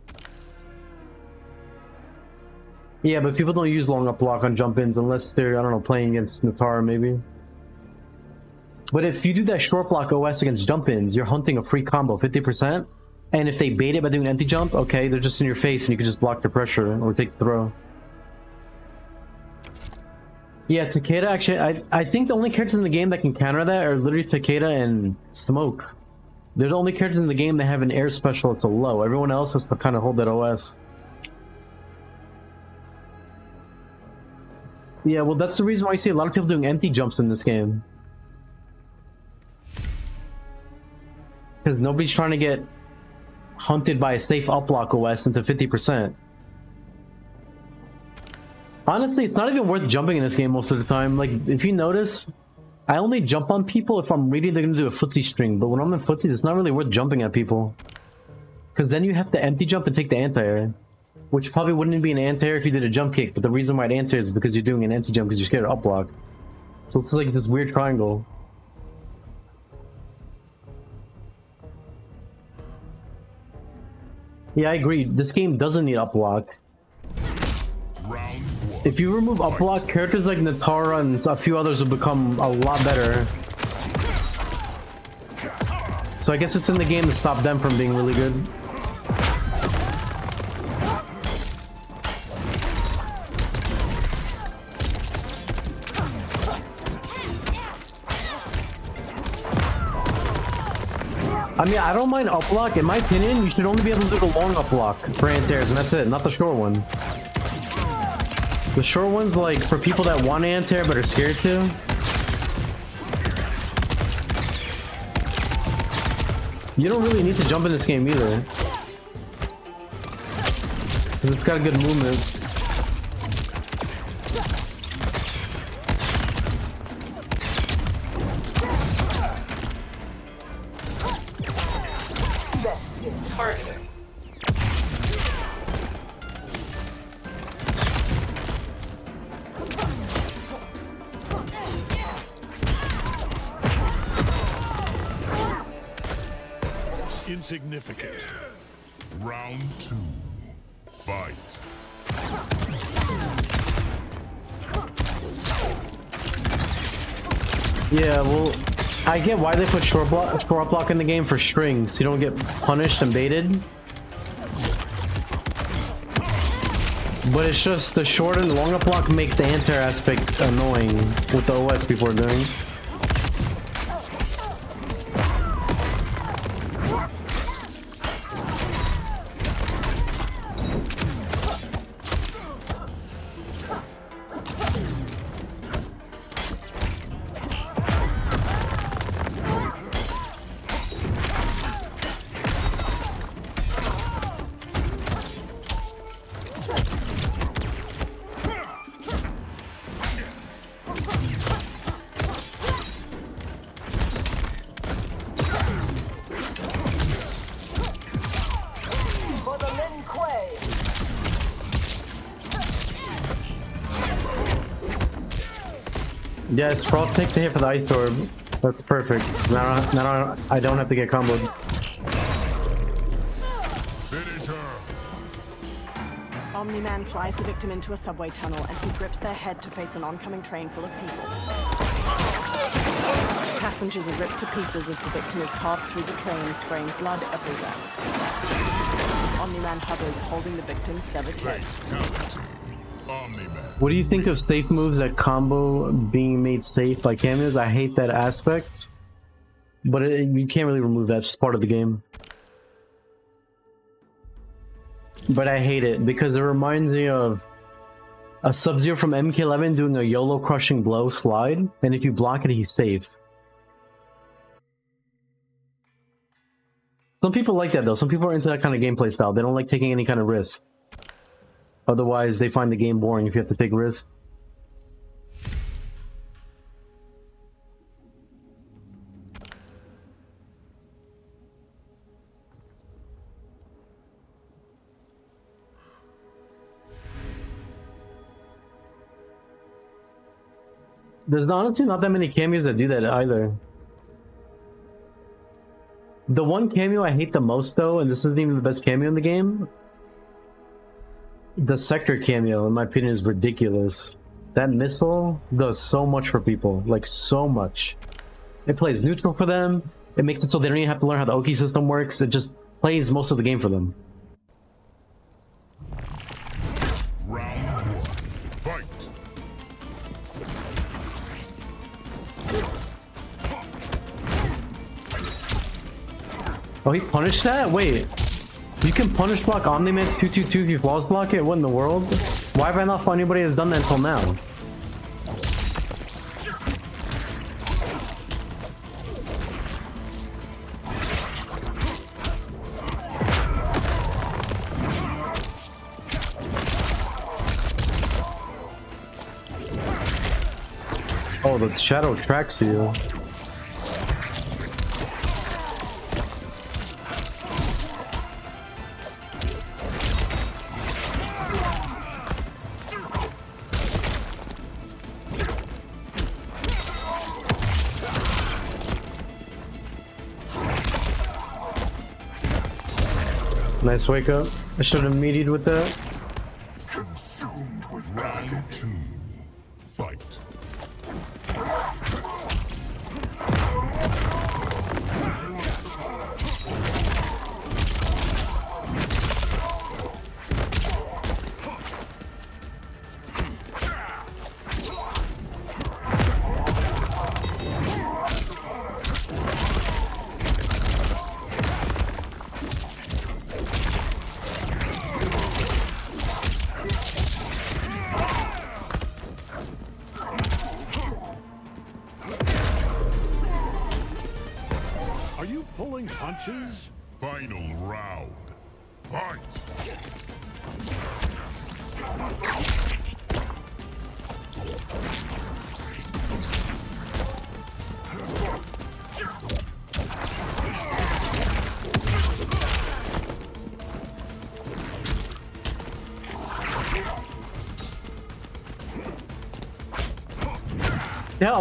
Yeah, but people don't use long up block on jump-ins unless they're, I don't know, playing against Natara maybe. But if you do that short block OS against jump-ins, you're hunting a free combo, 50%. And if they bait it by doing an empty jump, okay, they're just in your face and you can just block the pressure or take the throw. Yeah, Takeda actually, I think the only characters in the game that can counter that are literally Takeda and Smoke. They're the only characters in the game that have an air special that's a low. Everyone else has to kind of hold that OS. Yeah, well, that's the reason why you see a lot of people doing empty jumps in this game. Because nobody's trying to get hunted by a safe uplock OS into 50%. Honestly, it's not even worth jumping in this game most of the time. Like, if you notice, I only jump on people if I'm ready they're going to do a footsie string. But when I'm in footsie, it's not really worth jumping at people. Because then you have to empty jump and take the anti-air. Which probably wouldn't be an anti-air if you did a jump kick. But the reason why it anti-air is because you're doing an empty jump because you're scared of upblock. So it's like this weird triangle. Yeah, I agree. This game doesn't need upblock. If you remove upblock, characters like Natara and a few others will become a lot better. So I guess it's in the game to stop them from being really good. I mean, I don't mind up block. In my opinion, you should only be able to do the long up block for anti-airs, and that's it, not the short one. The short one's like for people that want anti-air but are scared to. You don't really need to jump in this game either. Because it's got a good movement. Insignificant. Round 2. Fight. Yeah, well, I get why they put short block in the game for strings, so you don't get punished and baited. But it's just the short and long up block make the anti-air aspect annoying with the OS people are doing. Yes, Frost takes the hit for the Ice Orb. That's perfect. Now I don't have to get comboed. Omni-man flies the victim into a subway tunnel and he grips their head to face an oncoming train full of people. Passengers are ripped to pieces as the victim is carved through the train, spraying blood everywhere. Omni-man hovers, holding the victim's severed head. What do you think of safe moves at combo being made safe by cameos? I hate that aspect, but you can't really remove that. It's just part of the game. But I hate it because it reminds me of a Sub-Zero from MK11 doing a YOLO crushing blow slide, and if you block it, he's safe. Some people like that though. Some people are into that kind of gameplay style. They don't like taking any kind of risk. Otherwise, they find the game boring if you have to take risks. There's honestly not that many cameos that do that either. The one cameo I hate the most though, and this isn't even the best cameo in the game, the Sector cameo, in my opinion, is ridiculous. That missile does so much for people, like so much. It plays neutral for them, it makes it so they don't even have to learn how the Oki system works, it just plays most of the game for them. Round 1. Fight. Oh, he punished that? Wait. You can punish block Omniman 222 if you flawless block it? What in the world? Why have I not found anybody has done that until now? Oh, the shadow tracks you. Nice wake up. I should have meatied with that. Consumed with round 2. Fight. matches? Final round. Fight!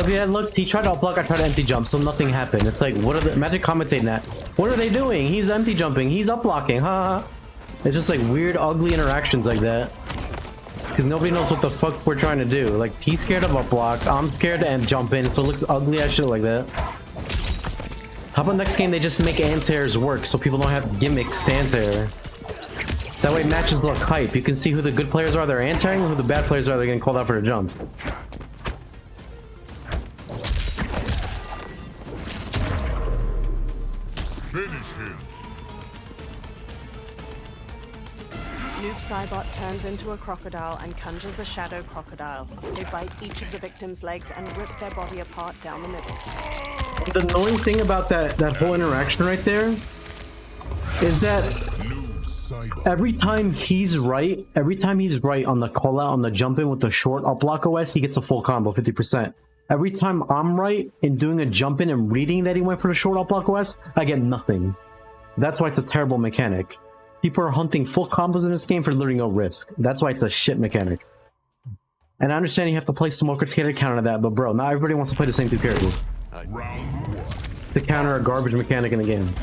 Yeah, look, he tried to block, I tried to empty jump, so nothing happened. It's like, what are the... Imagine commentating that. What are they doing? He's empty jumping, he's up blocking, ha. It's just like weird, ugly interactions like that. Because nobody knows what the fuck we're trying to do. Like, he's scared of up block, I'm scared to jump in, so it looks ugly as shit like that. How about next game they just make anti-airs work so people don't have gimmicks to anti-air? That way matches look hype. You can see who the good players are, they're anti-airing, and who the bad players are, they're getting called out for their jumps. Finish him. Noob Saibot turns into a crocodile and conjures a shadow crocodile. They bite each of the victim's legs and rip their body apart down the middle. The annoying thing about that whole interaction right there is that every time he's right on the call out on the jump in with the short up block OS, he gets a full combo, 50%. Every time I'm right in doing a jump in and reading that he went for the short up block OS, I get nothing. That's why it's a terrible mechanic. People are hunting full combos in this game for literally no risk. That's why it's a shit mechanic. And I understand you have to play some more to counter that, but bro, not everybody wants to play the same two characters. Round one. To counter a garbage mechanic in the game.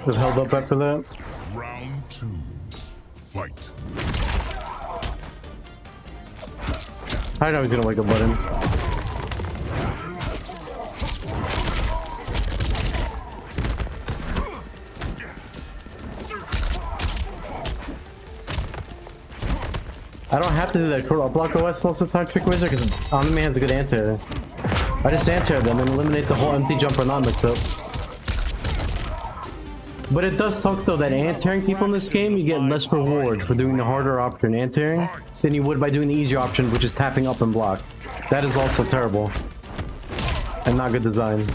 Was held up after that. Round two. Fight. I know he's gonna wake up buttons. I don't have to do that short up block OS most of the time, Trick Wizard, because Omniman's a good anti-air. I just anti-air them and eliminate the whole empty jump or not mix up. But it does suck though that anti-airing people in this game, you get less reward for doing the harder option anti-airing than you would by doing the easier option, which is tapping up and block. That is also terrible. And not good design.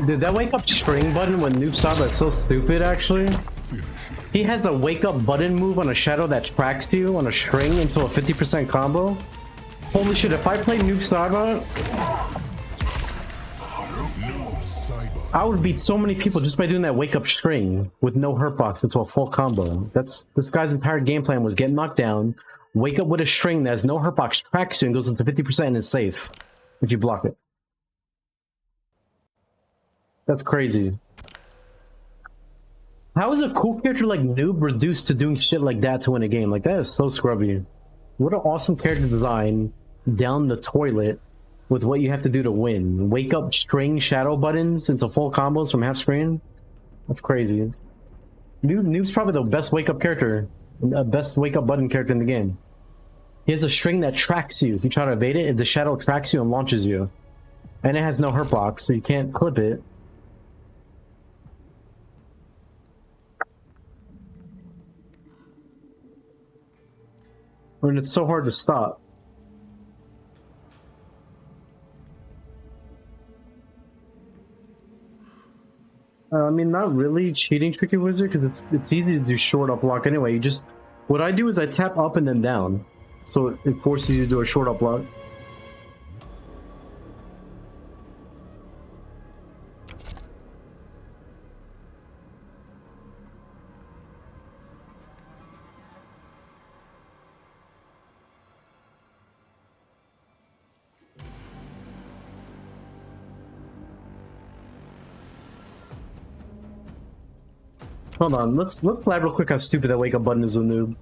Dude, that wake up string button when Noob Saibot is so stupid, actually. He has the wake up button move on a shadow that tracks you on a string into a 50% combo. Holy shit, if I played Noob Saibot, I would beat so many people just by doing that wake up string with no hurt box into a full combo. That's this guy's entire game plan was get knocked down, wake up with a string that has no hurt box, tracks you and goes into 50% and is safe if you block it. That's crazy. How is a cool character like Noob reduced to doing shit like that to win a game? Like, that is so scrubby. What an awesome character design down the toilet with what you have to do to win. Wake up string shadow buttons into full combos from half screen? That's crazy. Noob's probably the best wake up character, best wake up button character in the game. He has a string that tracks you. If you try to evade it, the shadow tracks you and launches you. And it has no hurt box, so you can't clip it. And it's so hard to stop. I mean, not really cheating Tricky Wizard, because it's easy to do short up block anyway. You just... What I do is I tap up and then down. So it forces you to do a short up block. Hold on, let's lab real quick how stupid that wake up button is with Noob.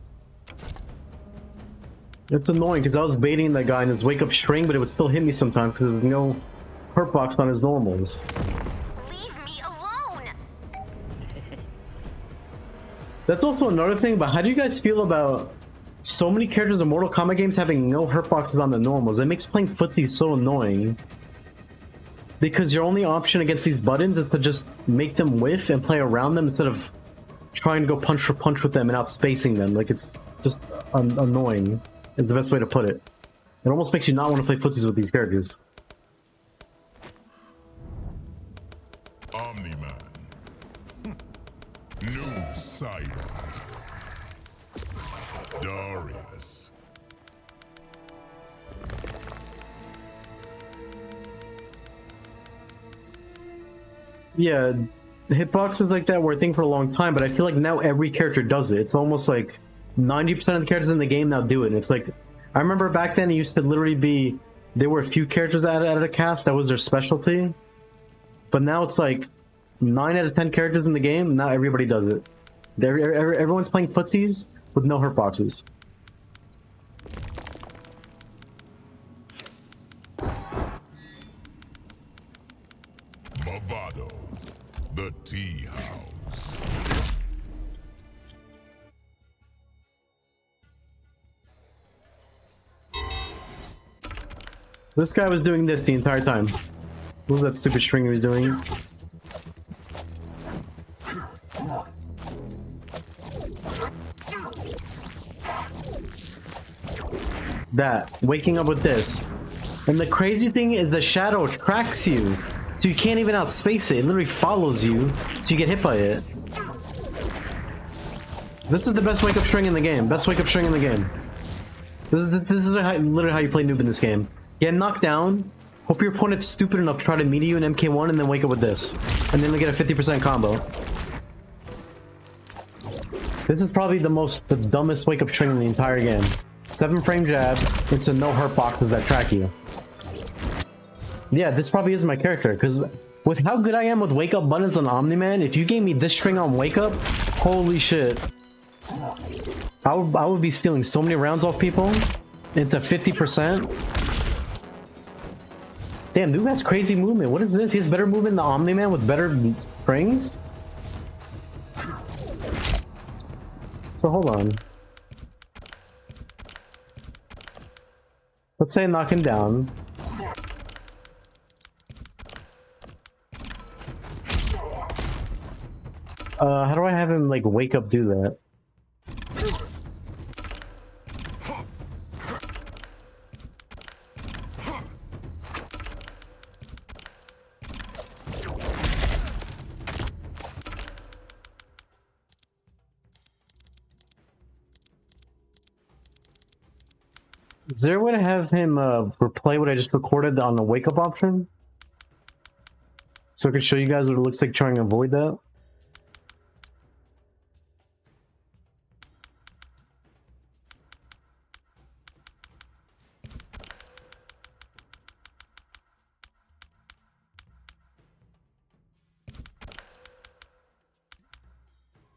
It's annoying because I was baiting that guy in his wake up string, but it would still hit me sometimes because there's no hurt box on his normals. Leave me alone. That's also another thing, but how do you guys feel about so many characters in Mortal Kombat games having no hurt boxes on the normals? It makes playing footsie so annoying. Because your only option against these buttons is to just make them whiff and play around them instead of trying to go punch for punch with them and outspacing them. Like, it's just annoying, is the best way to put it. It almost makes you not want to play footsies with these characters. Omniman. Noob Cybot. Darius. Yeah, hitboxes like that were a thing for a long time, but I feel like now every character does it. It's almost like 90% of the characters in the game now do it. And it's like, I remember back then it used to literally be, there were a few characters out of a cast, that was their specialty. But now it's like 9 out of 10 characters in the game, now everybody does it. Everyone's playing footsies with no hurt boxes. Movado. The Tea House. This guy was doing this the entire time. What was that stupid string he was doing? That. Waking up with this. And the crazy thing is the shadow tracks you. So you can't even outspace it. It literally follows you, so you get hit by it. This is the best wake-up string in the game. Best wake-up string in the game. This is literally how you play noob in this game. Get knocked down. Hope your opponent's stupid enough to try to meet you in MK1 and then wake up with this. And then they get a 50% combo. This is probably the dumbest wake-up string in the entire game. 7-frame jab into no hurt boxes that track you. Yeah, this probably is my character, because with how good I am with wake-up buttons on Omni-Man, if you gave me this string on wake-up, holy shit. I would be stealing so many rounds off people into 50%. Damn, Noob has crazy movement. What is this? He has better movement than Omni-Man with better springs? So hold on. Let's say I knock him down. How do I have him, like, wake up do that? Is there a way to have him replay what I just recorded on the wake up option? So I can show you guys what it looks like trying to avoid that?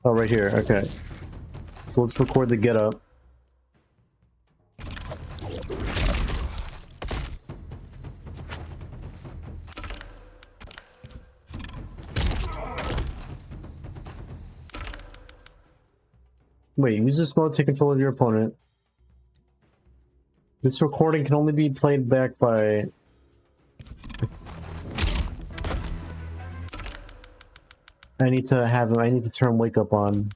Oh, right here. Okay. So let's record the get up. Wait, use this mode to take control of your opponent. This recording can only be played back by... I need to turn wake up on.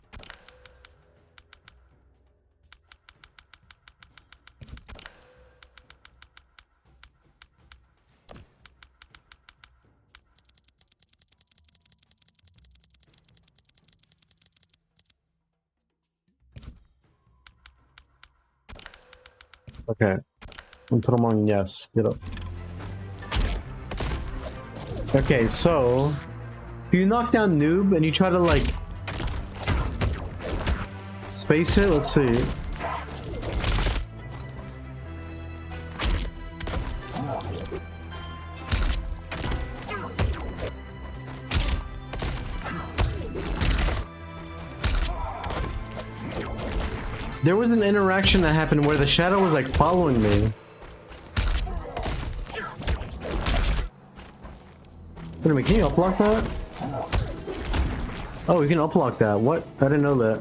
Okay. And put them on yes. Get up. Okay, so if you knock down noob and you try to like space it, let's see. There was an interaction that happened where the shadow was like following me. Wait a minute, can you uplock that? Oh, you can uplock that. What? I didn't know that.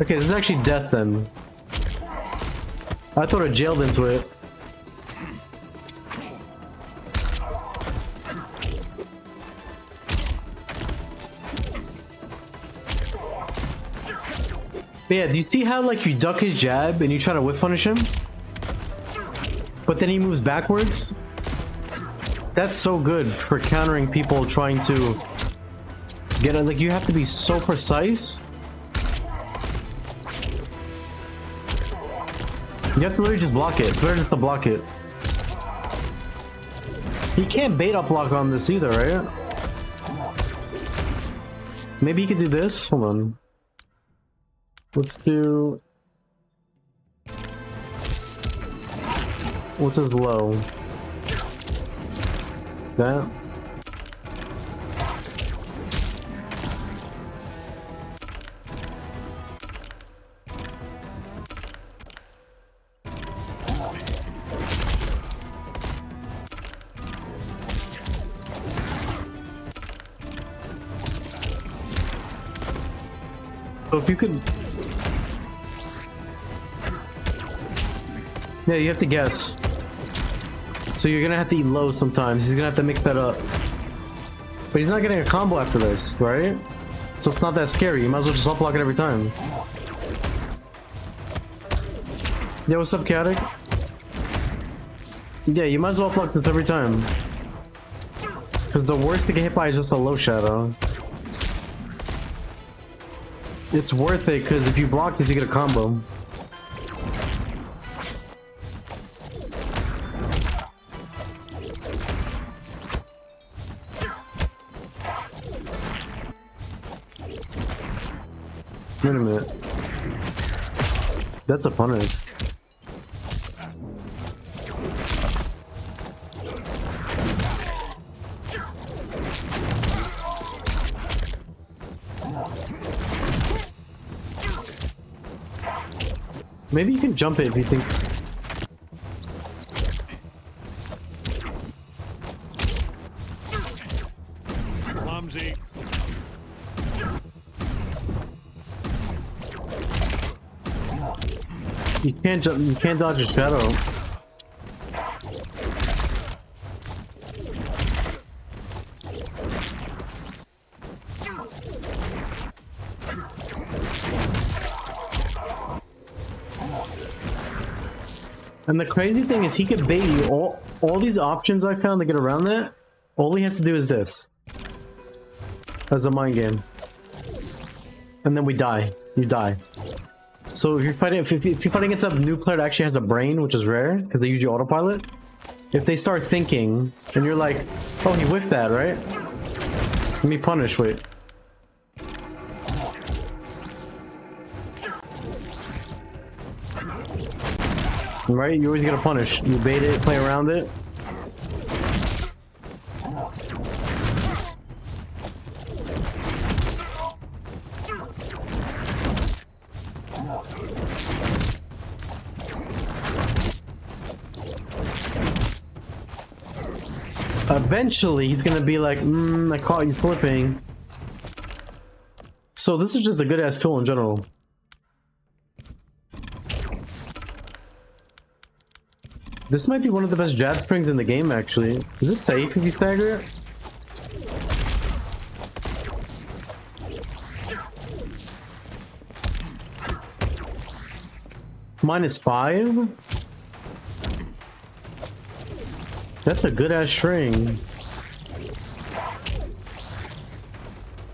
Okay, this is actually death then. I thought I jailed into it. But yeah, do you see how like you duck his jab and you try to whiff punish him? But then he moves backwards? That's so good for countering people trying to get it. Like you have to be so precise. You have to literally just block it. It's better just to block it. He can't bait up block on this either, right? Maybe he could do this? Hold on. Let's do... What's his low? That? So if you could... Yeah, you have to guess. So you're gonna have to eat low sometimes. He's gonna have to mix that up. But he's not getting a combo after this, right? So it's not that scary. You might as well just up block it every time. Yeah, what's up, Chaotic? Yeah, you might as well up block this every time. Because the worst to get hit by is just a low shadow. It's worth it because if you block this, you get a combo. Wait a minute. That's a punish. Maybe you can jump it if you think... Clumsy. You can't jump, you can't dodge a shadow. And the crazy thing is he could bait you. All these options I found to get around that, all he has to do is this. As a mind game. And then we die. You die. So if you're fighting, if you're fighting against a new player that actually has a brain, which is rare, because they usually autopilot, if they start thinking, and you're like, oh, he whiffed that, right? Let me punish, wait. Right? You always gotta punish. You bait it, play around it. Eventually, he's gonna be like, I caught you slipping. So this is just a good ass tool in general. This might be one of the best jab springs in the game, actually. Is this safe if you stagger it? -5? That's a good ass string.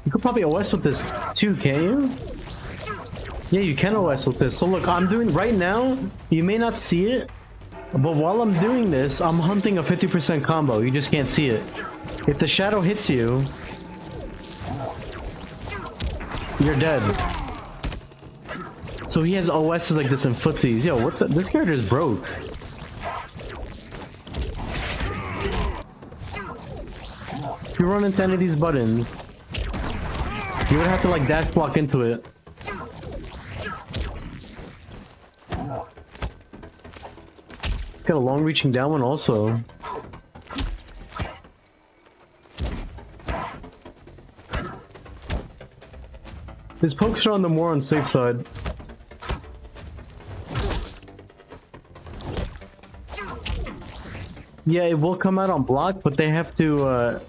You could probably OS with this too, can't you? Yeah, you can OS with this. So look, I'm doing right now, you may not see it, but while I'm doing this, I'm hunting a 50% combo. You just can't see it. If the shadow hits you, you're dead. So he has OSs like this in footsies. Yo, what the? This character is broke. If you run into any of these buttons, you would have to like dash block into it. It's got a long reaching down one also. His pokes are on the more unsafe side. Yeah, it will come out on block, but they have to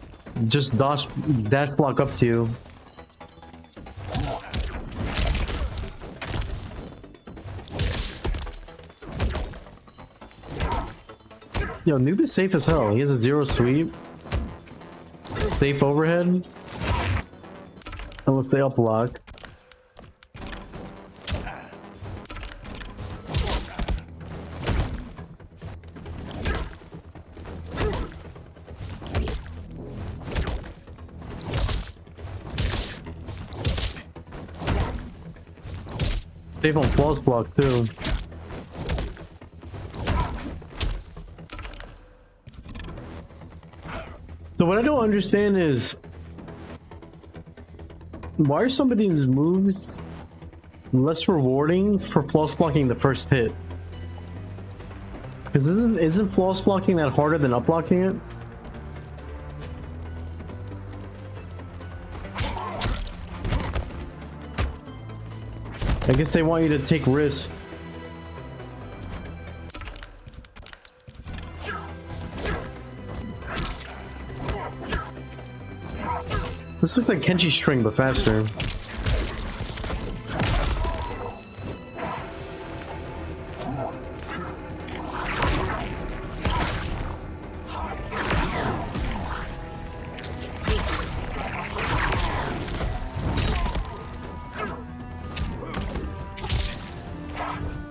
just dash block up to you. Yo, noob is safe as hell. He has a 0 sweep. Safe overhead. Unless they up block. Safe on flawless block too. So what I don't understand is why are some of these moves less rewarding for flawless blocking the first hit? Because isn't flawless blocking that harder than up blocking it? I guess they want you to take risks. This looks like Kenji's string, but faster.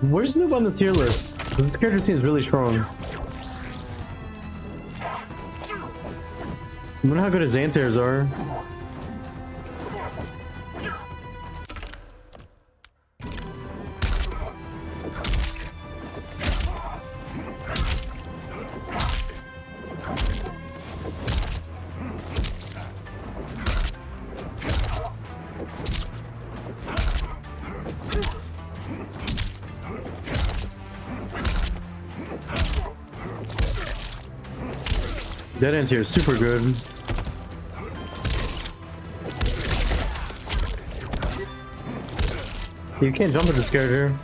Where's Noob on the tier list? This character seems really strong. I wonder how good his anti-airs are. That anti-air is super good. You can't jump with this character.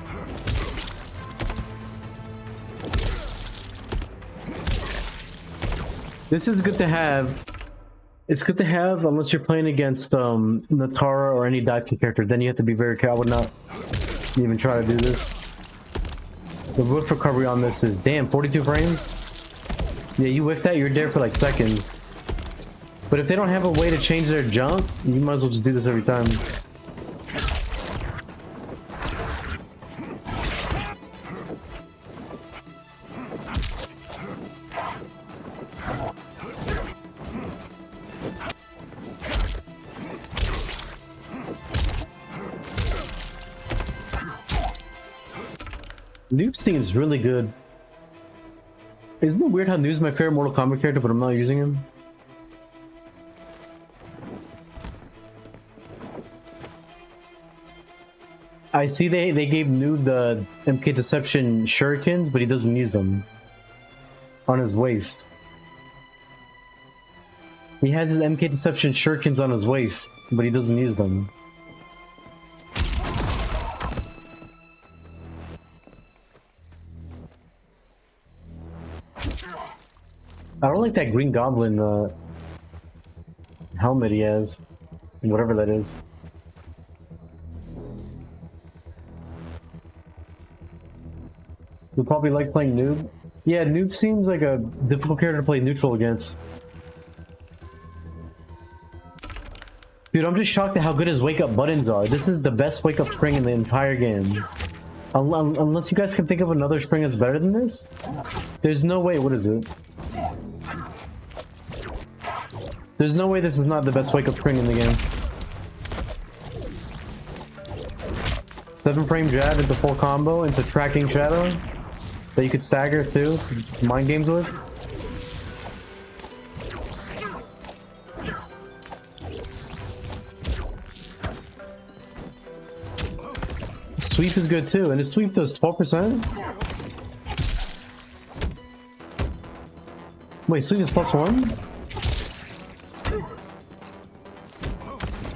This is good to have. It's good to have unless you're playing against Natara or any dive kick character. Then you have to be very careful. I would not even try to do this. The whiff recovery on this is damn 42 frames. Yeah, you whiff that, you're there for like seconds. But if they don't have a way to change their jump, you might as well just do this every time. Noob seems really good. Isn't it weird how Noob's my favorite Mortal Kombat character, but I'm not using him? I see they gave Noob the MK Deception shurikens, but he doesn't use them on his waist. He has his MK Deception shurikens on his waist, but he doesn't use them. I don't like that Green Goblin helmet he has. Whatever that is. You'll probably like playing Noob. Yeah, Noob seems like a difficult character to play neutral against. Dude, I'm just shocked at how good his wake-up buttons are. This is the best wake-up spring in the entire game. Unless you guys can think of another spring that's better than this? There's no way, what is it? There's no way this is not the best wake-up spring in the game. 7-frame jab into full combo, into tracking shadow. That you could stagger too, mind games with. Sweep is good too, and his sweep does 12%? Wait, sweep is +1?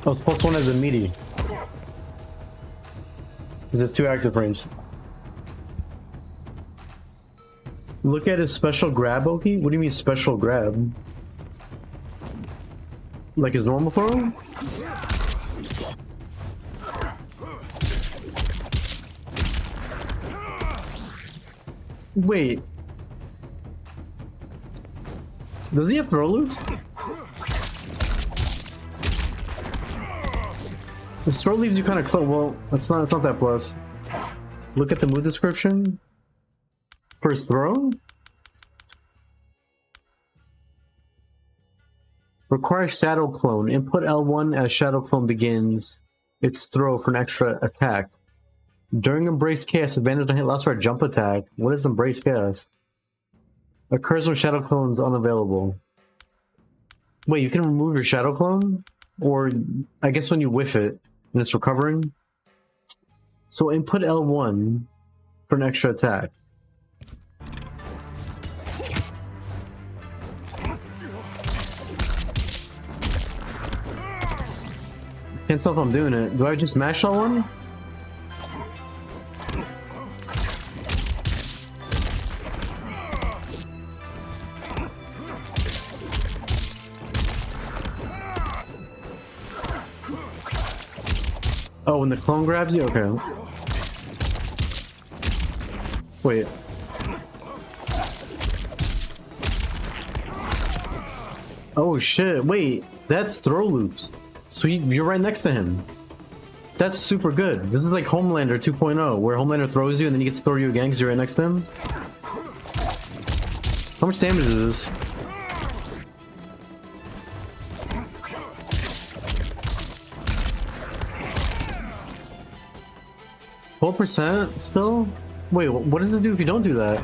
Oh, it's +1 as a meaty. Because it's 2 active frames. Look at his special grab, Oki? What do you mean special grab? Like his normal throw? Wait. Does he have throw loops? The throw leaves you kind of close. Well, it's not that plus. Look at the move description. First throw? Requires Shadow Clone. Input L1 as Shadow Clone begins its throw for an extra attack. During Embrace Chaos, advantage on hit lasts for a jump attack. What is Embrace Chaos? Occurs when Shadow Clone is unavailable. Wait, you can remove your Shadow Clone? Or, I guess when you whiff it, and it's recovering? So input L1 for an extra attack. Can't tell if I'm doing it. Do I just mash L1? Oh, when the clone grabs you? Okay. Wait. Oh shit, wait. That's throw loops. So you're right next to him. That's super good. This is like Homelander 2.0, where Homelander throws you and then he gets to throw you again because you're right next to him. How much damage is this? %? Still? Wait, what does it do if you don't do that?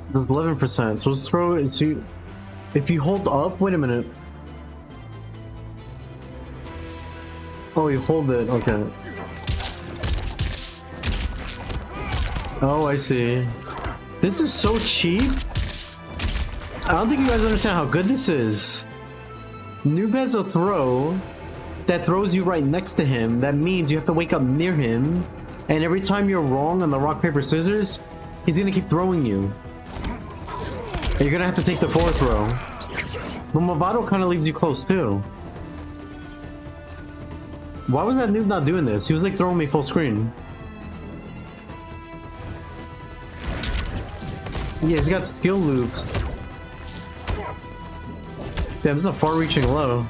It does 11%. So let's throw it. So if you hold up, wait a minute. Oh, you hold it. Okay. Oh, I see. This is so cheap. I don't think you guys understand how good this is. Noob has a throw that throws you right next to him. That means you have to wake up near him, and every time you're wrong on the rock, paper, scissors, he's gonna keep throwing you. And you're gonna have to take the 4th throw. But Movado kind of leaves you close too. Why was that noob not doing this? He was like throwing me full screen. Yeah, he's got skill loops. Damn, this is a far-reaching low.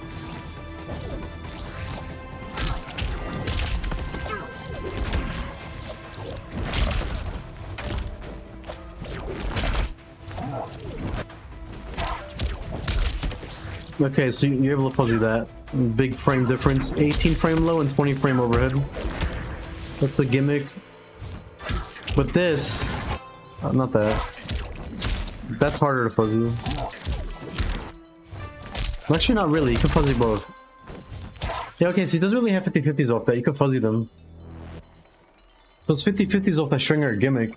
Okay, so you're able to fuzzy that. Big frame difference. 18 frame low and 20 frame overhead. That's a gimmick. But this... not that. That's harder to fuzzy. Actually, not really. You can fuzzy both. Yeah, okay, so he doesn't really have 50-50s off that. You can fuzzy them. So it's 50-50s off that stringer gimmick.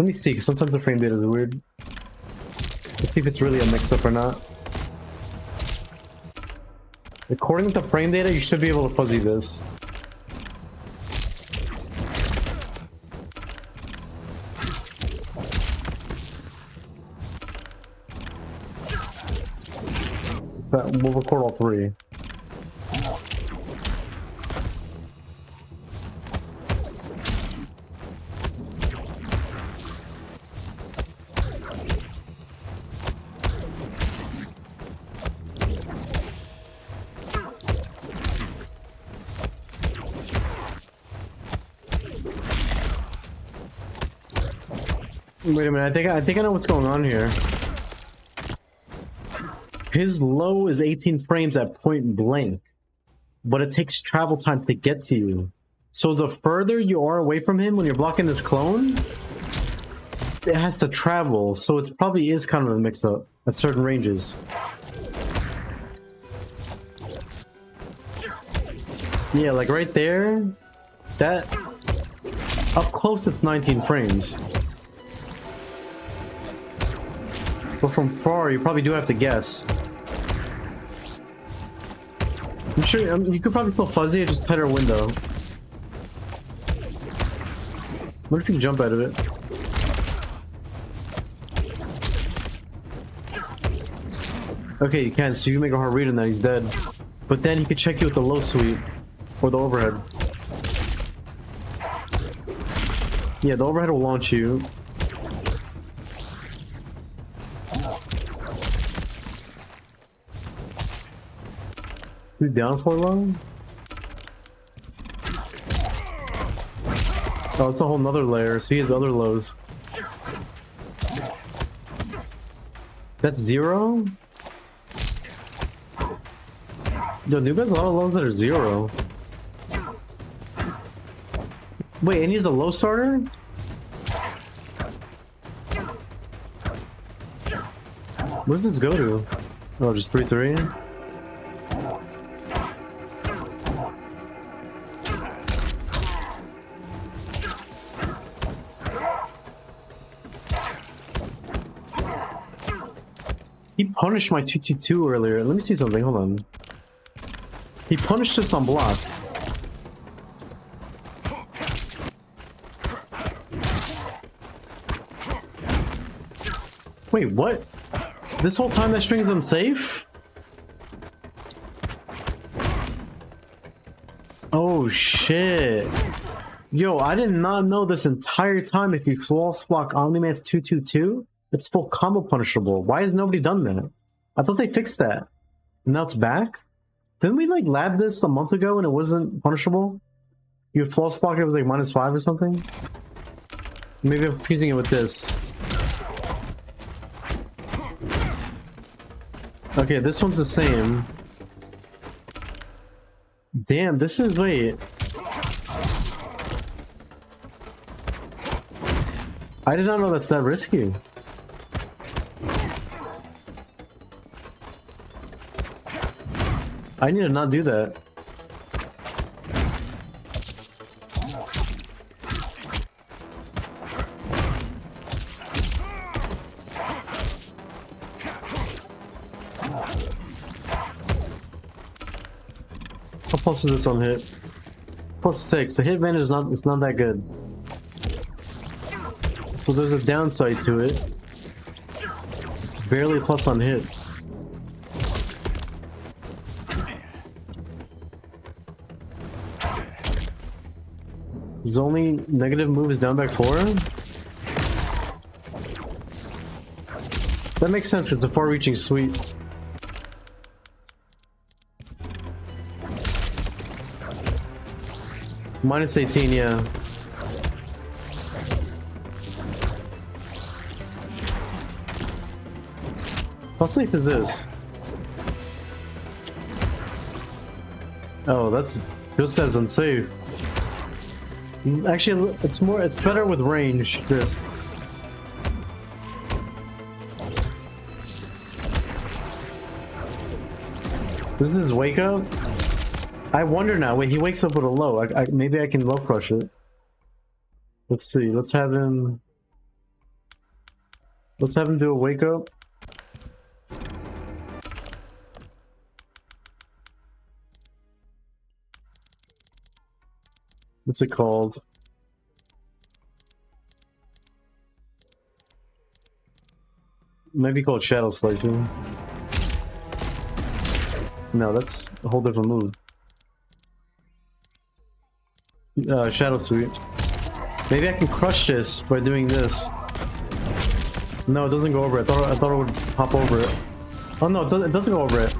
Let me see, because sometimes the frame data is weird. Let's see if it's really a mix-up or not. According to frame data, you should be able to fuzzy this. So we'll record all three. Wait a minute, I think I know what's going on here. His low is 18 frames at point blank, but it takes travel time to get to you. So the further you are away from him when you're blocking this clone, it has to travel, so it probably is kind of a mix-up at certain ranges. Yeah, like right there, that... Up close it's 19 frames. But from far, you probably do have to guess. I'm sure you could probably still fuzzy it, just pet her window. What if you can jump out of it? Okay, you can, so you make a hard read on that, he's dead. But then he could check you with the low sweep. Or the overhead. Yeah, the overhead will launch you. Down for low? Oh, it's a whole nother layer. So he has other lows. That's 0? Yo, Noob has a lot of lows that are 0. Wait, and he's a low starter? What does this go to? Oh, just 3-3? He punished my 2-2-2 earlier. Let me see something. Hold on. He punished us on block. Wait, what? This whole time that string is unsafe? Oh shit. Yo, I did not know this entire time if you flawless block Omniman's 2-2-2, it's full combo punishable. Why has nobody done that? I thought they fixed that. And now it's back? Didn't we like lab this a month ago and it wasn't punishable? You flawless block it was like -5 or something? Maybe I'm confusing it with this. Okay, this one's the same. Damn, this is... wait. I did not know that's that risky. I need to not do that. How plus is this on hit? +6. The hit advantage is not, it's not that good. So there's a downside to it. It's barely a plus on hit. His only negative move is down back 4? That makes sense, it's a far-reaching sweep. -18, yeah. How safe is this? Oh, that's just as unsafe. Actually, it's better with range, this. This is wake up? I wonder now, wait, he wakes up with a low. Maybe I can low crush it. Let's see, let's have him... Let's have him do a wake up. What's it called? Maybe called Shadow Slicing. No, that's a whole different move. Shadow Sweep. Maybe I can crush this by doing this. No, it doesn't go over it. I thought it would hop over it. Oh no, it doesn't go over it.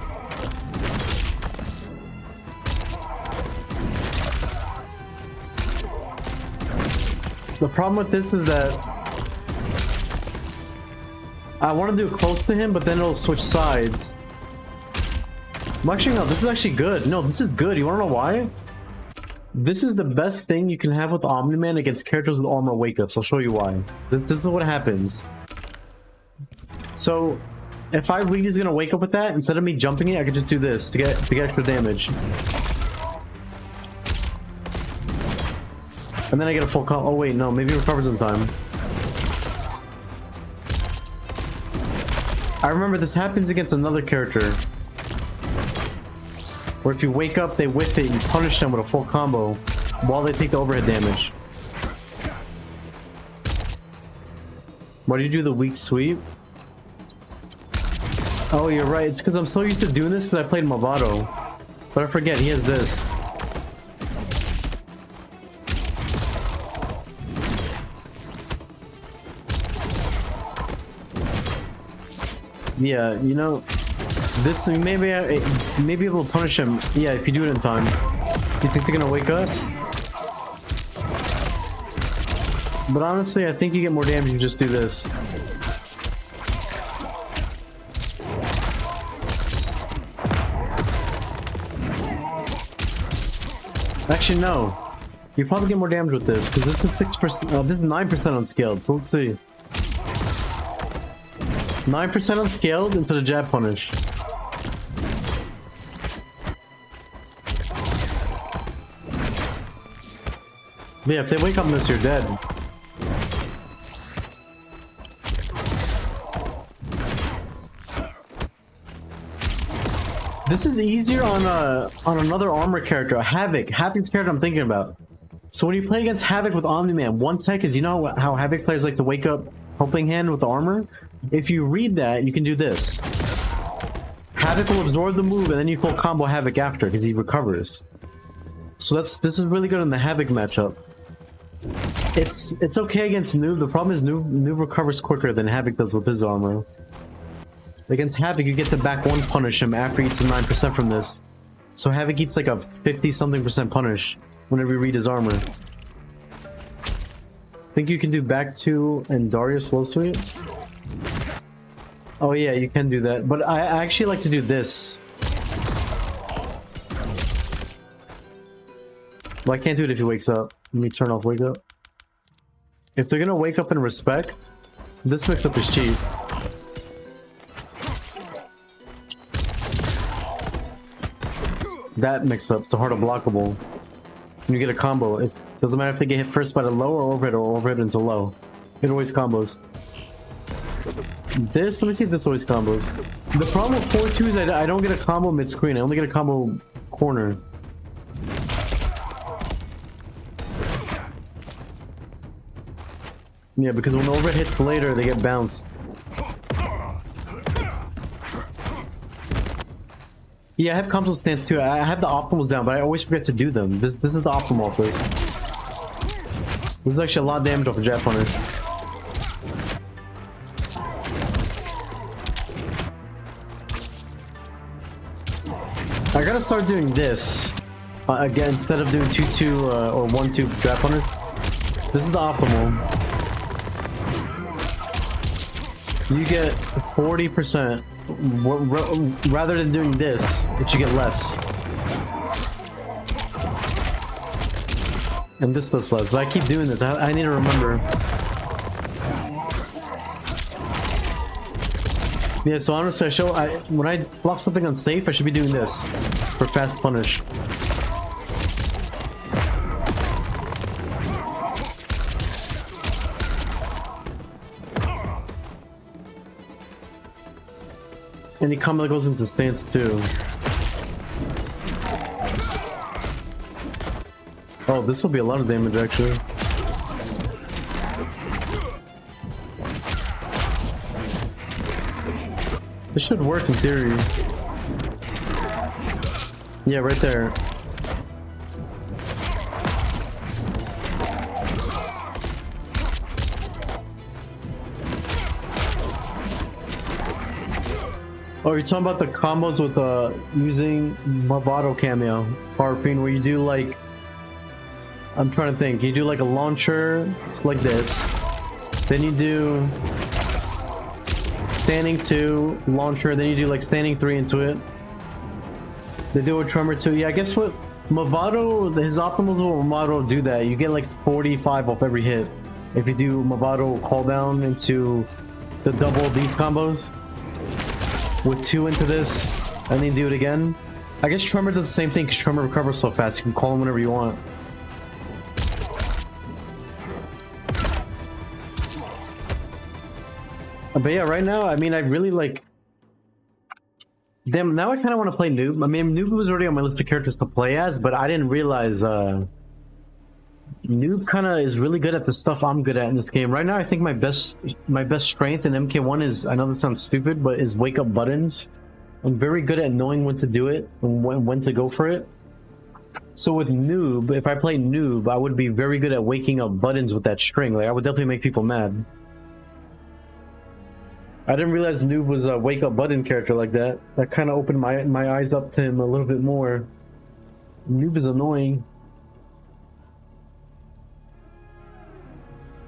The problem with this is that I want to do close to him, but then it'll switch sides. Actually, no, this is actually good. No, this is good. You want to know why? This is the best thing you can have with Omni-Man against characters with armor wake-ups. I'll show you why. This is what happens. So, if I read he's gonna wake up with that, instead of me jumping it, I could just do this to get extra damage. And then I get a full call. Oh wait, no, maybe it recovers in time. I remember this happens against another character. Where if you wake up, they whiff it, and you punish them with a full combo while they take the overhead damage. Why do you do the weak sweep? Oh, you're right. It's because I'm so used to doing this because I played Movado. But I forget, he has this. Yeah, you know, this maybe maybe able to punish him. Yeah, if you do it in time. You think they're gonna wake up? But honestly, I think you get more damage if you just do this. Actually, no. You probably get more damage with this because this is 6%. This is 9% unscaled. So let's see. 9% unscaled into the jab punish. Yeah, if they wake up in this, you're dead. This is easier on another armor character, a Havoc. Havoc's character I'm thinking about. So when you play against Havoc with Omni-Man, one tech is, you know how Havoc players like to wake up helping hand with the armor? If you read that, you can do this. Havoc will absorb the move, and then you full combo Havoc after, because he recovers. So this is really good in the Havoc matchup. It's okay against Noob. The problem is Noob recovers quicker than Havoc does with his armor. Against Havoc, you get to back one punish him after he eats a 9% from this. So Havoc eats like a 50-something% punish whenever you read his armor. Think you can do back 2 and Darius slow sweep? Oh yeah, you can do that. But I actually like to do this. Well, I can't do it if he wakes up. Let me turn off wake up. If they're gonna wake up in respect, this mix up is cheap. That mix up, it's a harder blockable. You get a combo. It doesn't matter if they get hit first by the low or overhead into low. It always combos. This, let me see if this always combos. The problem with 4-2 is I don't get a combo mid-screen. I only get a combo corner. Yeah, because when the overhead hits later, they get bounced. Yeah, I have combo stance too. I have the optimals down, but I always forget to do them. This is the optimal place. This is actually a lot of damage off a jab punish. I gotta start doing this again instead of doing 2-2 or 1-2 jab punish. This is the optimal. You get 40%. Rather than doing this, it should get less. And this does less, but I keep doing this. I need to remember. Yeah, so honestly, when I block something unsafe, I should be doing this for fast punish. Any combo that goes into stance too. Oh, this will be a lot of damage actually. This should work in theory. Yeah, right there. Oh, you're talking about the combos with using Movado cameo, Harping, where you do like, I'm trying to think, you do like a launcher, it's like this. Then you do standing 2, launcher, then you do like standing 3 into it. They do a tremor too. Yeah, I guess what Movado, his optimals will Movado do that. You get like 45 off every hit. If you do Movado call down into the double these combos. With 2 into this, and then do it again. I guess Tremor does the same thing because Tremor recovers so fast. You can call him whenever you want. But yeah, right now, I mean, I really like... Damn, now I kind of want to play Noob. I mean, Noob was already on my list of characters to play as, but I didn't realize Noob kind of is really good at the stuff I'm good at in this game. Right now, I think my best strength in MK1 is, I know this sounds stupid, but is wake up buttons. I'm very good at knowing when to do it and when to go for it. So with Noob, if I play Noob, I would be very good at waking up buttons with that string. Like, I would definitely make people mad. I didn't realize Noob was a wake up button character like that. That kind of opened my eyes up to him a little bit more. Noob is annoying.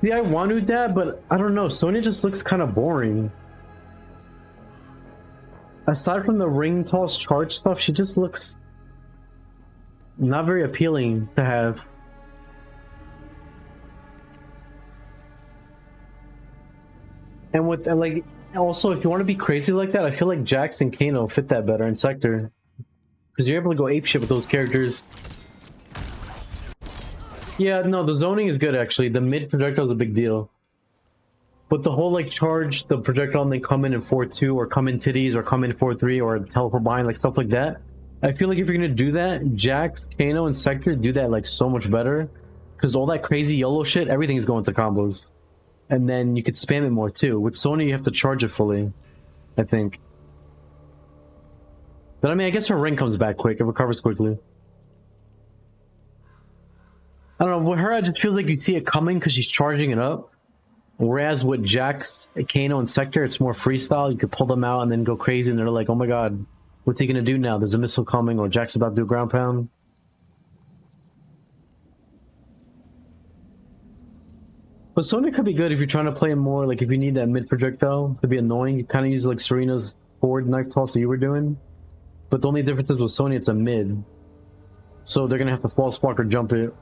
Yeah, I want to do that, but I don't know. Sonya just looks kind of boring. Aside from the ring toss charge stuff, she just looks not very appealing to have. And with like, also if you want to be crazy like that, I feel like Jax and Kano fit that better in Sector, because you're able to go apeshit with those characters. Yeah, no, the zoning is good actually. The mid projectile is a big deal. But the whole like charge the projectile and then come in 4-2 or come in titties or come in 4-3 or teleport behind, like stuff like that. I feel like if you're gonna do that, Jax, Kano, and Sector do that like so much better. Because all that crazy YOLO shit, everything's going to combos. And then you could spam it more too. With Sonya, you have to charge it fully, I think. But I mean, I guess her ring comes back quick. It recovers quickly. I don't know, with her I just feel like you see it coming because she's charging it up. Whereas with Jax, Kano, and Sector, it's more freestyle. You could pull them out and then go crazy and they're like, oh my god, what's he gonna do now? There's a missile coming, or Jax about to do a ground pound. But Sonya could be good if you're trying to play him more, like if you need that mid projectile to be annoying. You kind of use like Serena's forward knife toss that you were doing. But the only difference is with Sonya, it's a mid. So they're gonna have to false block or jump it.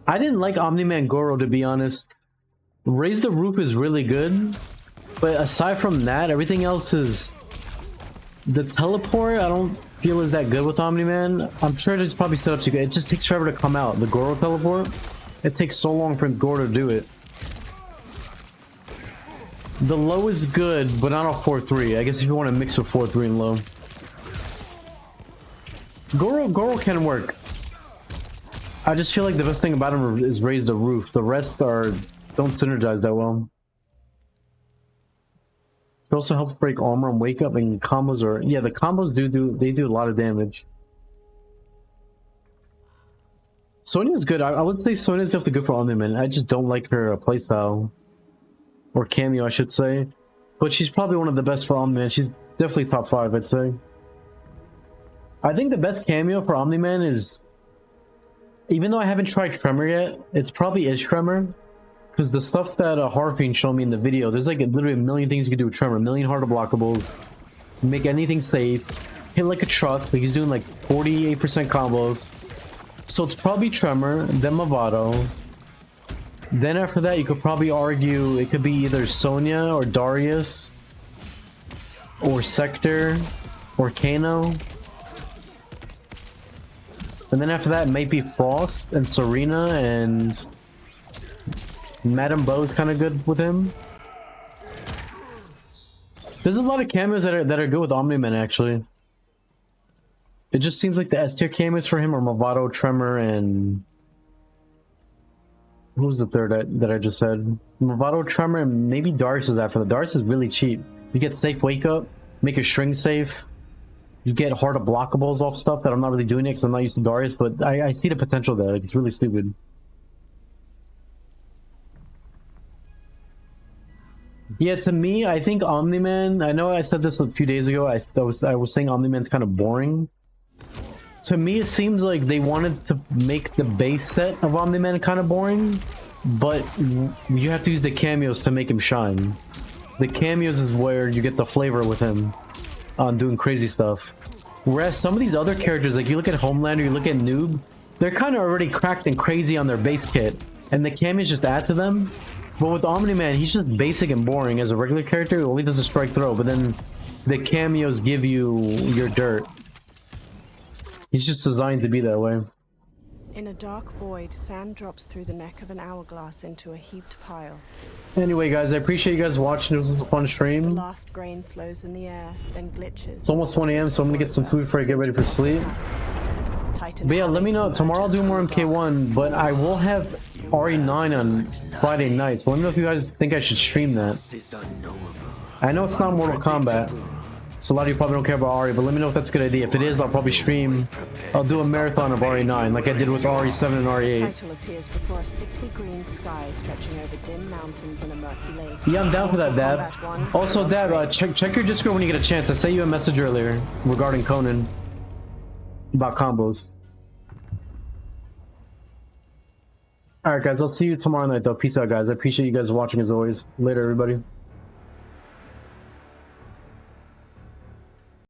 I didn't like Omni-Man Goro, to be honest. Raise the Roof is really good, but aside from that, everything else is... The teleport, I don't feel is that good with Omni-Man. I'm sure there's probably setups you can... It just takes forever to come out. The Goro teleport, it takes so long for Goro to do it. The low is good, but not a 4-3. I guess if you want to mix with 4-3 and low. Goro can work. I just feel like the best thing about him is raise the roof. The rest don't synergize that well. It also helps break armor and wake up, and combos are... Yeah, the combos do a lot of damage. Sonya's good. I would say Sonya's definitely good for Omniman. I just don't like her playstyle. Or cameo, I should say. But she's probably one of the best for Omniman. She's definitely top 5, I'd say. I think the best cameo for Omniman is... Even though I haven't tried Tremor yet, it's probably is Tremor. Because the stuff that Harfiend showed me in the video, there's like literally a million things you can do with Tremor. A million harder blockables. Make anything safe. Hit like a truck. Like he's doing like 48% combos. So it's probably Tremor, then Movado. Then after that, you could probably argue it could be either Sonya or Darius. Or Sector. Or Kano. And then after that, it might be Frost and Serena, and Madame Bo's kind of good with him. There's a lot of cameos that are good with Omniman actually. It just seems like the S tier cameos for him are Movado, Tremor, and who was the third that I just said? Movado, Tremor, and maybe Darius is after that. Darius is really cheap. You get safe wake up, make a string safe. You get harder blockables off stuff that I'm not really doing it because I'm not used to Darius, but I see the potential there. Like, it's really stupid. Yeah, to me, I think Omni-Man, I know I said this a few days ago, I was saying Omni-Man's kind of boring. To me, it seems like they wanted to make the base set of Omni-Man kind of boring, but you have to use the cameos to make him shine. The cameos is where you get the flavor with him on doing crazy stuff. Whereas some of these other characters, like you look at Homelander, you look at Noob, they're kind of already cracked and crazy on their base kit, and the cameos just add to them. But with Omni-Man, he's just basic and boring as a regular character. He only does a strike throw, but then the cameos give you your dirt. He's just designed to be that way. In a dark void, sand drops through the neck of an hourglass into a heaped pile. Anyway, guys, I appreciate you guys watching. It was a fun The stream. last grain slows in the air, then glitches. It's almost 1 a.m., so I'm gonna get some food before I get ready for sleep. But yeah, let me know. Tomorrow I'll do more MK1, but I will have RE9 on Friday night, so let me know if you guys think I should stream that. I know it's not Mortal Kombat, so a lot of you probably don't care about RE, but let me know if that's a good idea. If it is, I'll probably stream. I'll do a marathon of RE9, like I did with RE7 and The RE8. title appears before a sickly green sky stretching over dim mountains and a murky lake. Yeah, I'm down for that, Mortal Dab. Kombat 1, Also, Dab, check your Discord when you get a chance. I sent you a message earlier regarding Conan about combos. Alright guys, I'll see you tomorrow night though. Peace out guys. I appreciate you guys watching as always. Later everybody.